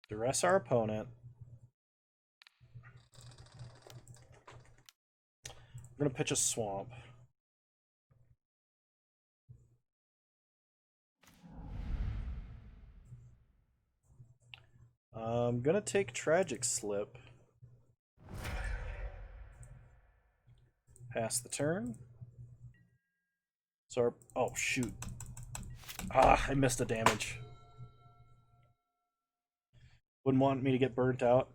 Speaker 1: Duress our opponent. We're going to pitch a Swamp. I'm going to take Tragic Slip. Pass the turn. So our, oh, shoot. Ah, I missed the damage. Wouldn't want me to get burnt out.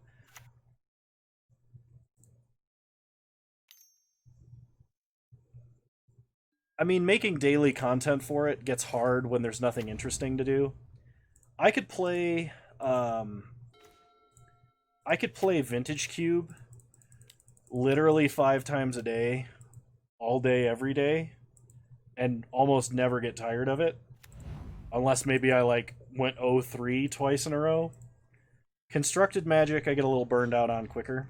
Speaker 1: I mean, making daily content for it gets hard when there's nothing interesting to do. I could play Vintage Cube literally 5 times a day, all day, every day, and almost never get tired of it. Unless maybe I like went 0-3 twice in a row. Constructed Magic I get a little burned out on quicker.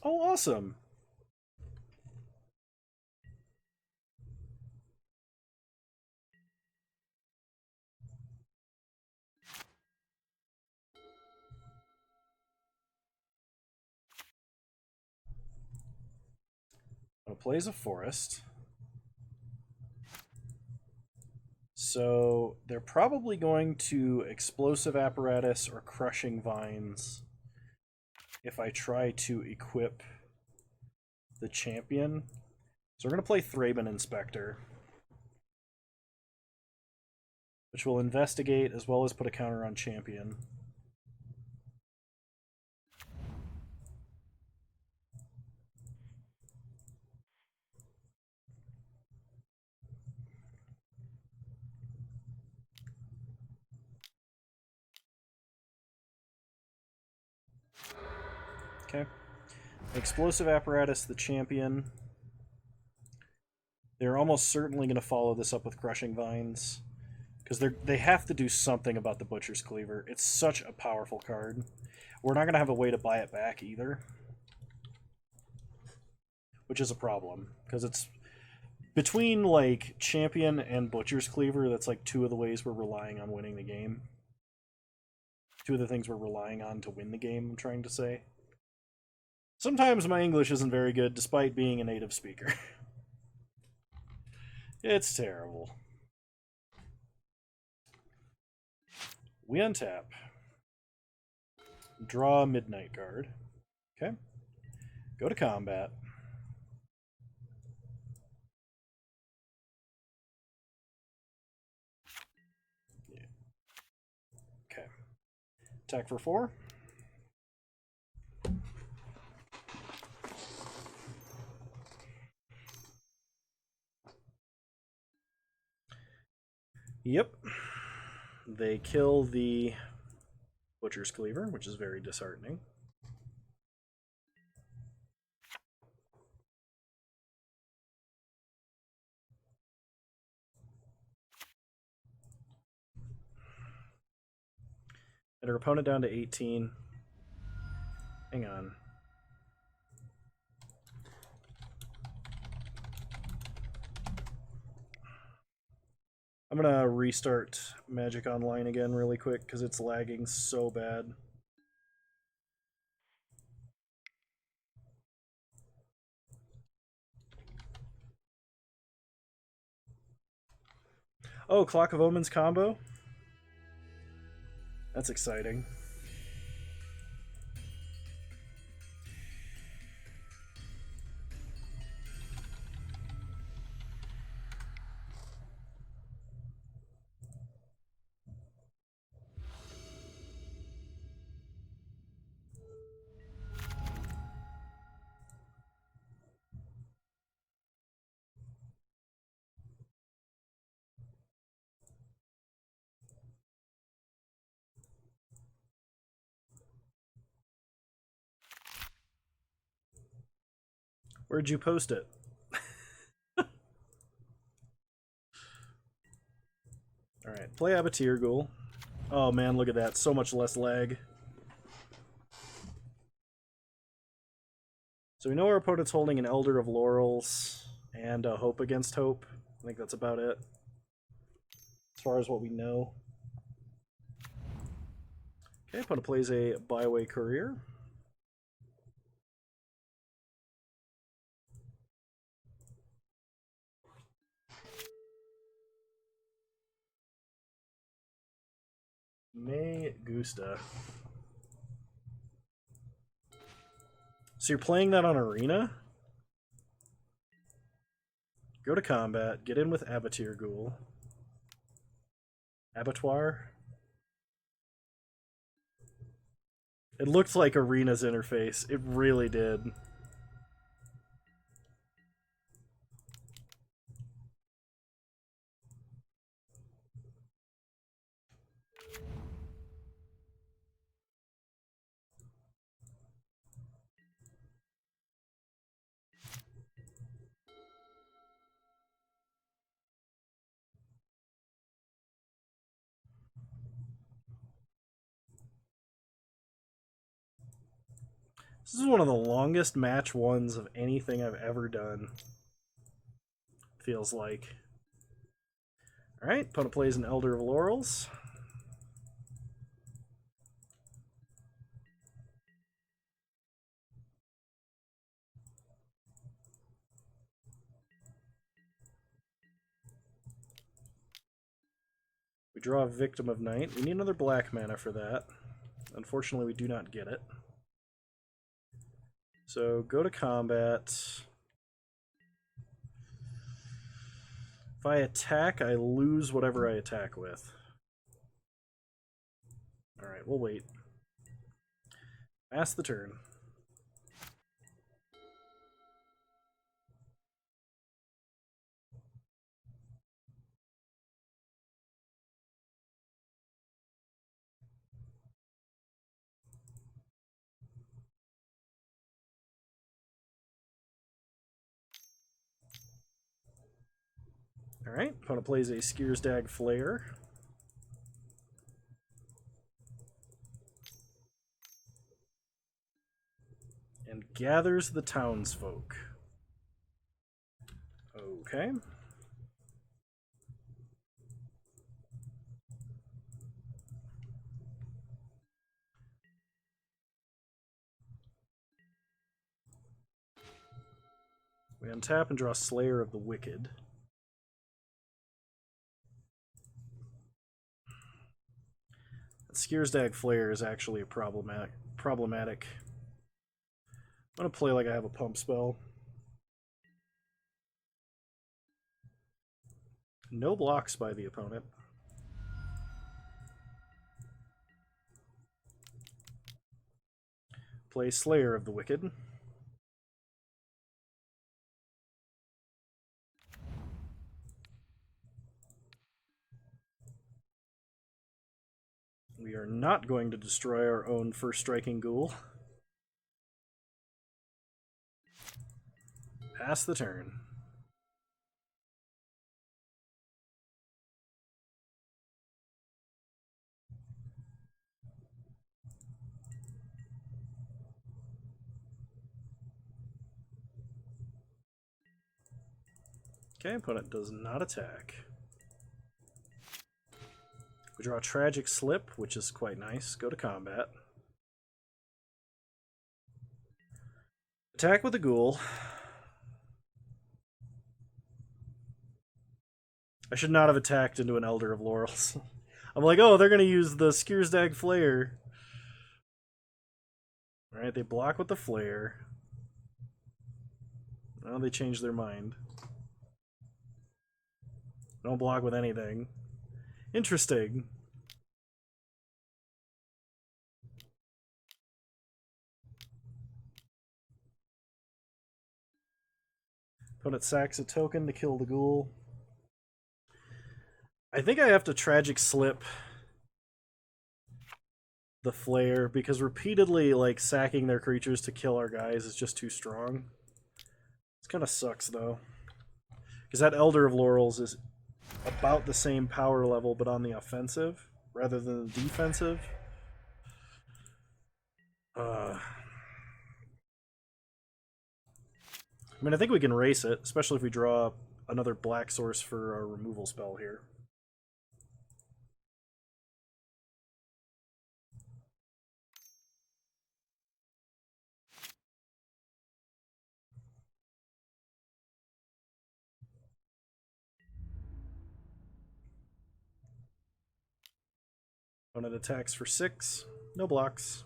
Speaker 1: Oh, awesome. Plays a forest. So they're probably going to Explosive Apparatus or Crushing Vines if I try to equip the champion. So we're going to play Thraben Inspector, which will investigate as well as put a counter on champion. Okay. Explosive Apparatus, the champion. They're almost certainly going to follow this up with Crushing Vines, because they have to do something about the Butcher's Cleaver. It's such a powerful card. We're not going to have a way to buy it back either, which is a problem, because it's Between like champion and butcher's cleaver, that's like two of the ways we're relying on winning the game. Two of the things we're relying on to win the game, I'm trying to say. Sometimes my English isn't very good, despite being a native speaker. It's terrible. We untap. Draw a Midnight Guard. Okay. Go to combat. Yeah. Okay. Attack for 4. Yep. They kill the Butcher's Cleaver, which is very disheartening. And her opponent down to 18. Hang on. I'm gonna restart Magic Online again really quick because it's lagging so bad. Oh, Clock of Omens combo? That's exciting. Where'd you post it? Alright, play Abatir Ghoul. Oh man, look at that. So much less lag. So we know our opponent's holding an Elder of Laurels and a Hope Against Hope. I think that's about it. As far as what we know. Okay, opponent plays a Byway Courier. Me gusta. So you're playing that on Arena? Go to combat, get in with Abatir Ghoul. Abattoir? It looked like Arena's interface. It really did. This is one of the longest match ones of anything I've ever done. Feels like. Alright, opponent plays an Elder of Laurels. We draw a Victim of Night. We need another black mana for that. Unfortunately, we do not get it. So, go to combat. If I attack, I lose whatever I attack with. Alright, we'll wait. Pass the turn. Alright, opponent plays a Skiersdag Flare. And gathers the townsfolk. Oh. Okay. We untap and draw Slayer of the Wicked. Skiersdag Flare is actually a problematic. I'm going to play like I have a pump spell. No blocks by the opponent. Play Slayer of the Wicked. We are not going to destroy our own first striking ghoul. Pass the turn. Okay, opponent does not attack. We draw a Tragic Slip, which is quite nice. Go to combat. Attack with the ghoul. I should not have attacked into an Elder of Laurels. I'm like, oh, they're going to use the Skiersdag Flare. Alright, they block with the Flare. Now they change their mind. Don't block with anything. Interesting. Opponent sacks a token to kill the ghoul. I think I have to Tragic Slip the Flare, because repeatedly like sacking their creatures to kill our guys is just too strong. It kind of sucks though, because that Elder of Laurels is about the same power level but on the offensive rather than the defensive. I mean, I think we can race it, especially if we draw another black source for our removal spell here. Opponent attacks for 6. No blocks.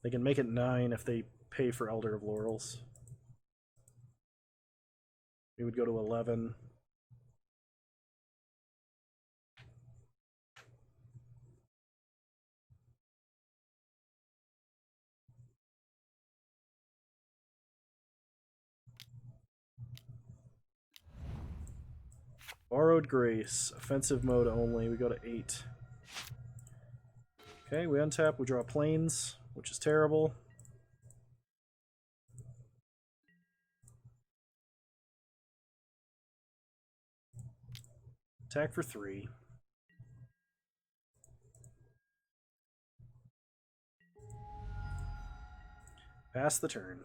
Speaker 1: They can make it 9 if they pay for Elder of Laurels. We would go to 11. Borrowed Grace. Offensive mode only. We go to 8. Okay, we untap. We draw Plains, which is terrible. Attack for 3. Pass the turn.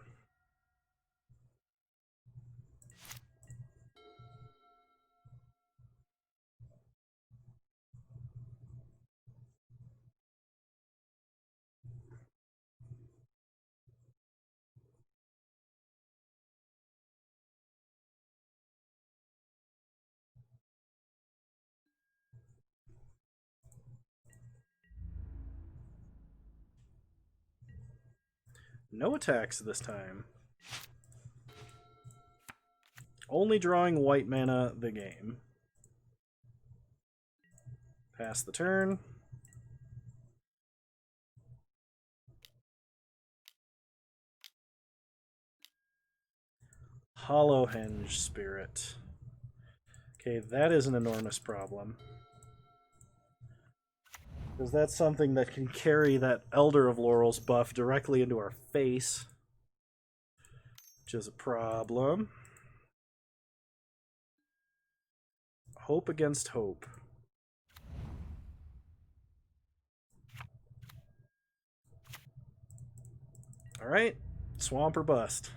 Speaker 1: No attacks this time. Only drawing white mana the game. Pass the turn. Hollowhenge Spirit. Okay, that is an enormous problem. Because that's something that can carry that Elder of Laurels buff directly into our face. Which is a problem. Hope against hope. Alright, swamp or bust.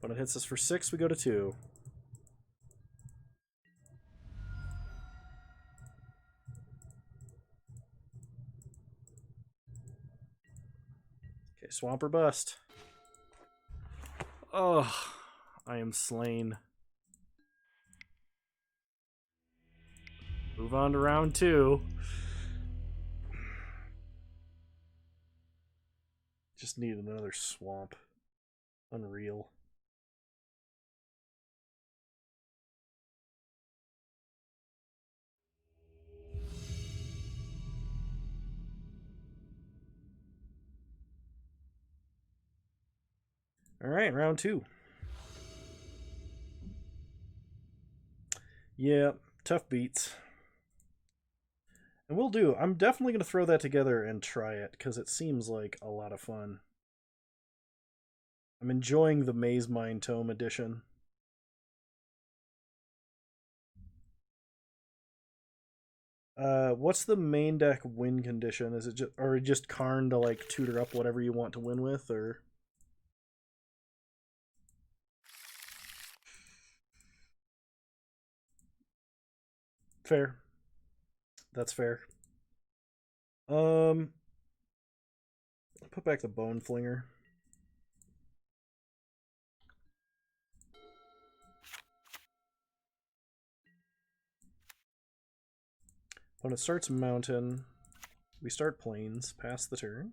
Speaker 1: When it hits us for 6, we go to 2. Okay, swamp or bust. Oh, I am slain. Move on to round 2. Just need another swamp. Unreal. Alright, round 2. Yeah, tough beats. And we'll do. I'm definitely going to throw that together and try it, because it seems like a lot of fun. I'm enjoying the Maze Mine Tome edition. What's the main deck win condition? Is it just Karn to like tutor up whatever you want to win with, or? Fair. That's fair. Put back the Bone Flinger. When it starts mountain, we start plains, pass the turn.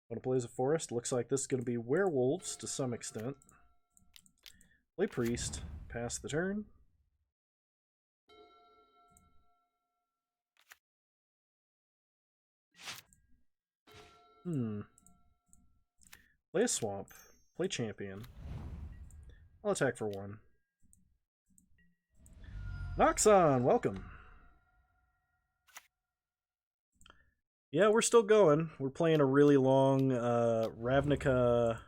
Speaker 1: When it plays a forest, looks like this is going to be werewolves to some extent. Play priest, pass the turn. Play a swamp, play champion. I'll attack for 1. Noxon, welcome. Yeah, we're still going. We're playing a really long Ravnica,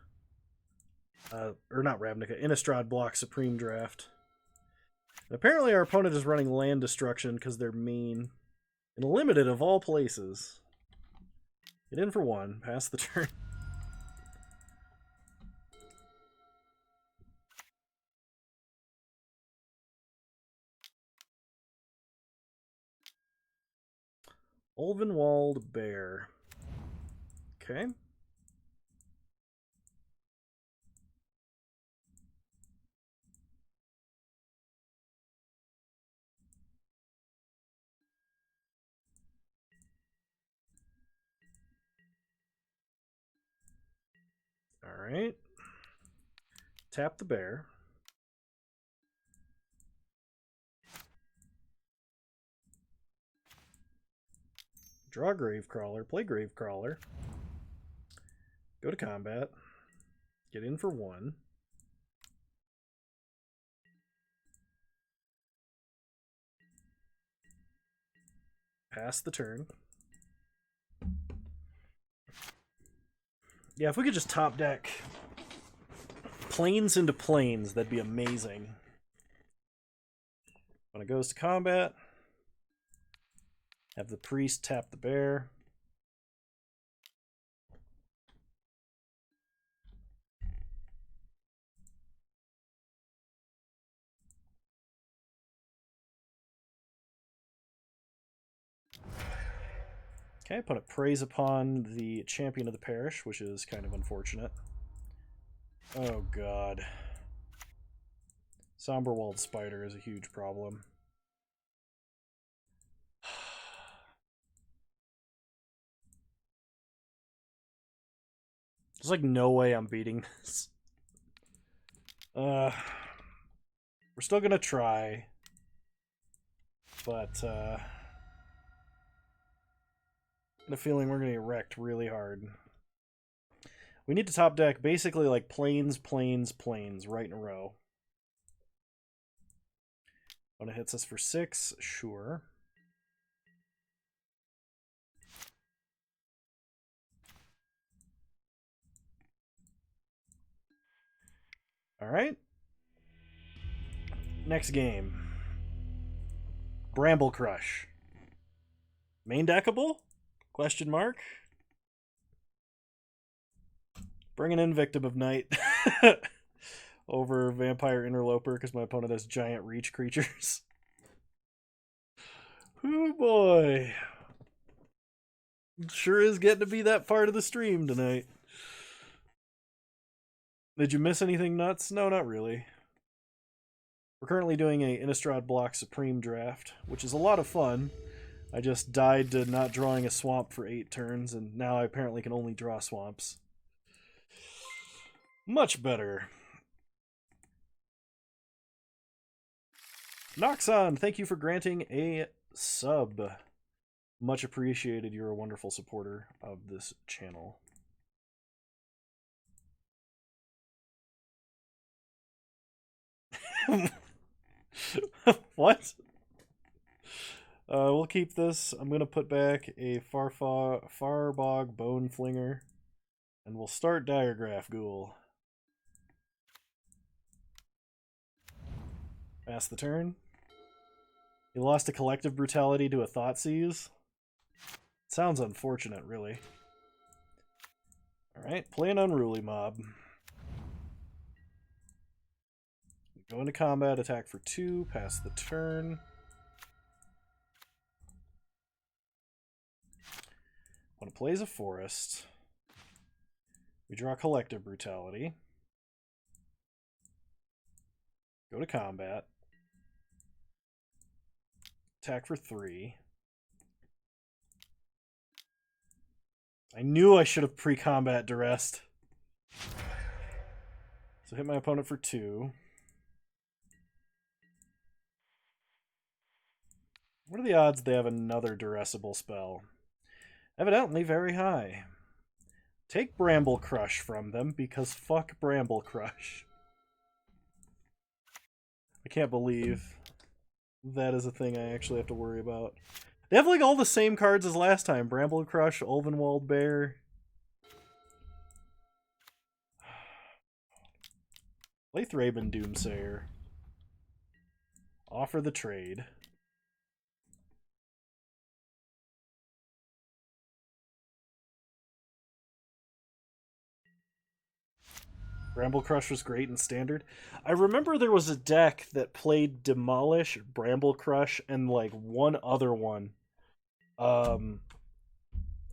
Speaker 1: or not Ravnica, Innistrad block Supreme draft. And apparently our opponent is running land destruction because they're mean. And limited of all places. Get in for 1, pass the turn. Ulvenwald Bear. Okay. Alright. Tap the bear. Draw Gravecrawler, play Gravecrawler. Go to combat. Get in for 1. Pass the turn. Yeah, if we could just top deck plains into plains, that'd be amazing. When it goes to combat, have the priest tap the bear. Okay, put a praise upon the champion of the parish, which is kind of unfortunate. Oh god. Somberwald Spider is a huge problem. There's like no way I'm beating this. We're still gonna try. But I have a feeling we're gonna get wrecked really hard. We need to top deck basically like plains, plains, plains right in a row. When it hits us for 6, sure. Alright. Next game. Bramble Crush. Main deckable? Question mark. Bringing in Victim of Night over Vampire Interloper because my opponent has giant reach creatures. Oh boy. Sure is getting to be that part of the stream tonight. Did you miss anything nuts? No, not really. We're currently doing a Innistrad Block Supreme draft, which is a lot of fun. I just died to not drawing a swamp for 8 turns, and now I apparently can only draw swamps. Much better. Noxon, thank you for granting a sub. Much appreciated. You're a wonderful supporter of this channel. What? We'll keep this. I'm going to put back a Farbog Bone Flinger, and we'll start Diregraph Ghoul. Pass the turn. He lost a Collective Brutality to a Thoughtseize. Sounds unfortunate, really. Alright, play an Unruly Mob. Go into combat, attack for 2, pass the turn. When it plays a Forest, we draw Collective Brutality. Go to combat. Attack for 3. I knew I should have pre-combat duressed. So hit my opponent for 2. What are the odds they have another duressable spell? Evidently very high. Take Bramble Crush from them, because fuck Bramble Crush. I can't believe that is a thing I actually have to worry about. They have like all the same cards as last time. Bramble Crush, Ulvenwald Bear. Play Thraben Doomsayer. Offer the trade. Bramble Crush was great in Standard. I remember there was a deck that played Demolish, Bramble Crush, and like one other one. I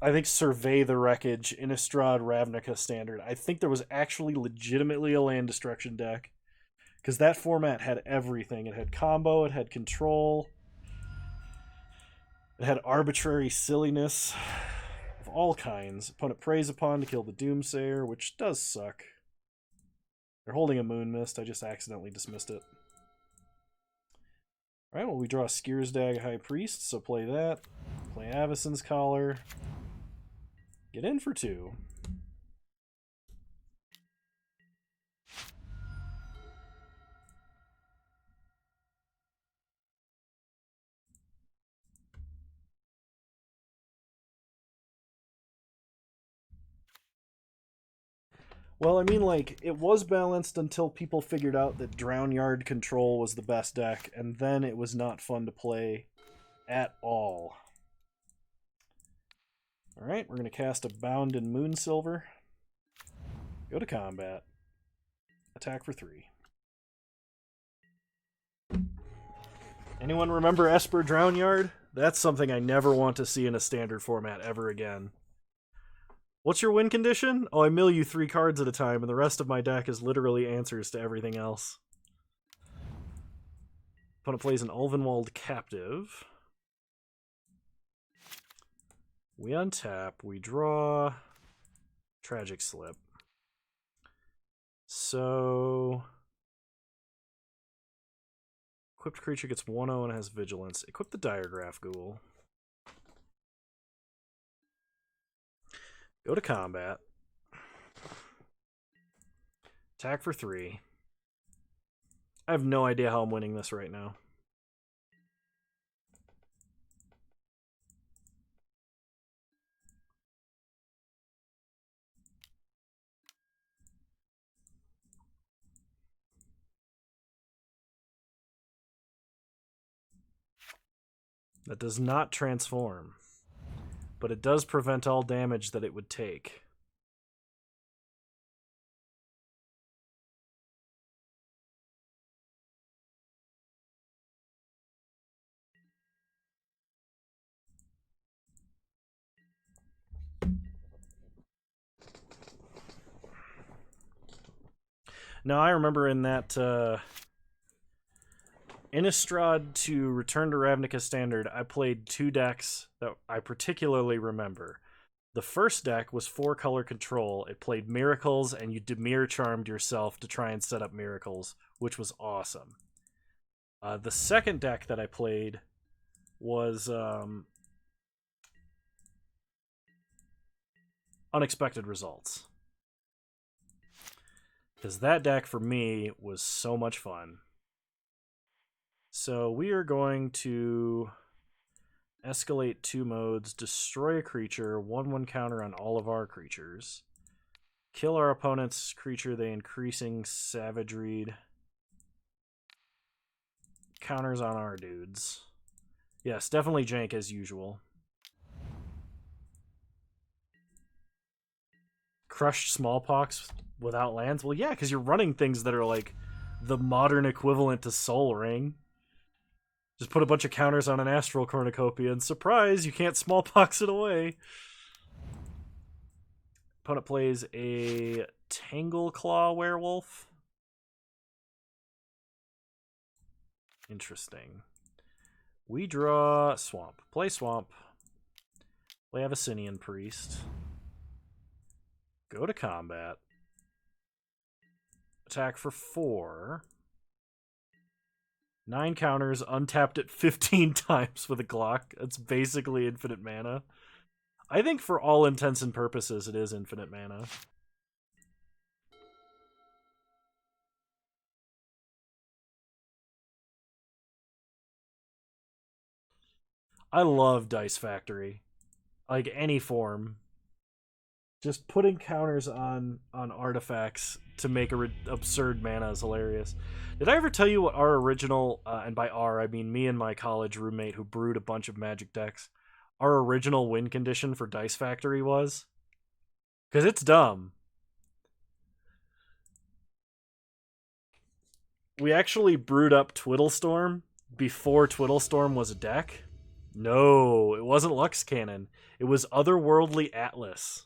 Speaker 1: think Survey the Wreckage, Innistrad Ravnica Standard. I think there was actually legitimately a land destruction deck. Because that format had everything. It had combo, it had control, it had arbitrary silliness of all kinds. Opponent preys upon to kill the Doomsayer, which does suck. They're holding a Moon Mist. I just accidentally dismissed it. Alright, well, we draw Skiersdag High Priest, so play that. Play Avacyn's Collar. Get in for 2. Well, I mean, like, it was balanced until people figured out that Drown Yard Control was the best deck, and then it was not fun to play at all. Alright, we're going to cast a Bound in Moonsilver. Go to combat. Attack for 3. Anyone remember Esper Drown Yard? That's something I never want to see in a Standard format ever again. What's your win condition? Oh, I mill you 3 cards at a time, and the rest of my deck is literally answers to everything else. Opponent plays an Ulvenwald Captive. We untap, we draw Tragic Slip. So equipped creature gets 1/0 and has Vigilance. Equip the Diregraph Ghoul. Go to combat. Attack for 3. I have no idea how I'm winning this right now. That does not transform, but it does prevent all damage that it would take. No, I remember in that Innistrad to Return to Ravnica Standard, I played 2 decks that I particularly remember. The first deck was 4-color control. It played Miracles, and you Dimir Charmed yourself to try and set up Miracles, which was awesome. The second deck that I played was Unexpected Results. Because that deck, for me, was so much fun. So we are going to escalate 2 modes, destroy a creature, 1/1 counter on all of our creatures, kill our opponent's creature, they increasing savagery, counters on our dudes. Yes, definitely jank as usual. Crushed Smallpox without lands? Well, yeah, because you're running things that are like the modern equivalent to Soul Ring. Just put a bunch of counters on an Astral Cornucopia, and surprise, you can't Smallpox it away. Opponent plays a Tangleclaw Werewolf. Interesting. We draw Swamp. Play Swamp. Play Abyssinian Priest. Go to combat. Attack for 4. 9 counters, untapped it 15 times with a Glock. That's basically infinite mana. I think for all intents and purposes, it is infinite mana. I love Dice Factory. Like, any form. Just putting counters on artifacts to make absurd mana is hilarious. Did I ever tell you what our original, and by our, I mean me and my college roommate who brewed a bunch of Magic decks, our original win condition for Dice Factory was? Because it's dumb. We actually brewed up Twiddlestorm before Twiddlestorm was a deck. No, it wasn't Lux Cannon. It was Otherworldly Atlas.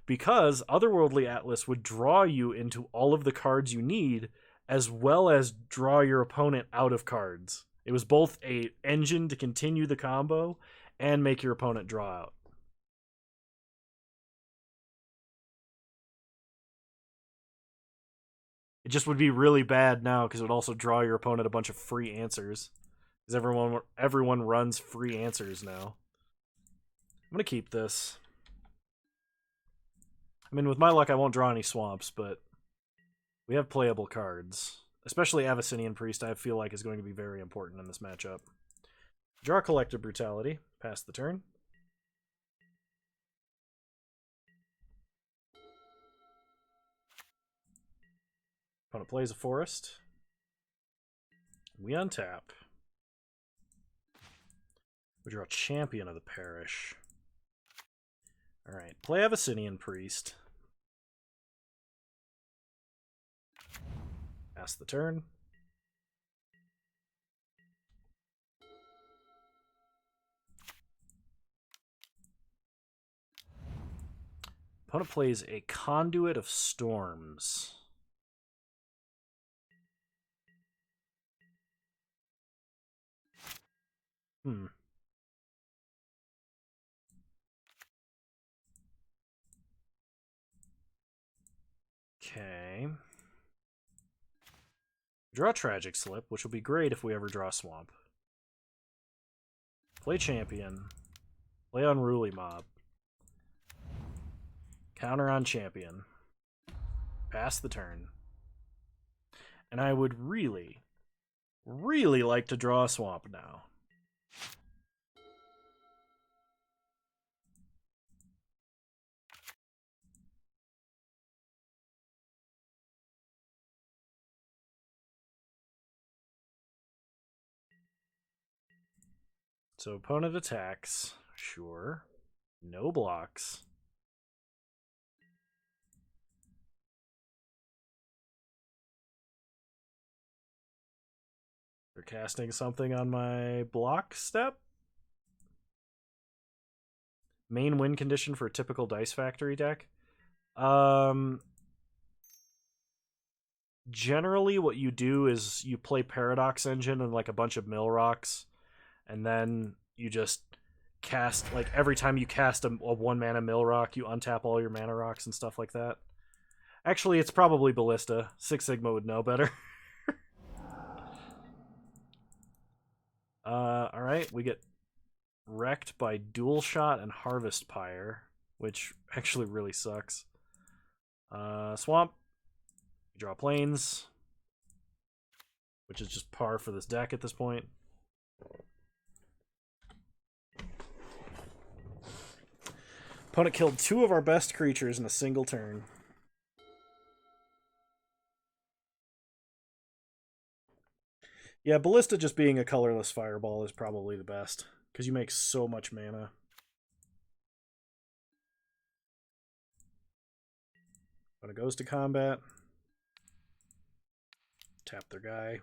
Speaker 1: Because Otherworldly Atlas would draw you into all of the cards you need, as well as draw your opponent out of cards. It was both a engine to continue the combo and make your opponent draw out. It just would be really bad now because it would also draw your opponent a bunch of free answers. Because everyone runs free answers now. I'm gonna keep this. I mean, with my luck, I won't draw any swamps, but we have playable cards. Especially Abyssinian Priest, I feel like is going to be very important in this matchup. Draw Collective Brutality. Pass the turn. Opponent plays a forest. We untap. We draw Champion of the Parish. Alright, play Abyssinian Priest. Pass the turn. Opponent plays a Conduit of Storms. Okay. Draw Tragic Slip, which will be great if we ever draw Swamp. Play Champion. Play Unruly Mob. Counter on Champion. Pass the turn. And I would really, really like to draw a Swamp now. So opponent attacks. Sure. No blocks. They're casting something on my block step. Main win condition for a typical Dice Factory deck. generally what you do is you play Paradox Engine and like a bunch of mill rocks, and then you just cast, like every time you cast a 1 mana mill rock, you untap all your mana rocks and stuff like that. Actually, it's probably Ballista. Six Sigma would know better. Alright, we get wrecked by Dual Shot and Harvest Pyre, which actually really sucks. Swamp. We draw plains, which is just par for this deck at this point. Opponent killed 2 of our best creatures in a single turn. Yeah, Ballista just being a colorless fireball is probably the best, because you make so much mana. Opponent goes to combat. Tap their guy.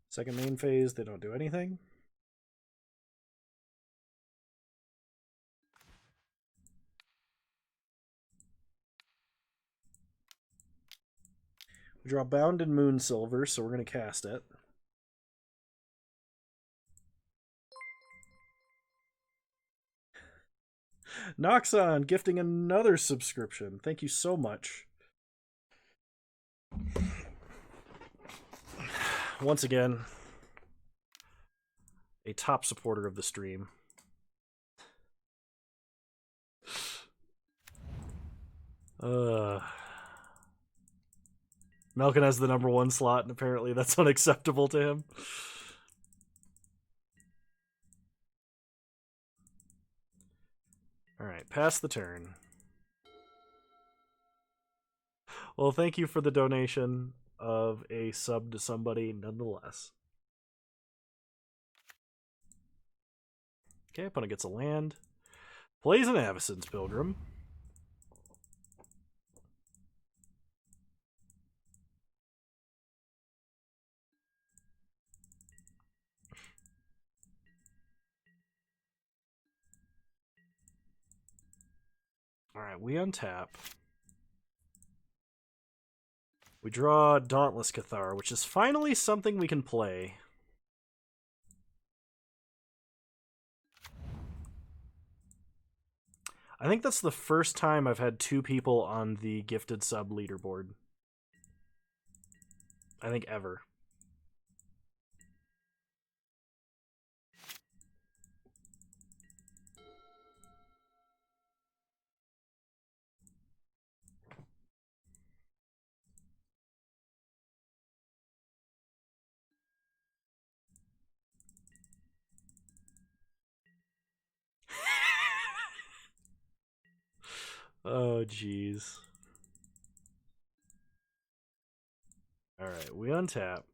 Speaker 1: Second main phase, they don't do anything. We draw Bound in Moonsilver, so we're going to cast it. Noxon gifting another subscription. Thank you so much. Once again, a top supporter of the stream. Malkin has the #1 slot, and apparently that's unacceptable to him. Alright, pass the turn. Well, thank you for the donation of a sub to somebody nonetheless. Okay, opponent gets a land. Plays an Avacyn's Pilgrim. Alright, we untap. We draw Dauntless Cathar, which is finally something we can play. I think that's the first time I've had 2 people on the gifted sub leaderboard. I think ever. Oh, jeez. Alright, we untap.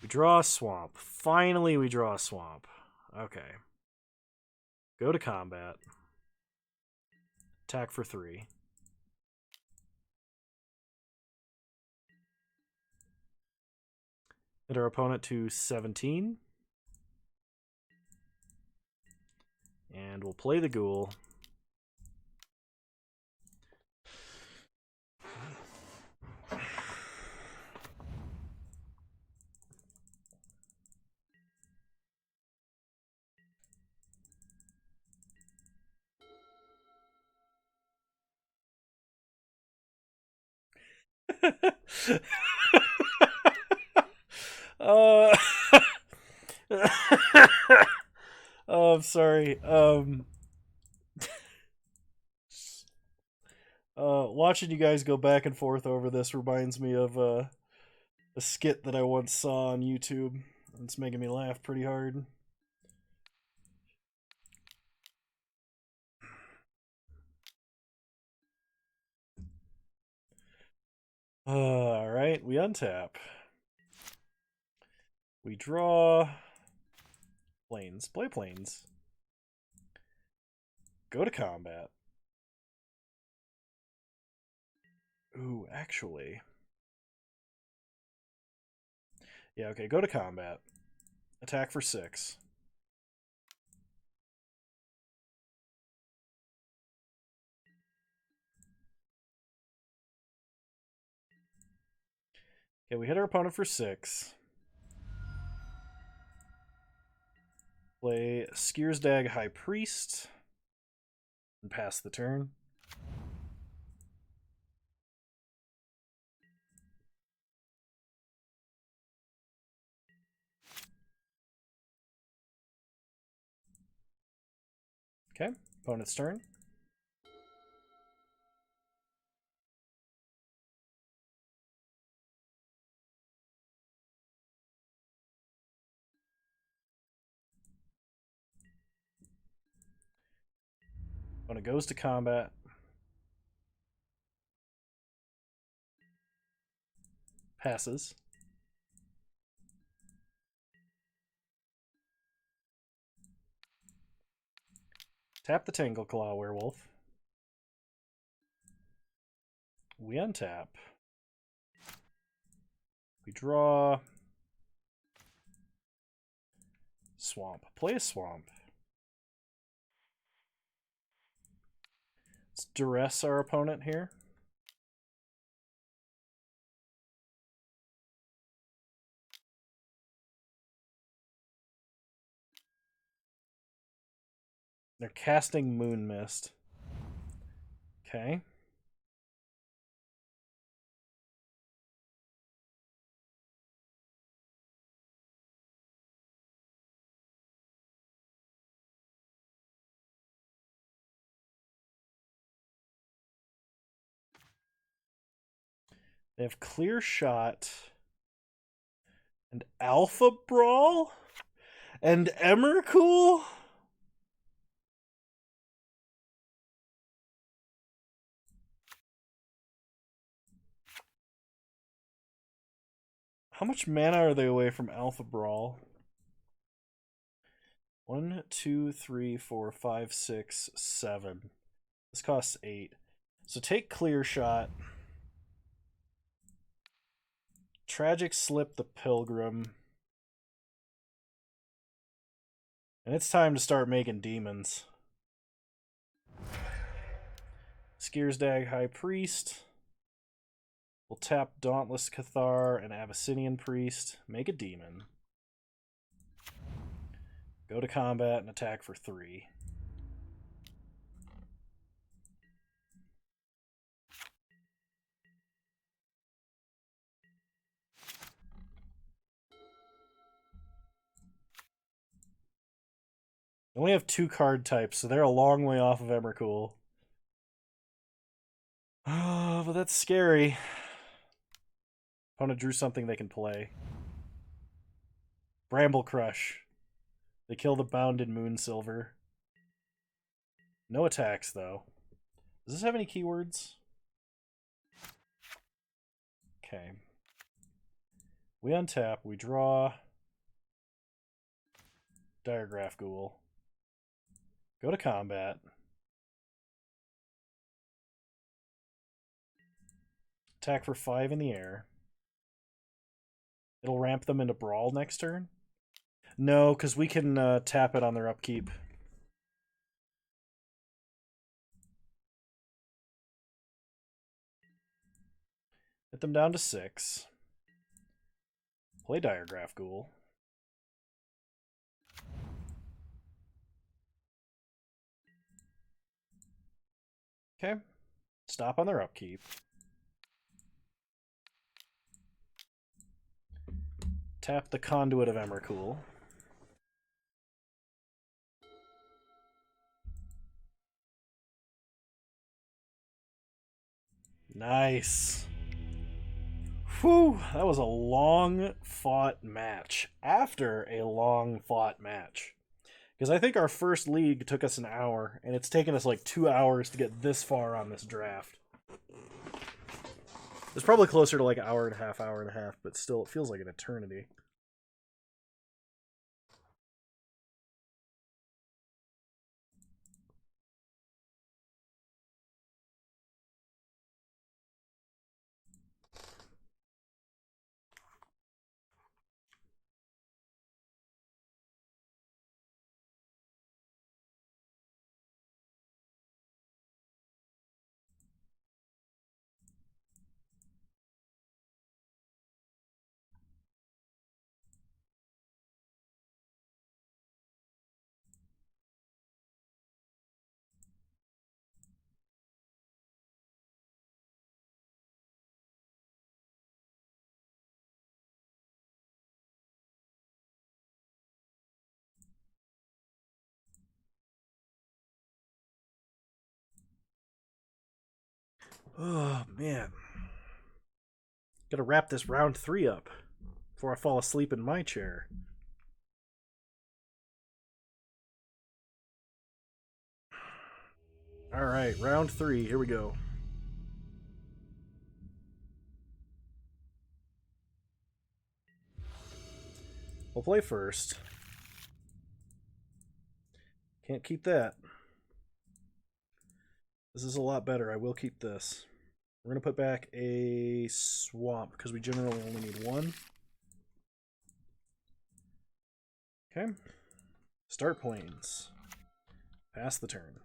Speaker 1: We draw a swamp. Finally, we draw a swamp. Okay. Go to combat. Attack for 3. Hit our opponent to 17. And we'll play the ghoul. uh, oh, I'm sorry. Watching you guys go back and forth over this reminds me of a skit that I once saw on YouTube. It's making me laugh pretty hard. Alright, we untap. We draw planes. Play planes. Go to combat. Ooh, actually. Yeah, okay, go to combat. Attack for 6. Okay, we hit our opponent for 6. Play Skiersdag High Priest. And pass the turn. Okay, opponent's turn. Opponent goes to combat. Passes. Tap the Tangle Claw Werewolf. We untap. We draw. Swamp. Play a swamp. Let's duress our opponent here. They're casting Moon Mist. Okay. They have Clear Shot and Alpha Brawl and Emmercool. How much mana are they away from Alpha Brawl? 1, 2, 3, 4, 5, 6, 7. This costs 8. So take Clear Shot. Tragic Slip the Pilgrim. And it's time to start making demons. Skiersdag High Priest. We'll tap Dauntless Cathar and Abyssinian Priest. Make a demon. Go to combat and attack for 3. They only have 2 card types, so they're a long way off of Emmercool. Oh, but that's scary. Opponent drew something they can play. Bramble Crush. They kill the Bounded Moonsilver. No attacks, though. Does this have any keywords? Okay. We untap, we draw. Diregraph Ghoul. Go to combat. Attack for 5 in the air. It'll ramp them into Brawl next turn? No, because we can tap it on their upkeep. Hit them down to 6. Play Diregraph Ghoul. Okay. Stop on their upkeep. Tap the Conduit of Emmercool. Nice. Whew, that was a long fought match. After a long fought match. Because I think our first league took us an hour, and it's taken us like 2 hours to get this far on this draft. It's probably closer to like an hour and a half, but still, it feels like an eternity. Oh, man. Gotta wrap this round 3 up before I fall asleep in my chair. Alright, round 3. Here we go. We'll play first. Can't keep that. This is a lot better. I will keep this. We're going to put back a swamp because we generally only need one. Okay. Start plains. Pass the turn.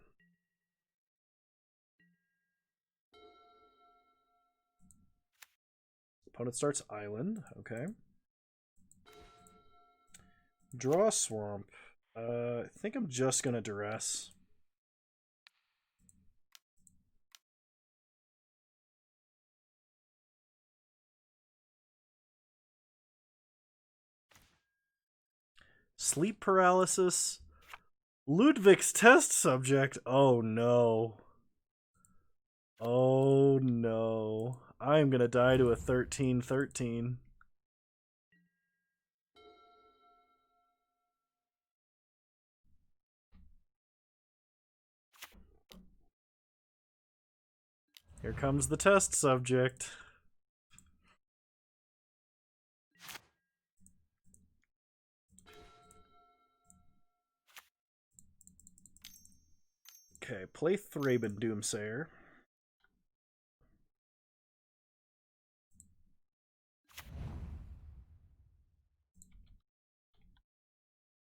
Speaker 1: Opponent starts island. Okay. Draw swamp. I think I'm just going to duress. Sleep paralysis. Ludwig's test subject. Oh no. Oh no. I am going to die to a 13-13. Here comes the test subject. Okay, play Thraben Doomsayer.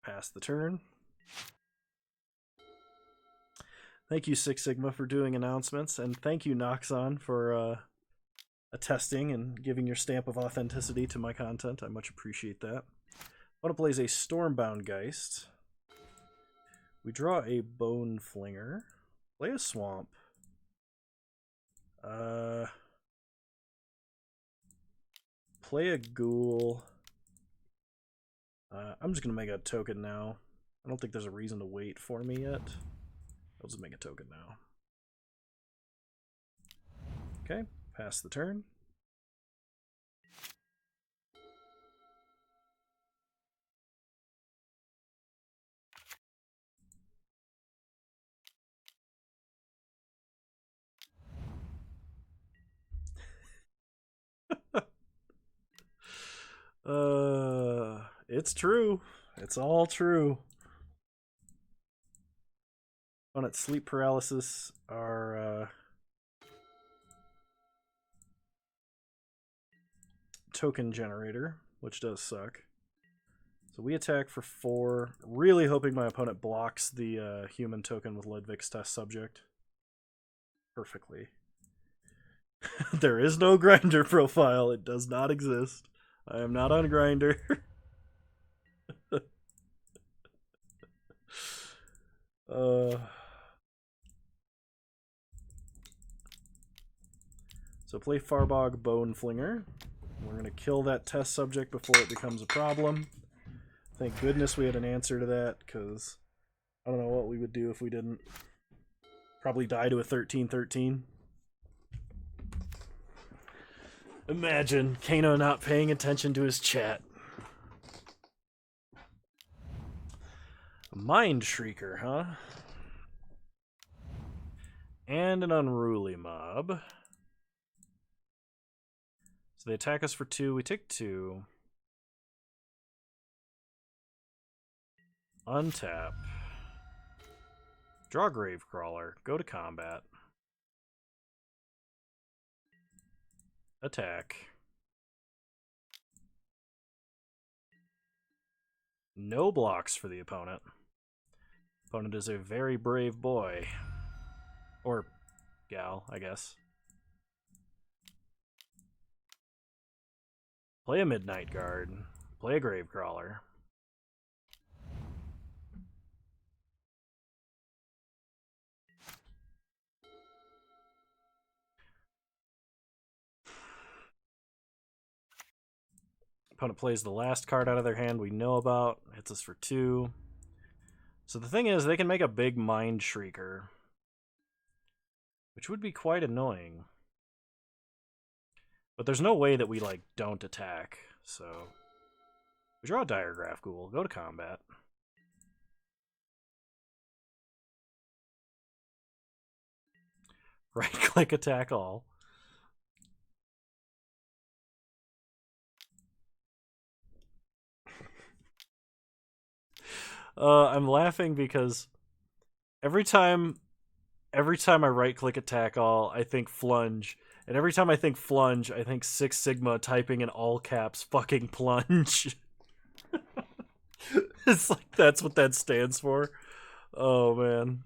Speaker 1: Pass the turn. Thank you, Six Sigma, for doing announcements, and thank you, Noxon, for attesting and giving your stamp of authenticity to my content. I much appreciate that. Opponent plays a Stormbound Geist. We draw a Bone Flinger. Play a Swamp. Play a Ghoul. I'm just going to make a token now. I don't think there's a reason to wait for me yet. I'll just make a token now. Okay, pass the turn. It's true. It's all true. On its sleep paralysis are token generator, which does suck. So we attack for 4, really hoping my opponent blocks the human token with Ludwig's test subject perfectly. There is no grinder profile. It does not exist. I am not on grinder. So play Farbog Bone Flinger. We're going to kill that test subject before it becomes a problem. Thank goodness we had an answer to that, because I don't know what we would do if we didn't. Probably die to a 13-13. Imagine Kano not paying attention to his chat. Mind Shrieker, huh? And an Unruly Mob. So they attack us for 2. We take 2. Untap. Draw Gravecrawler. Go to combat. Attack. No blocks for the opponent. Opponent is a very brave boy. Or gal, I guess. Play a Midnight Guard. Play a Gravecrawler. Opponent plays the last card out of their hand we know about. Hits us for 2. So the thing is, they can make a big Mind Shrieker, which would be quite annoying. But there's no way that we, like, don't attack, so... We draw a Diregraph Ghoul, go to combat. Right-click attack all. I'm laughing because every time I right-click attack all, I think Flunge. And every time I think Flunge, I think Six Sigma typing in all caps fucking plunge. It's like that's what that stands for. Oh man.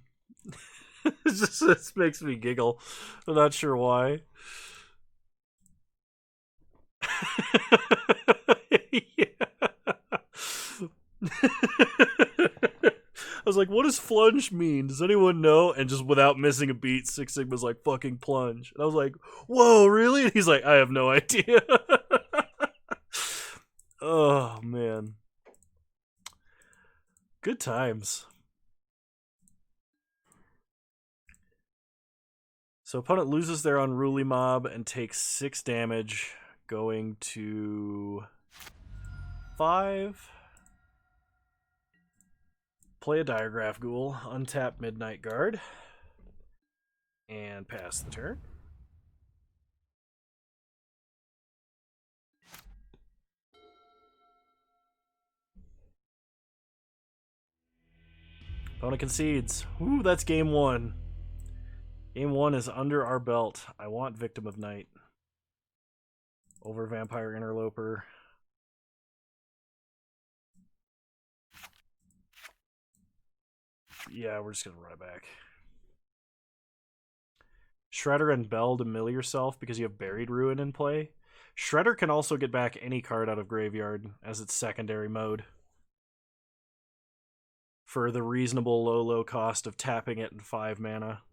Speaker 1: It makes me giggle. I'm not sure why. Yeah. I was like, what does flunge mean? Does anyone know? And just without missing a beat, Six Sigma's like, fucking plunge. And I was like, whoa, really? And he's like, I have no idea. Oh, man. Good times. So opponent loses their unruly mob and takes 6 damage, going to 5. Play a Diregraph Ghoul, untap Midnight Guard, and pass the turn. Opponent concedes. Ooh, that's game 1. Game 1 is under our belt. I want Victim of Night over Vampire Interloper. Yeah, we're just going to run it back. Shredder and Bell to mill yourself because you have Buried Ruin in play. Shredder can also get back any card out of Graveyard as its secondary mode. For the reasonable low cost of tapping it in 5 mana.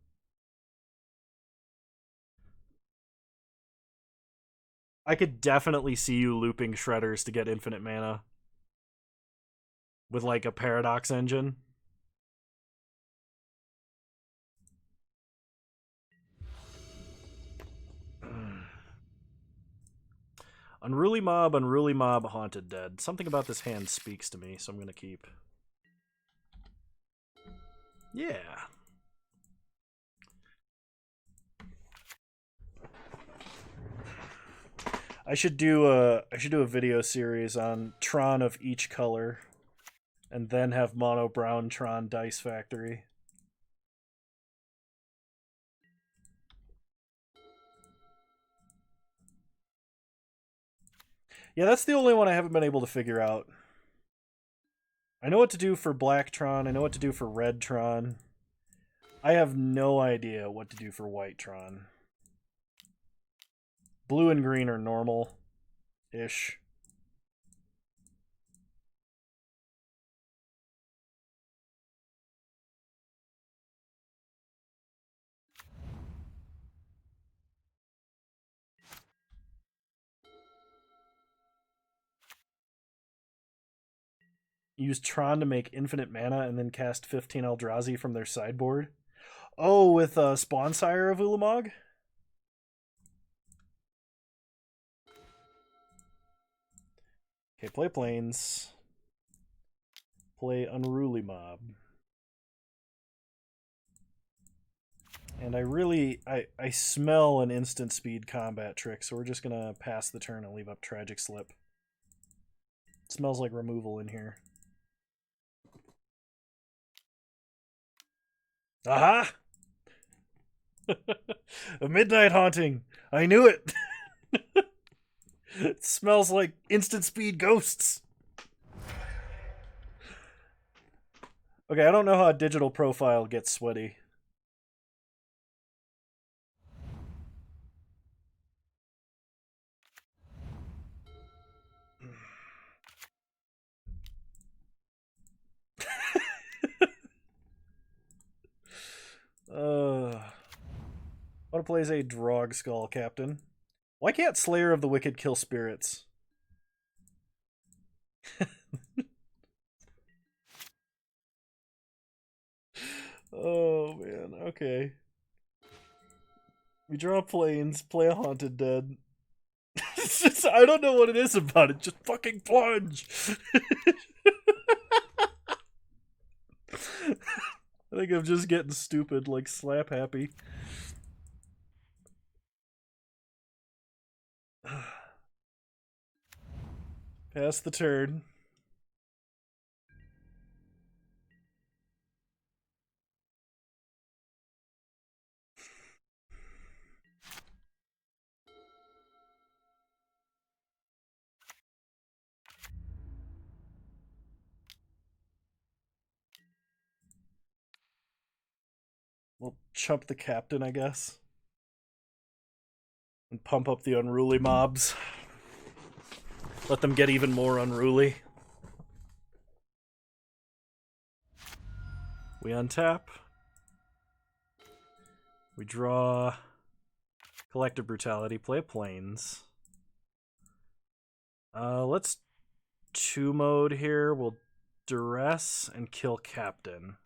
Speaker 1: I could definitely see you looping Shredders to get infinite mana. With like a Paradox engine. Unruly Mob, Haunted Dead. Something about this hand speaks to me, so I'm going to keep. Yeah. I should do a video series on Tron of each color, and then have Mono Brown Tron Dice Factory. Yeah, that's the only one I haven't been able to figure out. I know what to do for Black Tron, I know what to do for Red Tron. I have no idea what to do for White Tron. Blue and green are normal-ish. Use Tron to make infinite mana and then cast 15 Eldrazi from their sideboard. Oh, with Spawn Sire of Ulamog? Okay, play Plains. Play Unruly Mob. And I smell an instant speed combat trick, so we're just gonna pass the turn and leave up Tragic Slip. It smells like removal in here. Aha! A Midnight Haunting! I knew it! It smells like instant speed ghosts! Okay, I don't know how a digital profile gets sweaty. What plays a Drog Skull Captain? Why can't Slayer of the Wicked kill spirits? Oh man, okay. We draw Plains, play a Haunted Dead. I don't know what it is about it. Just fucking plunge. I think I'm just getting stupid, like slap happy. Pass the turn. We'll chump the captain, I guess. And pump up the unruly mobs. Let them get even more unruly. We untap. We draw Collective Brutality, play a Plains. Let's 2-mode here. We'll Duress and kill Captain.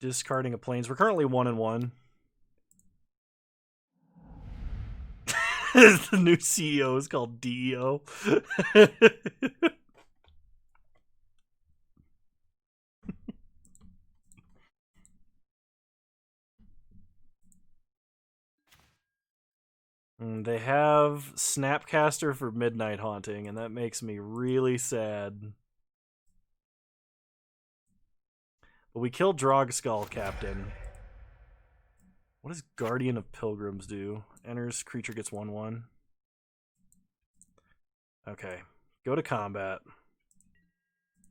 Speaker 1: Discarding a Plains. We're currently 1-1. The new CEO is called DEO. They have Snapcaster for Midnight Haunting, and that makes me really sad. But we killed Drogskull Captain. What does Guardian of Pilgrims do? Enters, creature gets 1/1. Okay, go to combat.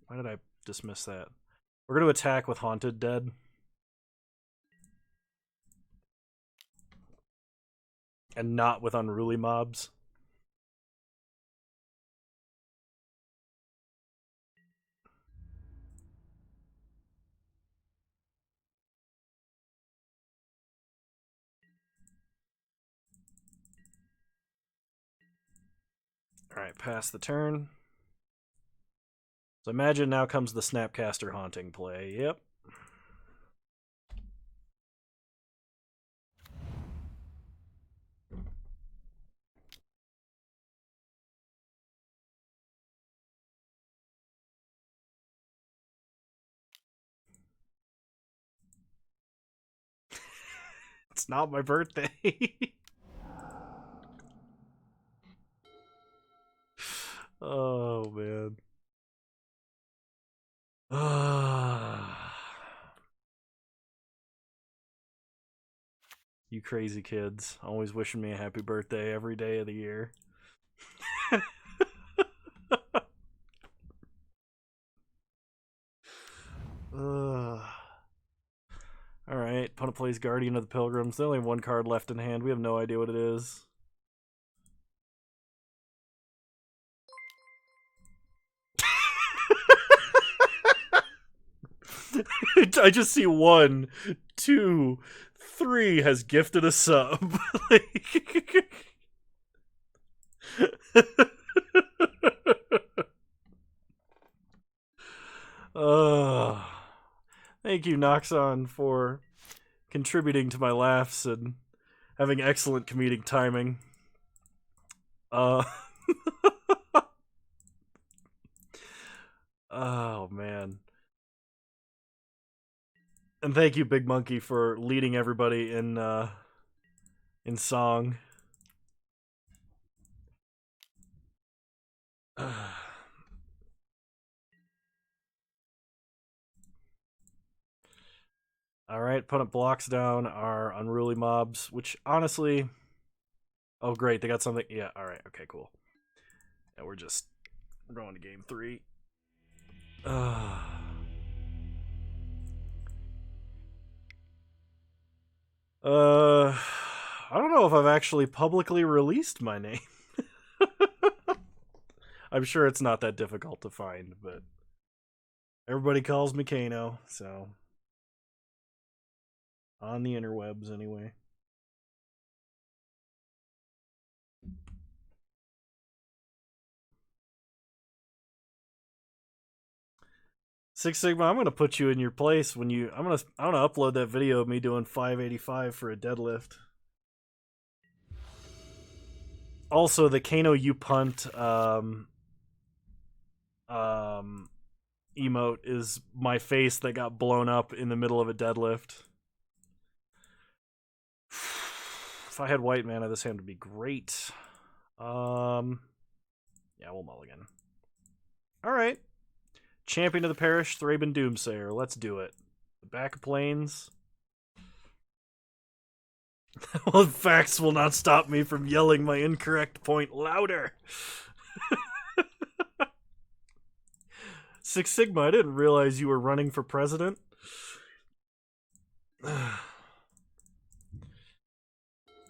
Speaker 1: Why did I dismiss that? We're going to attack with Haunted Dead. And not with unruly mobs. Alright, pass the turn. So imagine now comes the Snapcaster Haunting play. Yep. It's not my birthday. Oh, man. You crazy kids. Always wishing me a happy birthday every day of the year. Alright, opponent plays Guardian of the Pilgrims. They only have one card left in hand. We have no idea what it is. I just see 1, 2, 3 has gifted a sub. Thank you, Noxon, for contributing to my laughs and having excellent comedic timing. Oh, man. And thank you, Big Monkey, for leading everybody in song. Alright, opponent blocks down our unruly mobs, which honestly... Oh, great, they got something... Yeah, alright, okay, cool. Yeah, we're just going to game 3. I don't know if I've actually publicly released my name. I'm sure it's not that difficult to find, but everybody calls me Kano, so... On the interwebs, anyway. Six Sigma, I'm gonna put you in your place when you. I'm gonna upload that video of me doing 585 for a deadlift. Also, the Kano you punt emote is my face that got blown up in the middle of a deadlift. If I had white mana, this hand would be great. Yeah, we'll mulligan. Alright. Champion of the Parish, Thraben Doomsayer. Let's do it. The back of plains. Well, facts will not stop me from yelling my incorrect point louder. Six Sigma, I didn't realize you were running for president.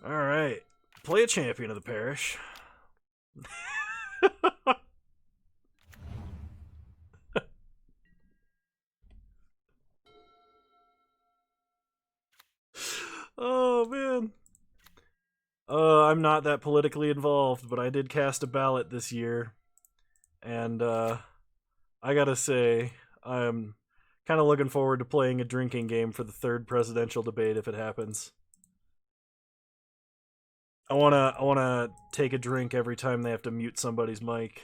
Speaker 1: Alright. Play a champion of the parish. Oh, man. I'm not that politically involved, but I did cast a ballot this year. And, I gotta say, I'm kind of looking forward to playing a drinking game for the third presidential debate if it happens. I wanna take a drink every time they have to mute somebody's mic.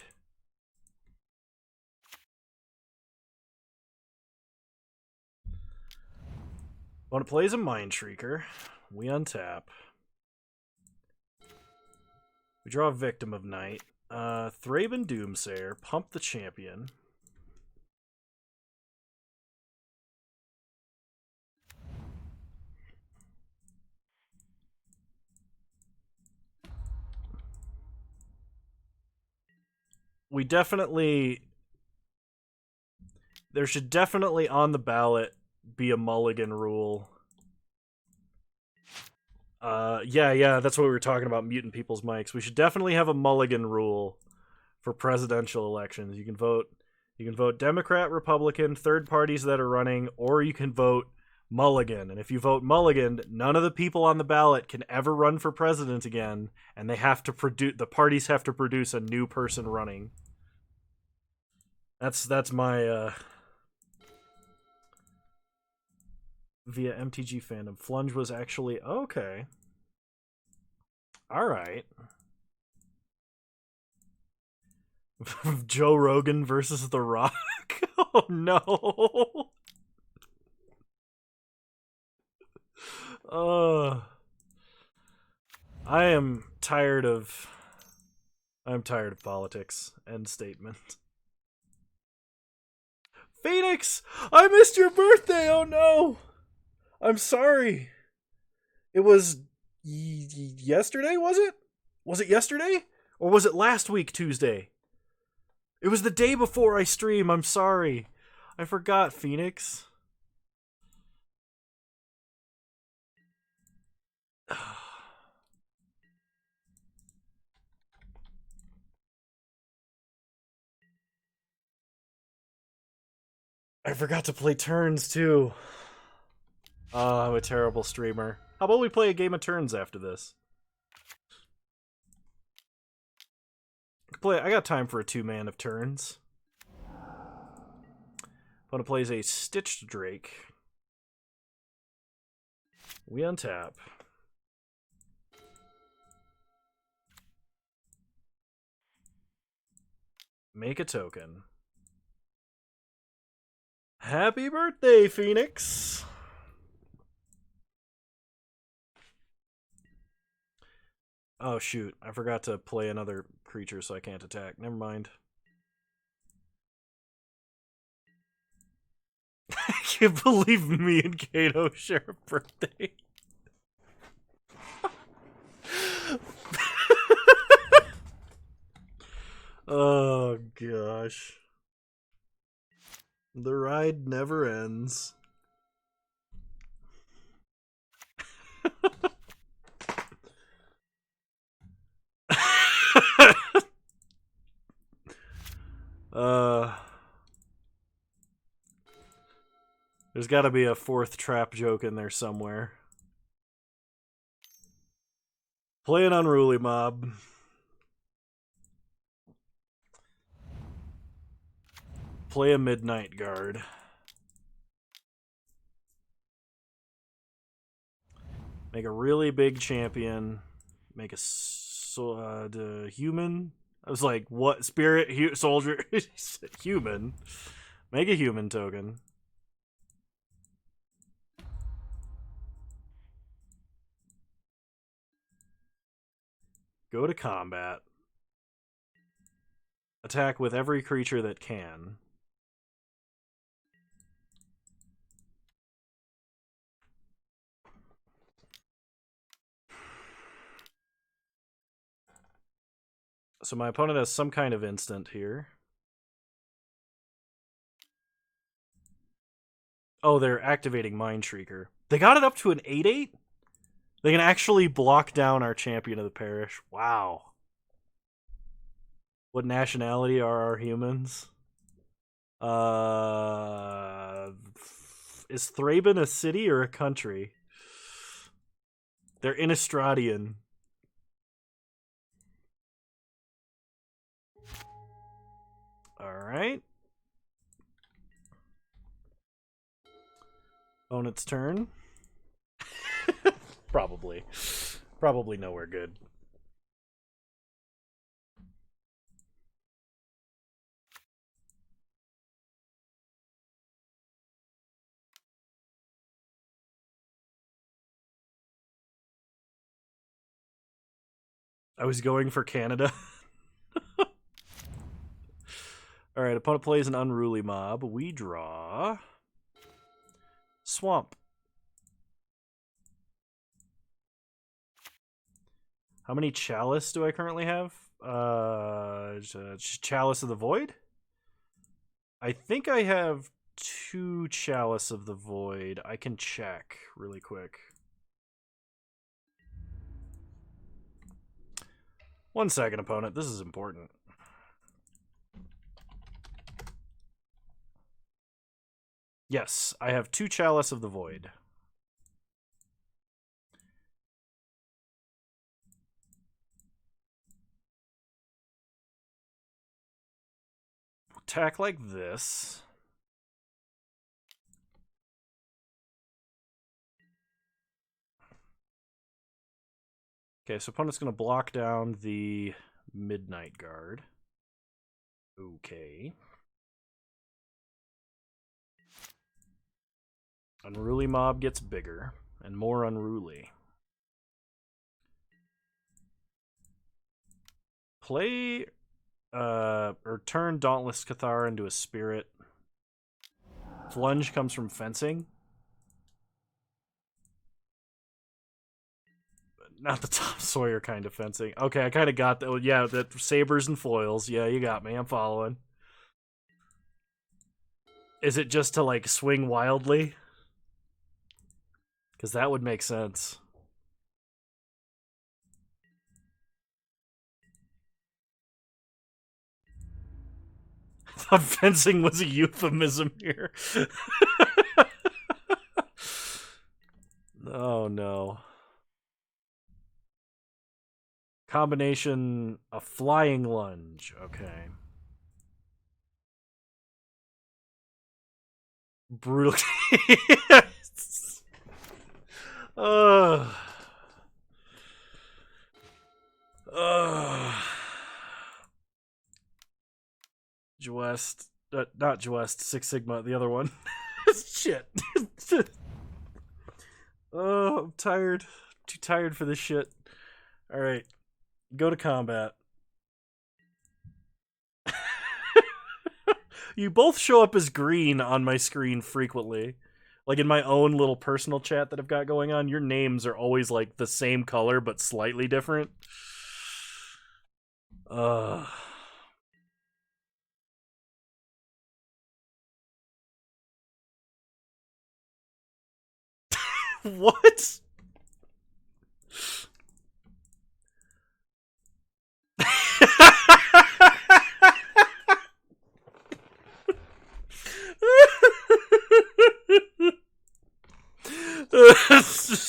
Speaker 1: Opponent plays a Mind Shrieker. We untap. We draw a Victim of Night. Thraben Doomsayer. Pump the champion. We definitely... There should definitely on the ballot be a mulligan rule. Yeah, that's what we were talking about, muting people's mics. We should definitely have a mulligan rule for presidential elections. You can vote Democrat, Republican, third parties that are running, or you can vote mulligan. And if you vote mulligan, none of the people on the ballot can ever run for president again, and they have to produce the parties have to produce a new person running. That's my via MTG fandom. Flunge was actually okay. All right. Joe Rogan versus The Rock. Oh no. I'm tired of politics. End statement. Phoenix, I missed your birthday. Oh no. I'm sorry. It was yesterday, was it? Was it yesterday? Or was it last week, Tuesday? It was the day before I stream. I'm sorry. I forgot, Phoenix. I forgot to play turns, too. Oh, I'm a terrible streamer. How about we play a game of turns after this? I got time for a 2-man of turns. Opponent plays a Stitched Drake. We untap. Make a token. Happy birthday, Phoenix! Oh shoot, I forgot to play another creature so I can't attack. Never mind. I can't believe me and Kano share a birthday. Oh gosh. The ride never ends. There's got to be a fourth trap joke in there somewhere. Play an Unruly Mob. Play a Midnight Guard. Make a really big champion. Make a the human. I was like, what? Spirit, soldier, human. Make a human token. Go to combat. Attack with every creature that can. So my opponent has some kind of instant here. Oh, they're activating Mind Shrieker. They got it up to an 8/8? They can actually block down our champion of the parish. Wow. What nationality are our humans? Is Thraben a city or a country? They're Innistradian. Alright. Opponent's turn. Probably. Probably nowhere good. I was going for Canada. Alright, opponent plays an Unruly Mob. We draw... Swamp. How many Chalice do I currently have? Chalice of the Void? I think I have 2 Chalice of the Void. I can check really quick. 1 second, opponent. This is important. Yes, I have 2 Chalice of the Void. Attack like this. Okay, so opponent's going to block down the Midnight Guard. Okay. Unruly Mob gets bigger and more unruly. Play or turn Dauntless Cathar into a spirit. Flunge comes from fencing. Not the Tom Sawyer kind of fencing. Okay, I kind of got that. Yeah, that sabers and foils. Yeah, you got me. I'm following. Is it just to, like, swing wildly? Because that would make sense. I thought fencing was a euphemism here. Oh, no. Combination, a flying lunge. Okay. Brutal. Jwest. Not Jwest, Six Sigma, the other one. Shit. Oh, I'm tired. Too tired for this shit. Alright. Go to combat. You both show up as green on my screen frequently. Like in my own little personal chat that I've got going on, your names are always like the same color but slightly different. What?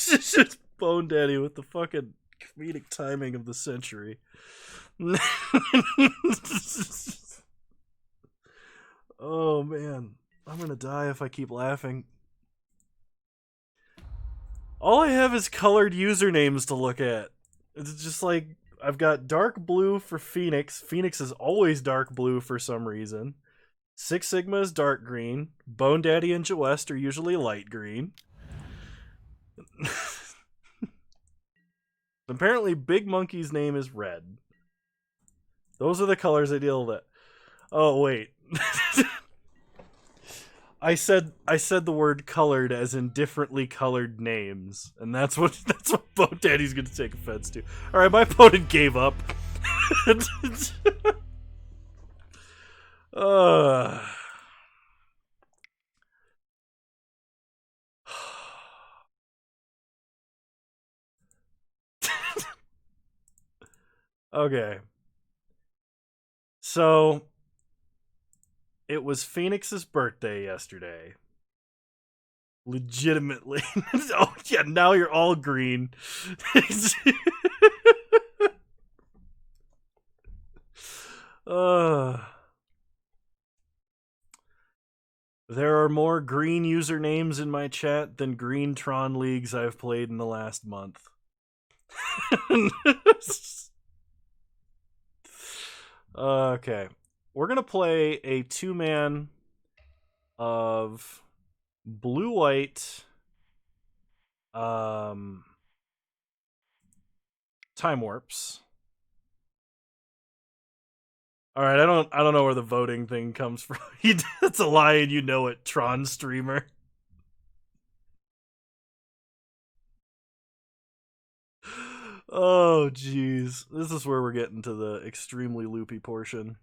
Speaker 1: Just Bone Daddy with the fucking comedic timing of the century. Oh man, I'm gonna die if I keep laughing. All I have is colored usernames to look at. It's just like I've got dark blue for Phoenix. Phoenix is always dark blue for some reason. Six Sigma is dark green. Bone Daddy and Joest are usually light green. Apparently, Big Monkey's name is red. Those are the colors I deal with. Oh wait. I said the word colored as in differently colored names, and that's what Bone Daddy's gonna take offense to. All right, my opponent gave up. Okay. So it was Phoenix's birthday yesterday. Legitimately. Oh yeah, now you're all green. There are more green usernames in my chat than green Tron leagues I've played in the last month. Okay. We're going to play a two-man of blue-white time warps. All right, I don't know where the voting thing comes from. That's a lie, and you know it, Tron streamer. Oh, jeez. This is where we're getting to the extremely loopy portion.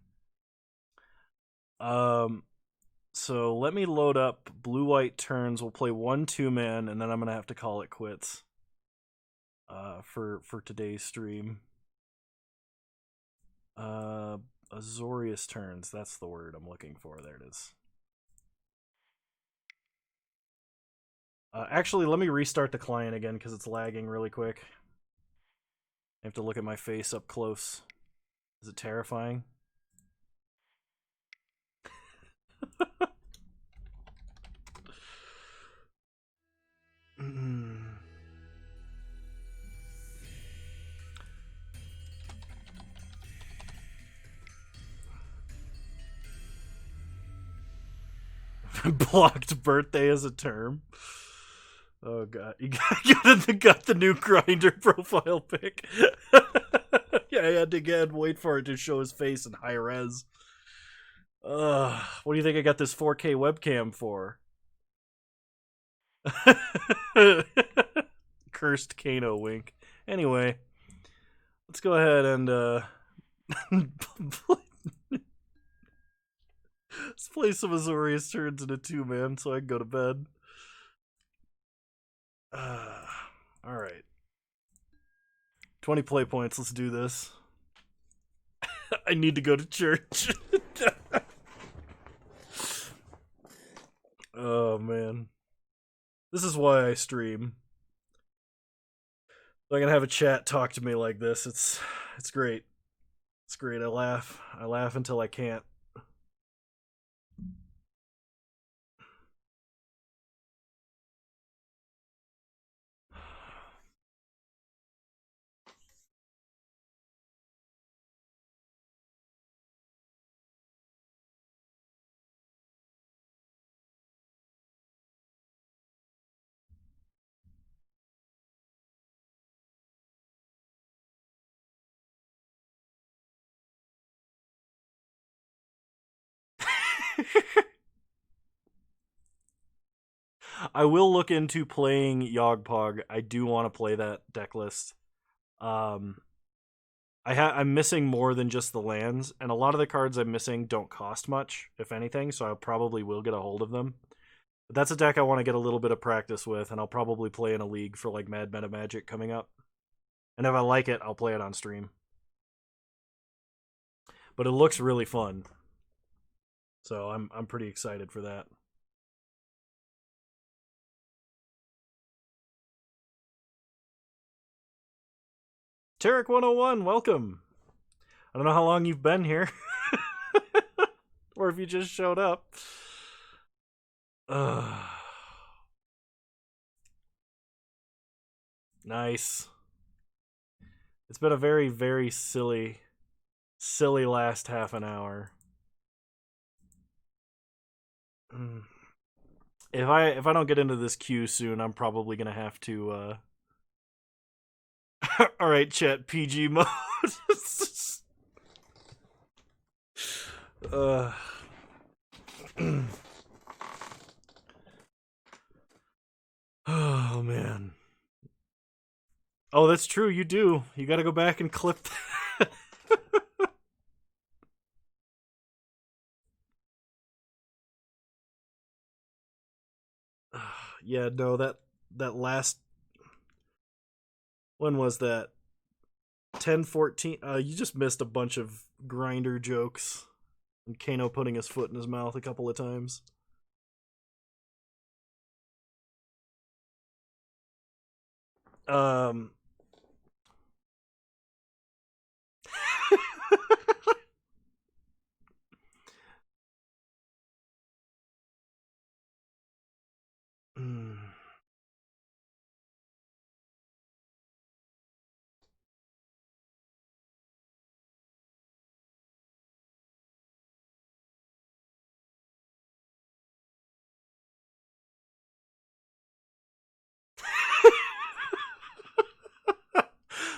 Speaker 1: So let me load up blue-white turns. We'll play 1 2-man, and then I'm gonna have to call it quits. For today's stream. Azorius turns. That's the word I'm looking for. There it is. Actually, let me restart the client again because it's lagging really quick. I have to look at my face up close. Is it terrifying? Blocked birthday as a term. Oh god, you got the new grinder profile pic. Yeah, I had to again wait for it to show his face in high res. What do you think I got this 4K webcam for? Cursed Kano wink. Anyway, let's go ahead and let's play some Azorius turns in a 2-man so I can go to bed. Alright. 20 play points, let's do this. I need to go to church. Oh man. This is why I stream. I can have a chat talk to me like this. It's great. It's great. I laugh until I can't. I will look into playing Yogpog. I do want to play that deck list. I'm missing more than just the lands, and a lot of the cards I'm missing don't cost much, if anything, so I probably will get a hold of them. But that's a deck I want to get a little bit of practice with, and I'll probably play in a league for like Mad Meta Magic coming up. And if I like it, I'll play it on stream. But it looks really fun. So I'm pretty excited for that. Tarek 101, welcome. I don't know how long you've been here. Or if you just showed up. Nice. It's been a very, very silly last half an hour. If I don't get into this queue soon, I'm probably gonna have to. All right, chat PG mode. uh. Oh man. Oh, that's true. You do. You got to go back and clip that. Yeah, no, that last, when was that? 10-14. You just missed a bunch of grinder jokes and Kano putting his foot in his mouth a couple of times. Um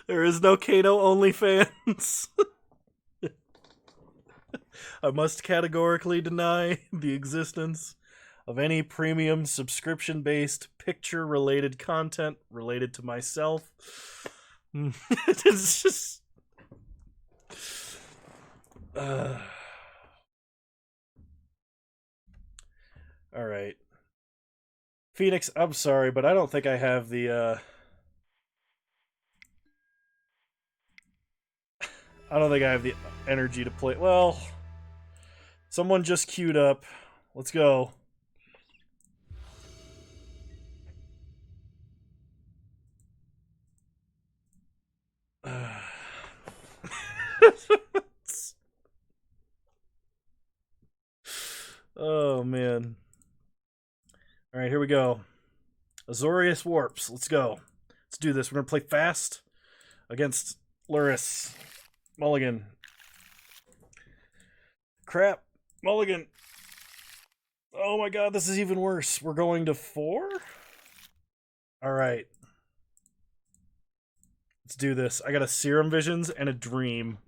Speaker 1: There is no Kano OnlyFans. I must categorically deny the existence of any premium subscription based picture related content related to myself. It's just. All right. Phoenix, I'm sorry, but I don't think I have the. I don't think I have the energy to play. Well, someone just queued up. Let's go. Oh, man. All right, here we go. Azorius warps. Let's go. Let's do this. We're going to play fast against Luris. Mulligan. Crap. Mulligan. Oh my god, this is even worse. We're going to 4? Alright. Let's do this. I got a Serum Visions and a Dream.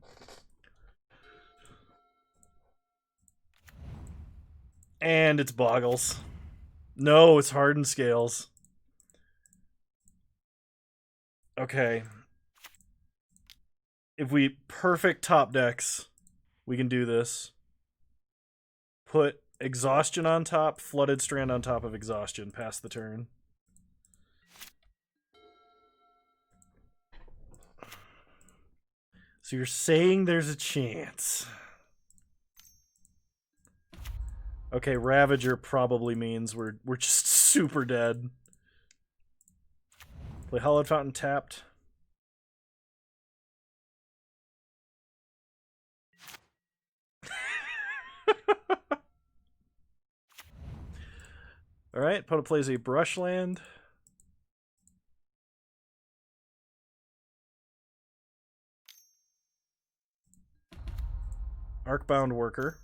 Speaker 1: And it's Boggles. No, it's Hardened Scales. Okay. If we perfect top decks, we can do this. Put Exhaustion on top, Flooded Strand on top of Exhaustion. Pass the turn. So you're saying there's a chance. Okay, Ravager probably means we're just super dead. Play Hallowed Fountain tapped. Alright, opponent plays a Brushland. Arcbound Worker.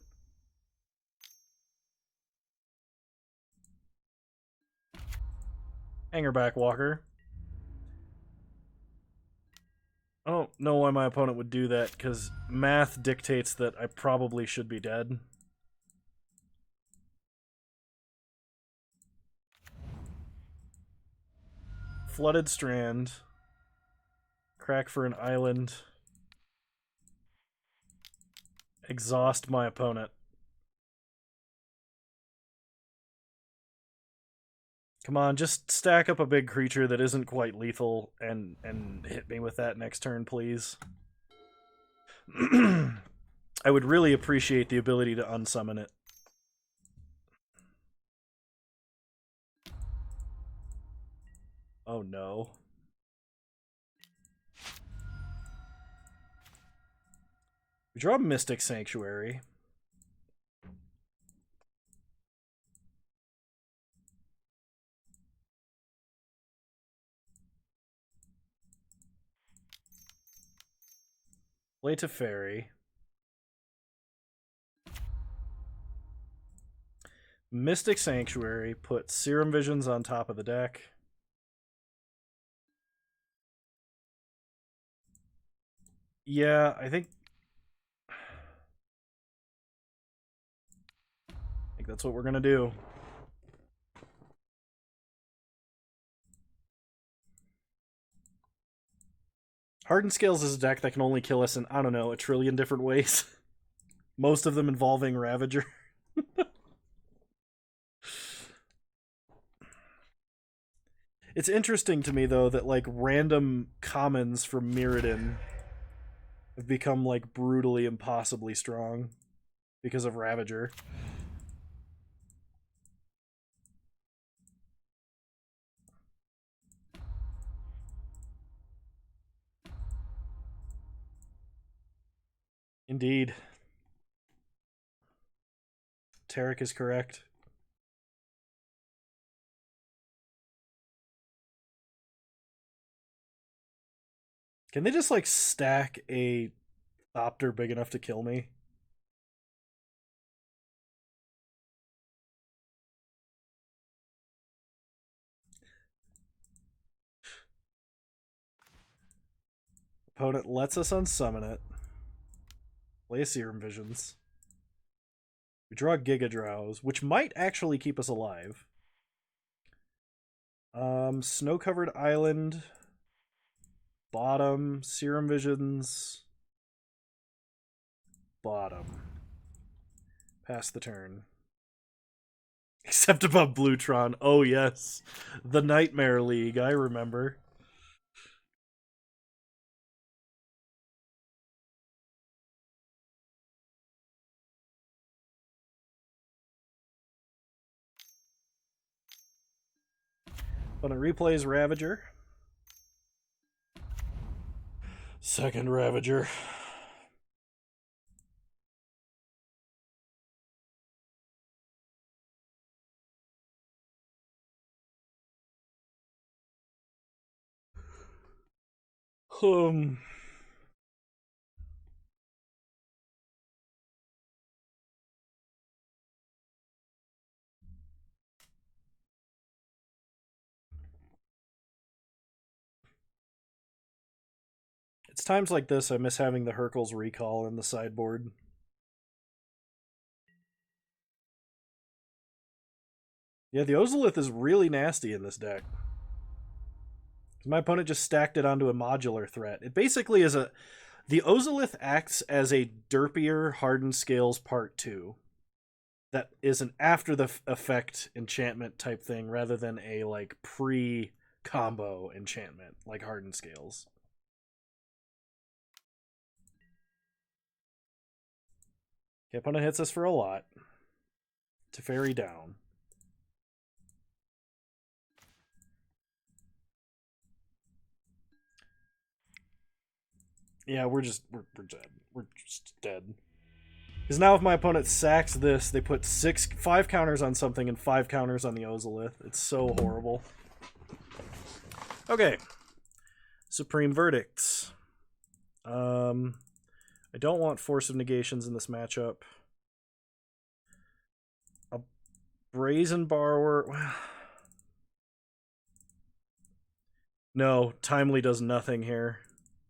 Speaker 1: Hangerback Walker. I don't know why my opponent would do that, because math dictates that I probably should be dead. Flooded Strand. Crack for an island. Exhaust my opponent. Come on, just stack up a big creature that isn't quite lethal and hit me with that next turn, please. I would really appreciate the ability to unsummon it. Oh no. We draw Mystic Sanctuary. Play Teferi. Mystic Sanctuary. Put Serum Visions on top of the deck. Yeah, I think that's what we're gonna do. Hardened Scales is a deck that can only kill us in, I don't know, a trillion different ways. Most of them involving Ravager. It's interesting to me, though, that, like, random commons from Mirrodin have become, like, brutally impossibly strong because of Ravager. Indeed. Tarek is correct. Can they just, like, stack a Thopter big enough to kill me? Opponent lets us unsummon it. Play Serum Visions. We draw Giga Drowse, which might actually keep us alive. Snow-covered island. Bottom. Serum Visions. Bottom. Pass the turn. Except above Bluetron. Oh, yes. The Nightmare League, I remember. When it replays Ravager. Second Ravager. Um. It's times like this I miss having the Hercules recall in the sideboard. Yeah, the Ozolith is really nasty in this deck. My opponent just stacked it onto a modular threat. It basically is a... The Ozolith acts as a derpier Hardened Scales Part 2. That is an after the effect enchantment type thing rather than a, like, pre-combo enchantment like Hardened Scales. Okay, opponent hits us for a lot. Teferi down. Yeah, we're dead. We're just dead. Because now if my opponent sacks this, they put 5 counters on something and 5 counters on the Ozolith. It's so horrible. Okay. Supreme Verdicts. I don't want Force of Negations in this matchup. A Brazen Borrower... No, Timely does nothing here.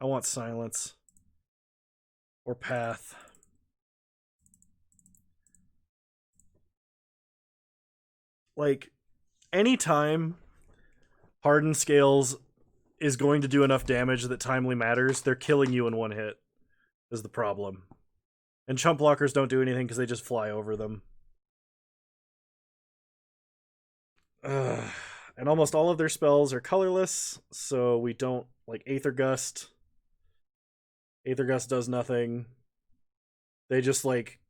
Speaker 1: I want Silence. Or Path. Like, anytime Hardened Scales is going to do enough damage that Timely matters, they're killing you in one hit, is the problem. And Chump Blockers don't do anything because they just fly over them. Ugh. And almost all of their spells are colorless, so we don't, like, Aether Gust. Aether Gust does nothing. They just, like...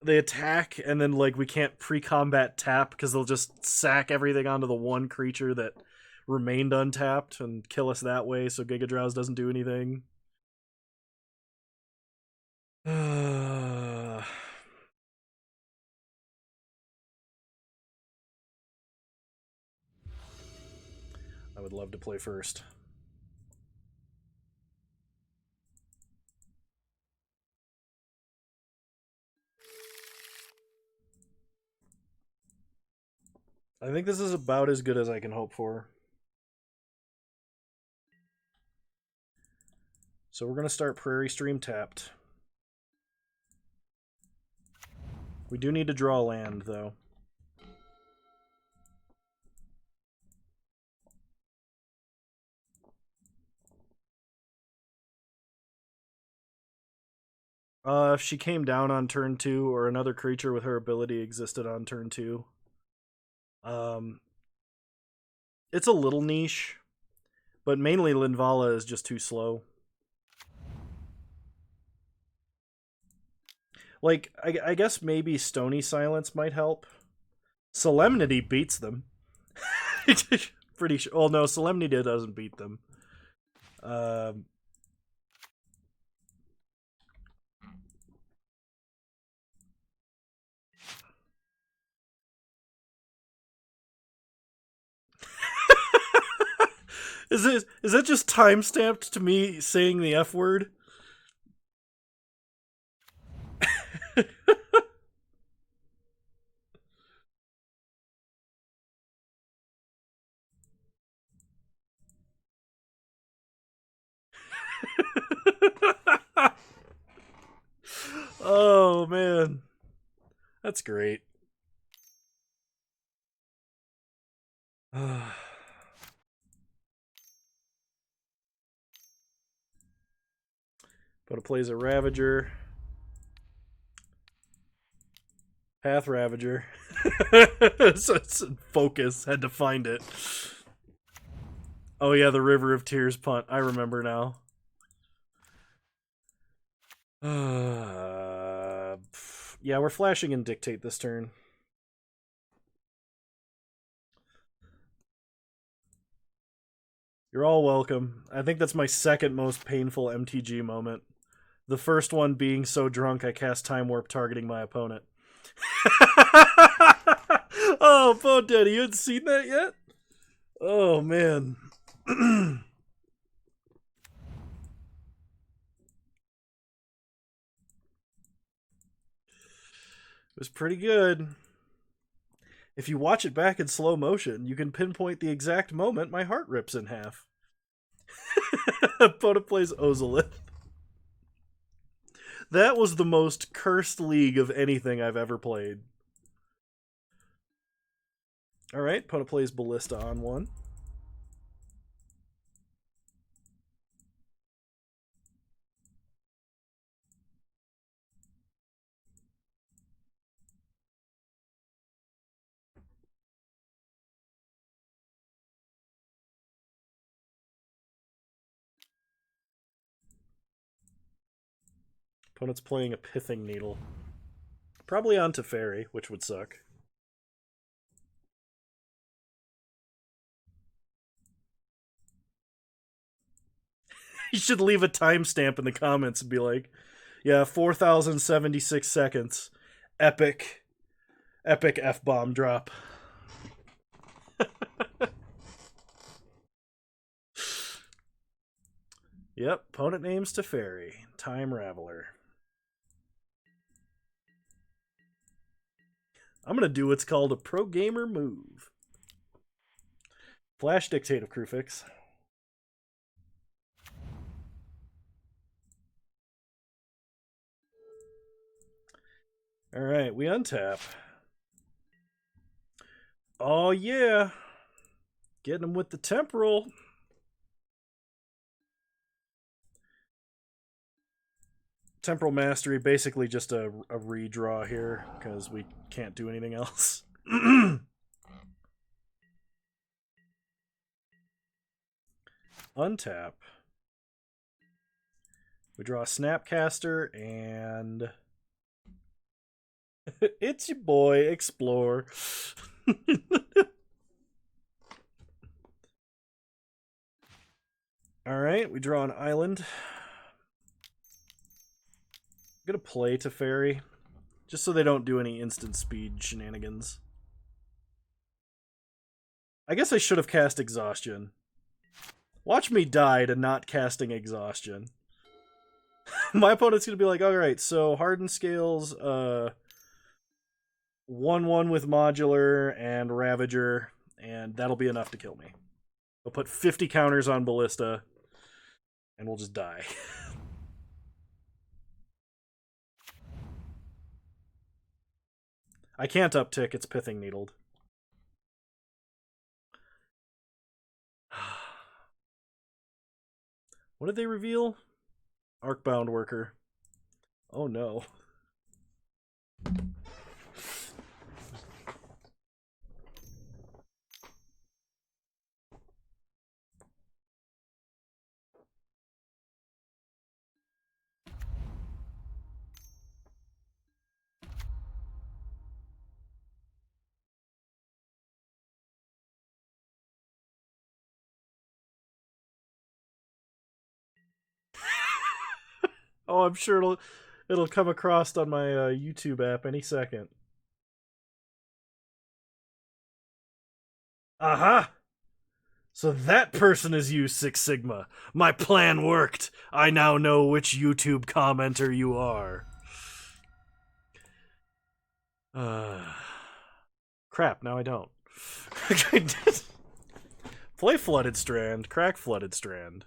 Speaker 1: They attack, and then, like, we can't pre-combat tap because they'll just sack everything onto the one creature that remained untapped and kill us that way, so Giga Drowse doesn't do anything. I would love to play first. I think this is about as good as I can hope for. So we're going to start Prairie Stream tapped. We do need to draw land, though. If she came down on turn 2, or another creature with her ability existed on turn 2. It's a little niche, but mainly Linvala is just too slow. Like, I guess maybe Stony Silence might help. Solemnity beats them. Pretty sure. Well, no, Solemnity doesn't beat them. Is that just time stamped to me saying the F word? Oh man, that's great. But it plays a Ravager. Path Ravager. So it's focus. Had to find it. Oh yeah, the River of Tears punt. I remember now. Yeah, we're flashing and Dictate this turn. You're all welcome. I think that's my second most painful MTG moment. The first one being so drunk I cast Time Warp targeting my opponent. Oh, Bone Daddy, you hadn't seen that yet? Oh, man. It was pretty good. If you watch it back in slow motion, you can pinpoint the exact moment my heart rips in half. Opponent plays Ozolith. That was the most cursed league of anything I've ever played. Alright, opponent plays Ballista on one. Opponent's playing a Pithing Needle. Probably on Teferi, which would suck. You should leave a timestamp in the comments and be like, yeah, 4,076 seconds. Epic F-bomb drop. Yep, opponent names Teferi. Time Raveler. I'm going to do what's called a pro gamer move. Flash Dictate of Crufix. Alright, we untap. Oh yeah. Getting him with the Temporal. Temporal Mastery, basically just a redraw here, because we can't do anything else. Untap. We draw a Snapcaster, and... it's your boy, Explore. Alright, we draw an island. I'm gonna play Teferi, just so they don't do any instant speed shenanigans. I guess I should have cast Exhaustion. Watch me die to not casting Exhaustion. My opponent's gonna be like, alright, so Hardened Scales, 1/1 with modular and Ravager, and that'll be enough to kill me. I'll put 50 counters on Ballista, and we'll just die. I can't uptick, it's Pithing Needled. What did they reveal? Arcbound Worker. Oh no. Oh, I'm sure it'll come across on my YouTube app any second. Aha! So that person is you, Six Sigma. My plan worked. I now know which YouTube commenter you are. Crap, now I don't. Play Flooded Strand, crack Flooded Strand.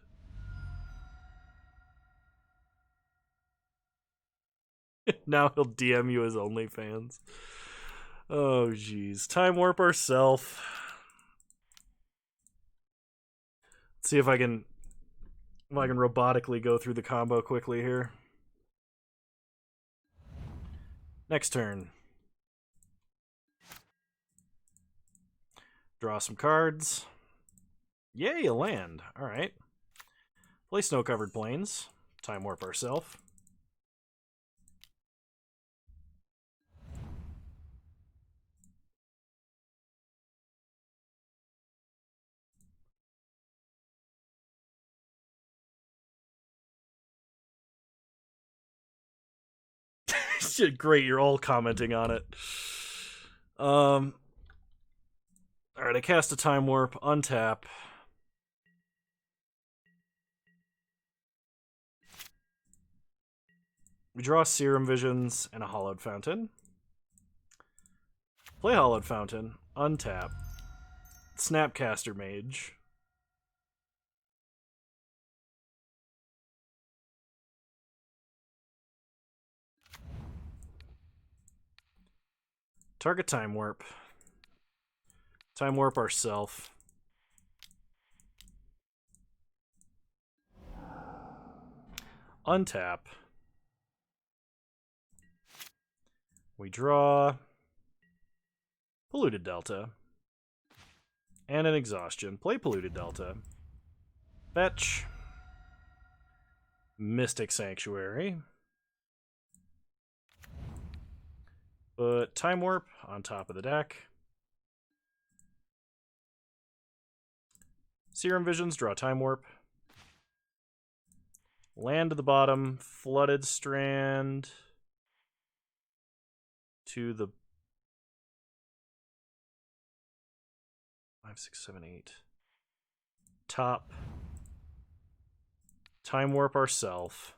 Speaker 1: Now he'll DM you his OnlyFans. Oh, jeez. Time warp ourself. Let's see if I can robotically go through the combo quickly here. Next turn. Draw some cards. Yay, a land. Alright. Play Snow-Covered Plains. Time warp ourself. Great, you're all commenting on it. Alright, I cast a Time Warp, untap. We draw Serum Visions and a Hollowed Fountain. Play Hollowed Fountain, untap. Snapcaster Mage. Target Time Warp. Time Warp ourself. Untap. We draw Polluted Delta. And an Exhaustion. Play Polluted Delta. Fetch. Mystic Sanctuary. Put Time Warp on top of the deck. Serum Visions, draw Time Warp. Land to the bottom, Flooded Strand to the 5, 6, 7, 8. Top. Time Warp ourself.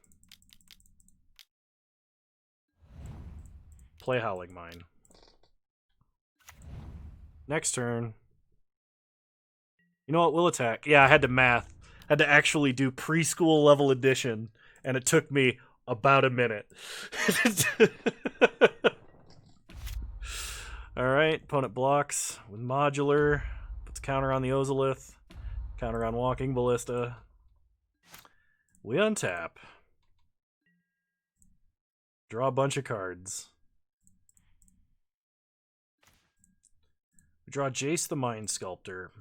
Speaker 1: Play Howling Mine. Next turn. You know what? We'll attack. Yeah, I had to math. I had to actually do preschool level addition, and it took me about a minute. Alright, opponent blocks with modular. Puts counter on the Ozolith. Counter on Walking Ballista. We untap. Draw a bunch of cards. We draw Jace the Mind Sculptor.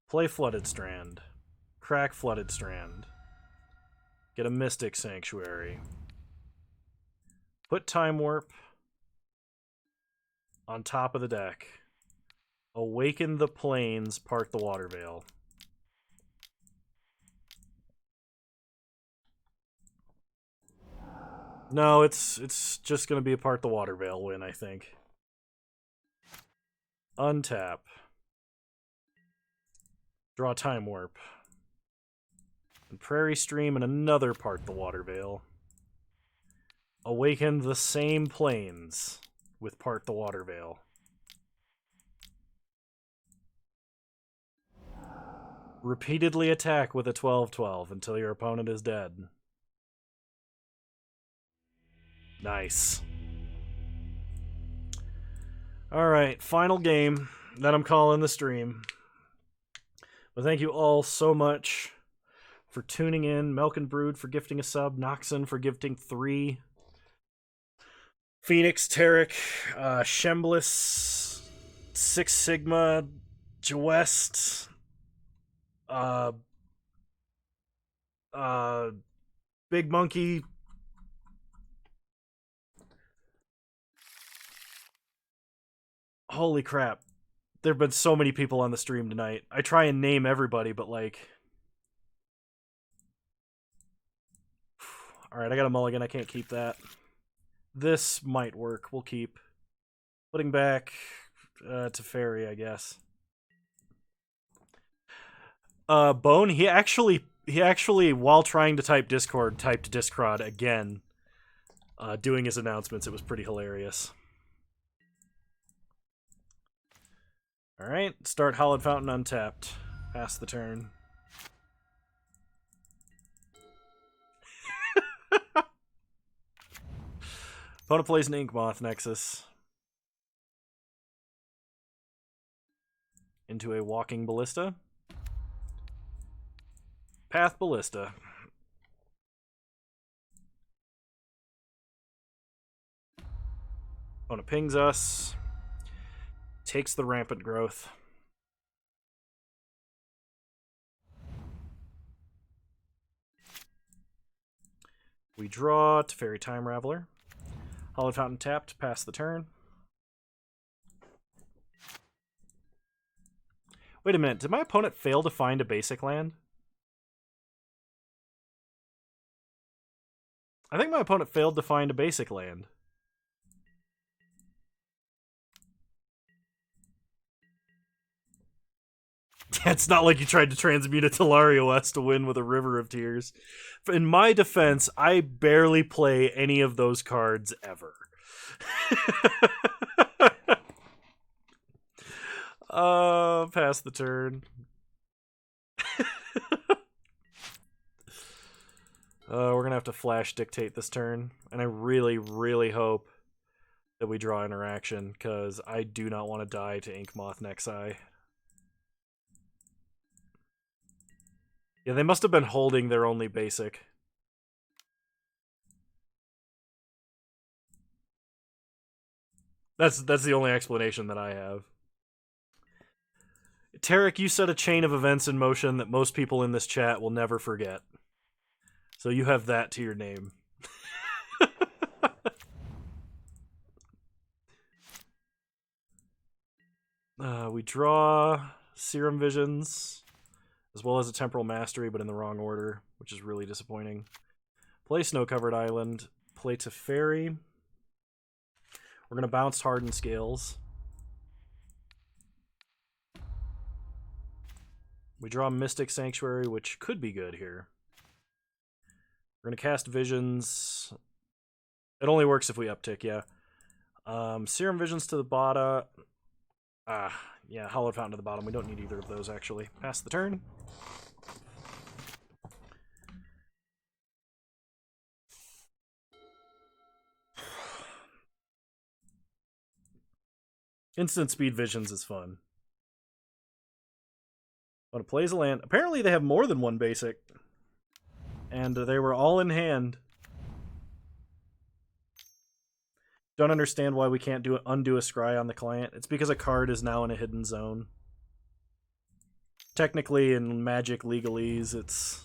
Speaker 1: Play Flooded Strand. Crack Flooded Strand. Get a Mystic Sanctuary. Put Time Warp on top of the deck. Awaken the Plains, Park the Water Veil. No, it's just going to be a Park the Water Veil win, I think. Untap. Draw Time Warp. And Prairie Stream and another Park the Water Veil. Awaken the same plains with Part the Water Veil. Repeatedly attack with a 12/12 until your opponent is dead. Nice. Alright, final game that I'm calling the stream. But thank you all so much for tuning in. Milk and Brood for gifting a sub. Noxon for gifting 3. Phoenix, Tarek, Shemblis, Six Sigma, Jwest, Big Monkey, holy crap. There have been so many people on the stream tonight. I try and name everybody, but like... Alright, I got a mulligan. I can't keep that. This might work. We'll keep. Putting back to Fairy, I guess. Bone, he actually, while trying to type Discord, typed Discrod again. Doing his announcements. It was pretty hilarious. Alright, start Hallowed Fountain untapped. Pass the turn. Opponent plays an Inkmoth Nexus. Into a Walking Ballista. Path Ballista. Opponent pings us. Takes the Rampant Growth. We draw to Fairy Time Raveler. Hallowed Fountain tapped, pass the turn. Wait a minute, did my opponent fail to find a basic land? I think my opponent failed to find a basic land. It's not like you tried to transmute a Telaria West to win with a River of Tears. In my defense, I barely play any of those cards ever. Pass the turn. We're gonna have to Flash Dictate this turn, and I really, really hope that we draw interaction, because I do not want to die to Inkmoth Nexi. Yeah, they must have been holding their only basic. That's the only explanation that I have. Tarek, you set a chain of events in motion that most people in this chat will never forget. So you have that to your name. We draw Serum Visions, as well as a Temporal Mastery, but in the wrong order, which is really disappointing. Play Snow-Covered Island. Play Teferi. We're going to bounce Hardened Scales. We draw Mystic Sanctuary, which could be good here. We're going to cast Visions. It only works if we uptick, yeah. Serum Visions to the bottom. Yeah, Hallowed Fountain to the bottom. We don't need either of those, actually. Pass the turn. Instant Speed Visions is fun. But it plays a land. Apparently they have more than one basic. And they were all in hand. Don't understand why we can't undo a scry on the client. It's because a card is now in a hidden zone. Technically, in Magic legalese, it's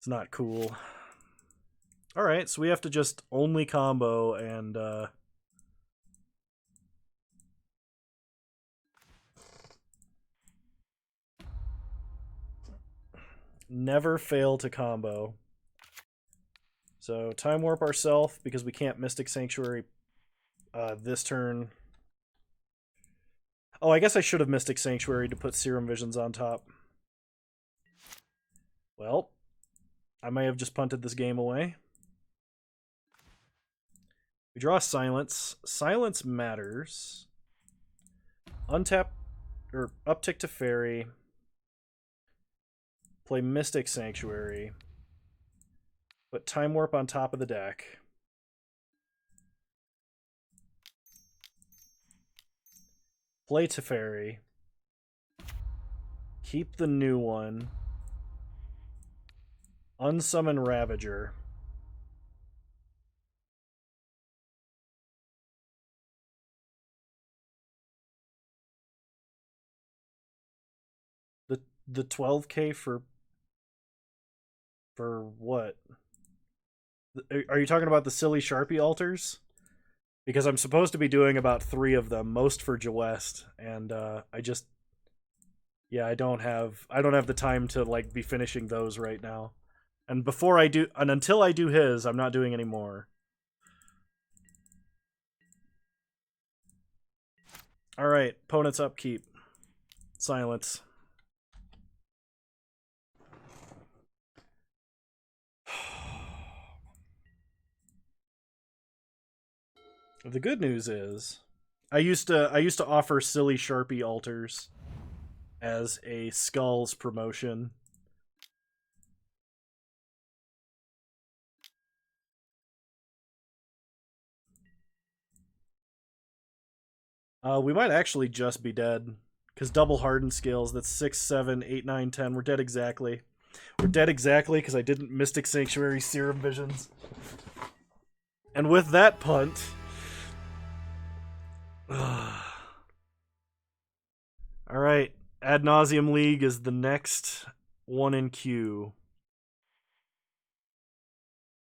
Speaker 1: not cool. Alright, so we have to just only combo and... never fail to combo. So, Time Warp ourselves, because we can't Mystic Sanctuary this turn. Oh, I guess I should have Mystic Sanctuary to put Serum Visions on top. Well, I may have just punted this game away. We Draw Silence. Silence matters. Untap or uptick to Fairy. Play Mystic Sanctuary. Put Time Warp on top of the deck. Play Teferi. Keep the new one. Unsummon Ravager. The 12k for what? Are you talking about the silly Sharpie altars? Because I'm supposed to be doing about 3 of them, most for Jawest, and I just I don't have the time to like be finishing those right now. And before I do, and until I do his, I'm not doing any more. All right, opponent's upkeep. Silence. The good news is, I used to offer silly Sharpie altars as a Skulls promotion. We might actually just be dead. Because double hardened skills, that's 6, 7, 8, 9, 10. We're dead exactly. We're dead exactly because I didn't Mystic Sanctuary Serum Visions. And with that punt... Alright, Ad Nauseam League is the next one in queue.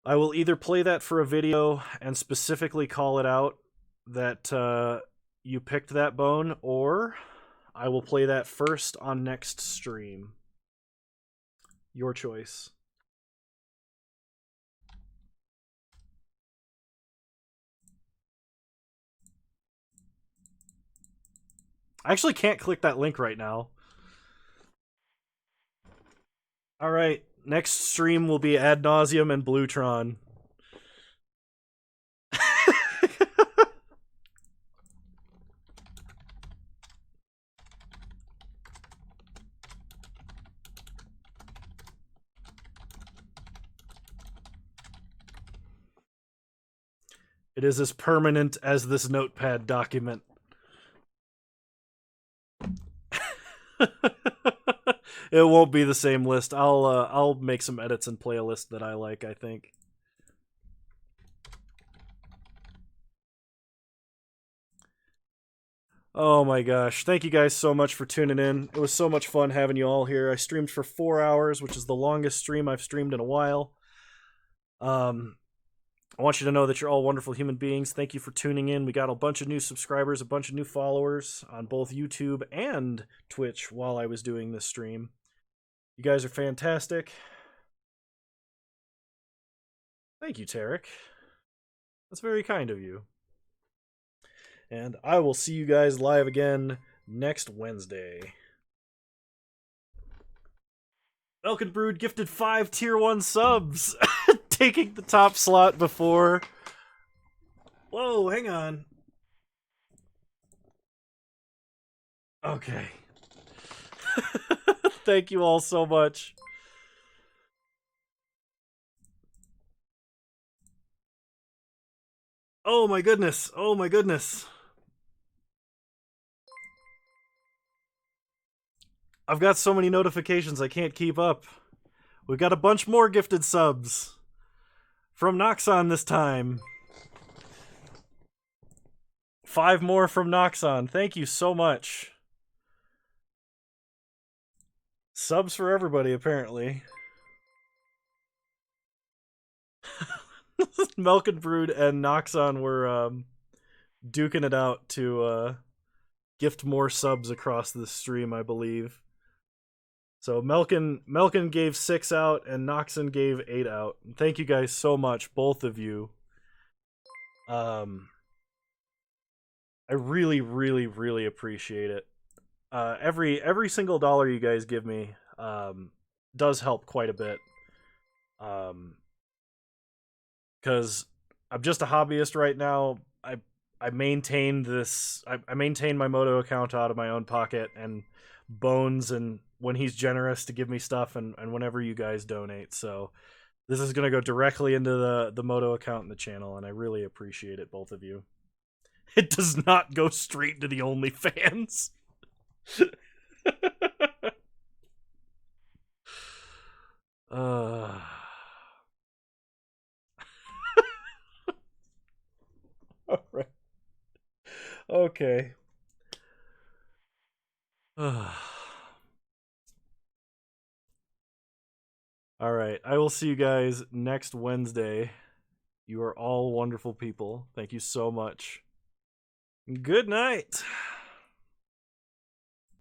Speaker 1: I will either play that for a video and specifically call it out that you picked that bone, or I will play that first on next stream. Your choice. I actually can't click that link right now. Alright, next stream will be Ad Nauseam and Bluetron. It is as permanent as this notepad document. It won't be the same list. I'll make some edits and play a list that I like, I think. Oh my gosh. Thank you guys so much for tuning in. It was so much fun having you all here. I streamed for 4 hours, which is the longest stream I've streamed in a while. I want you to know that you're all wonderful human beings. Thank you for tuning in. We got a bunch of new subscribers, a bunch of new followers on both YouTube and Twitch while I was doing this stream. You guys are fantastic. Thank you, Tarek. That's very kind of you. And I will see you guys live again next Wednesday. Milk and Brood gifted 5 tier 1 subs. Taking the top slot before... Whoa, hang on. Okay. Thank you all so much. Oh my goodness. Oh my goodness. I've got so many notifications I can't keep up. We've got a bunch more gifted subs. From Noxon this time. 5 more from Noxon. Thank you so much. Subs for everybody, apparently. Milk and Brood and Noxon were duking it out to gift more subs across the stream, I believe. So Melkin gave 6 out and Noxon gave 8 out. Thank you guys so much, both of you. I really, really, really appreciate it. Every single dollar you guys give me does help quite a bit. Because I'm just a hobbyist right now. I maintain this. I maintain my Moto account out of my own pocket, and Bones, and when he's generous to give me stuff, and whenever you guys donate. So this is going to go directly into the Moto account and the channel, and I really appreciate it, both of you. It does not go straight to the OnlyFans. uh all right. Okay. All right. I will see you guys next Wednesday. You are all wonderful people. Thank you so much. Good night.